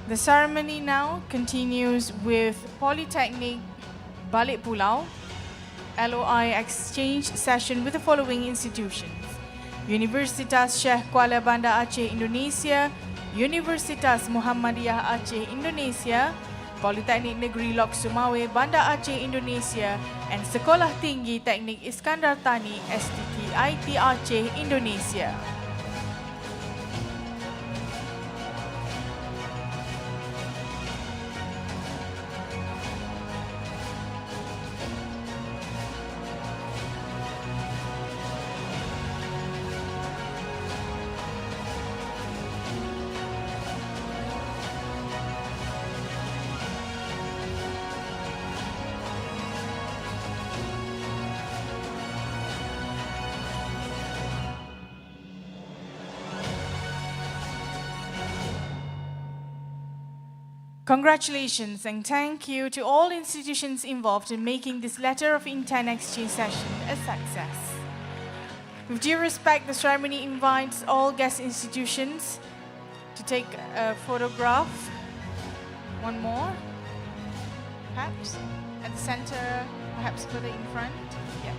The ceremony now continues with Polytechnic Balik Pulau LOI exchange session with the following institutions: Universitas Syiah Kuala, Banda Aceh, Indonesia, Universitas Muhammadiyah Aceh, Indonesia, Polytechnic Negeri Lok Sumawe, Banda Aceh, Indonesia, and Sekolah Tinggi Teknik Iskandar Tani, STTIT Aceh, Indonesia. Congratulations and thank you to all institutions involved in making this letter of intent exchange session a success. With due respect, the ceremony invites all guest institutions to take a photograph. One more, perhaps, at the center, perhaps further in front. Yeah.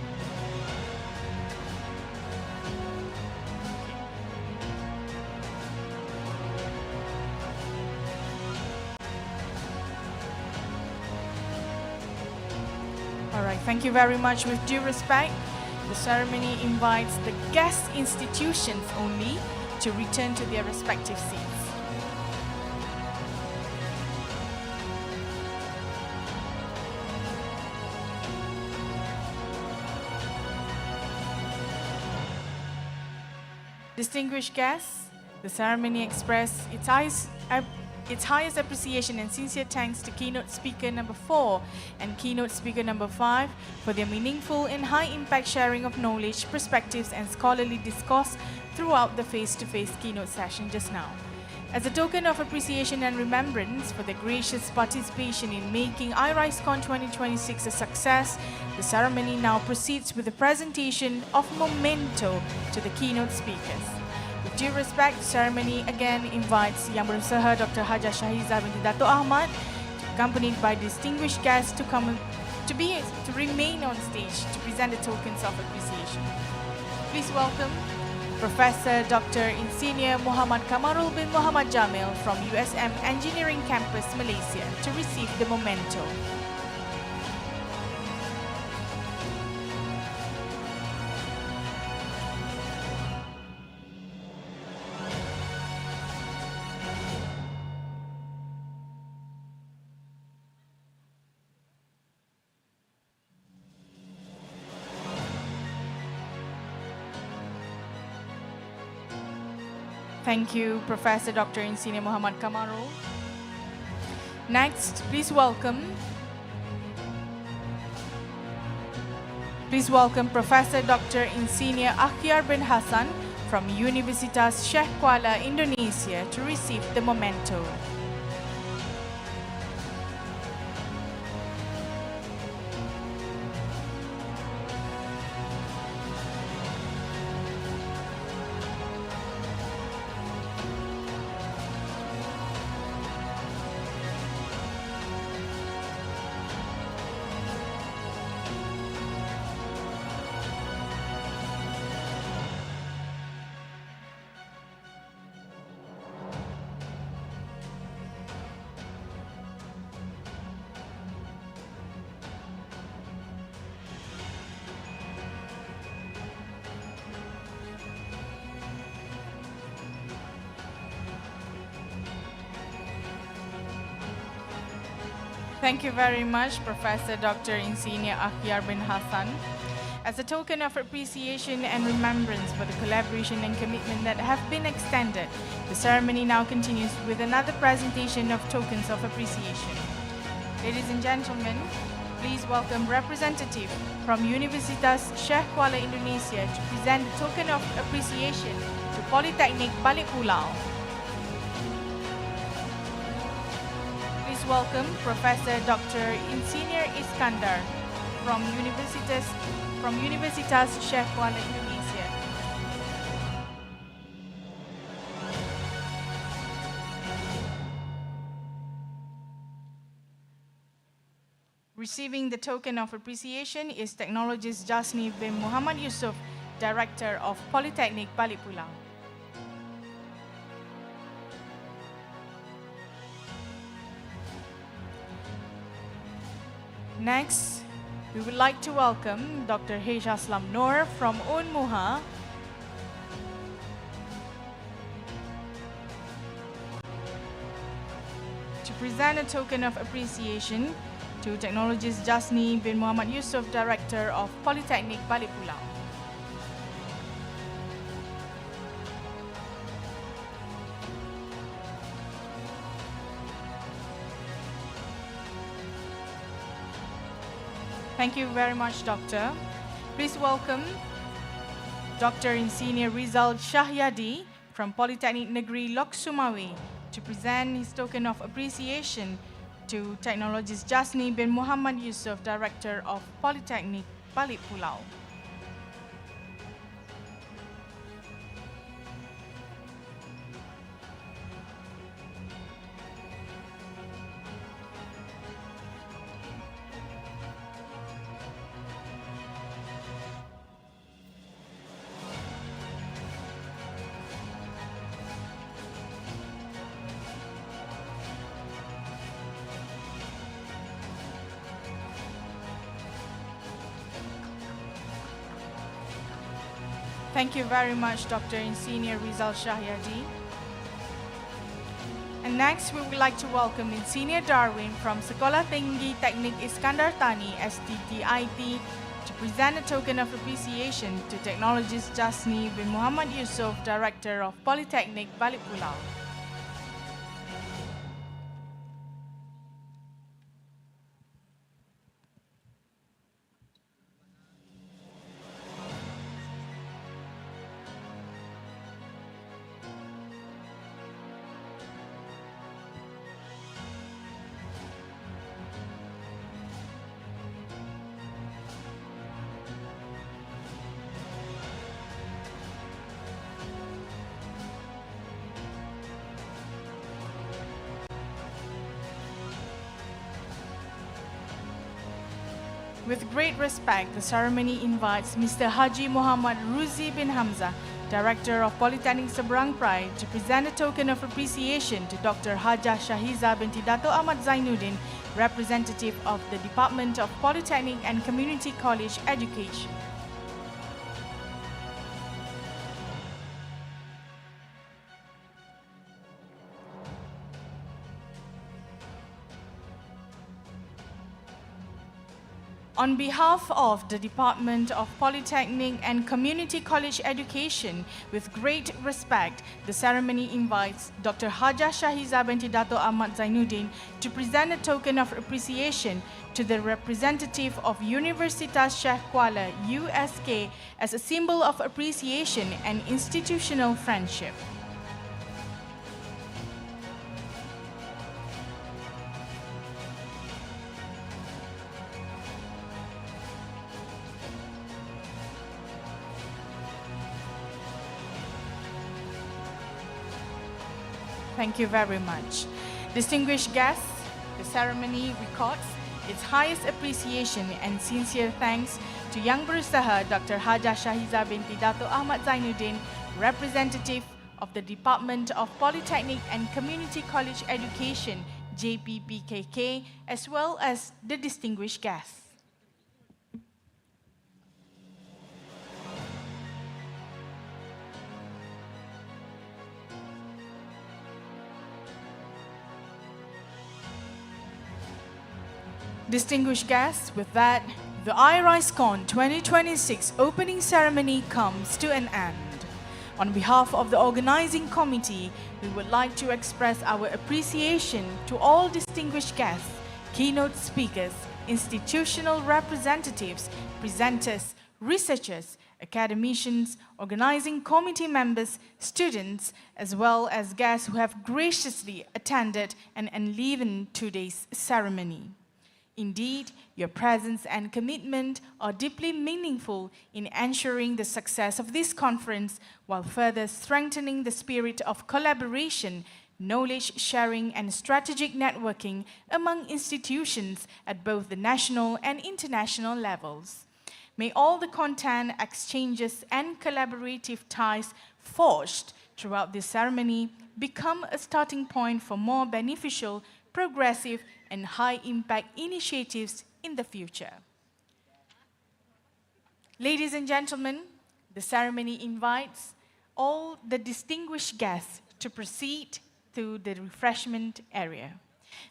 All right, thank you very much. With due respect, the ceremony invites the guest institutions only to return to their respective seats. Distinguished guests, the ceremony expressed its highest appreciation and sincere thanks to keynote speaker number 4 and keynote speaker number 5 for their meaningful and high-impact sharing of knowledge, perspectives, and scholarly discourse throughout the face-to-face keynote session just now. As a token of appreciation and remembrance for their gracious participation in making Irisecon 2026 a success, the ceremony now proceeds with the presentation of memento to the keynote speakers. With due respect, the ceremony again invites Yang Berusaha Dr. Hajah Shahizah binti Dato' Ahmad, accompanied by distinguished guests to remain on stage to present the tokens of appreciation. Please welcome Professor Dr. Insinyur Muhammad Kamarul bin Muhammad Jamil from USM Engineering Campus, Malaysia, to receive the memento. Thank you, Professor Dr. Insinyur Muhammad Kamarul. Next, please welcome Professor Dr. Insinyur Akhyar bin Hassan from Universitas Syiah Kuala, Indonesia to receive the memento. Thank you very much, Professor Dr. Insinyur Akhyar bin Hassan. As a token of appreciation and remembrance for the collaboration and commitment that have been extended, the ceremony now continues with another presentation of tokens of appreciation. Ladies and gentlemen, please welcome representative from Universitas Syiah Kuala, Indonesia to present the token of appreciation to Polytechnic Balik Pulau. Please welcome Professor Dr. Insinyur Iskandar from Universitas Syiah Kuala, Indonesia. Receiving the token of appreciation is Technologist Jasni bin Muhammad Yusuf, Director of Polytechnic Balik Pulau. Next, we would like to welcome Dr. H. Aslam Noor from Unmuha to present a token of appreciation to Technologist Jasni bin Muhammad Yusuf, Director of Polytechnic Balik Pulau. Thank you very much, Doctor. Please welcome Dr. Insinyur Rizal Syahyadi from Polytechnic Negeri Lok Sumawe to present his token of appreciation to Technologist Jasni bin Muhammad Yusuf, Director of Polytechnic Balik Pulau. Thank you very much, Dr. Insinyur Rizal Syahyadi. And next, we would like to welcome Insinyur Darwin from Sekolah Tinggi Teknik Iskandar Thani, STTIT, to present a token of appreciation to Technologist Jasni bin Muhammad Yusuf, Director of Polytechnic Balik Pulau. With great respect, the ceremony invites Mr. Haji Muhammad Ruzi bin Hamzah, Director of Polytechnic Seberang Perai, to present a token of appreciation to Dr. Hajah Shahiza binti Dato Ahmad Zainuddin, representative of the Department of Polytechnic and Community College Education. On behalf of the Department of Polytechnic and Community College Education, with great respect, the ceremony invites Dr. Hajah Shahiza binti Dato' Ahmad Zainuddin to present a token of appreciation to the representative of Universitas Syiah Kuala, USK, as a symbol of appreciation and institutional friendship. Thank you very much. Distinguished guests, the ceremony records its highest appreciation and sincere thanks to Yang Berusaha Dr. Hajah Shahiza binti Dato' Ahmad Zainuddin, representative of the Department of Polytechnic and Community College Education, JPPKK, as well as the distinguished guests. Distinguished guests, with that, the Irisecon 2026 opening ceremony comes to an end. On behalf of the organizing committee, we would like to express our appreciation to all distinguished guests, keynote speakers, institutional representatives, presenters, researchers, academicians, organizing committee members, students, as well as guests who have graciously attended and enlivened today's ceremony. Indeed, your presence and commitment are deeply meaningful in ensuring the success of this conference while further strengthening the spirit of collaboration, knowledge sharing, and strategic networking among institutions at both the national and international levels. May all the content, exchanges, and collaborative ties forged throughout this ceremony become a starting point for more beneficial, progressive, and high-impact initiatives in the future. Ladies and gentlemen, the ceremony invites all the distinguished guests to proceed to the refreshment area.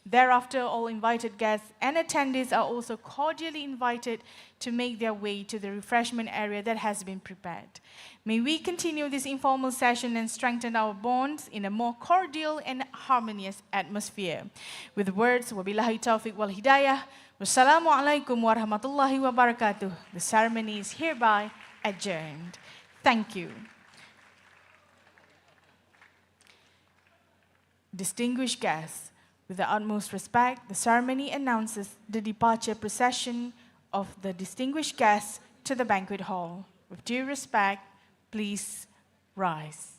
Thereafter, all invited guests and attendees are also cordially invited to make their way to the refreshment area that has been prepared. May we continue this informal session and strengthen our bonds in a more cordial and harmonious atmosphere. With words, wabillahi taufiq wal hidayah, wassalamualaikum warahmatullahi wabarakatuh. The ceremony is hereby adjourned. Thank you. Distinguished guests, with the utmost respect, the ceremony announces the departure procession of the distinguished guests to the banquet hall. With due respect, please rise.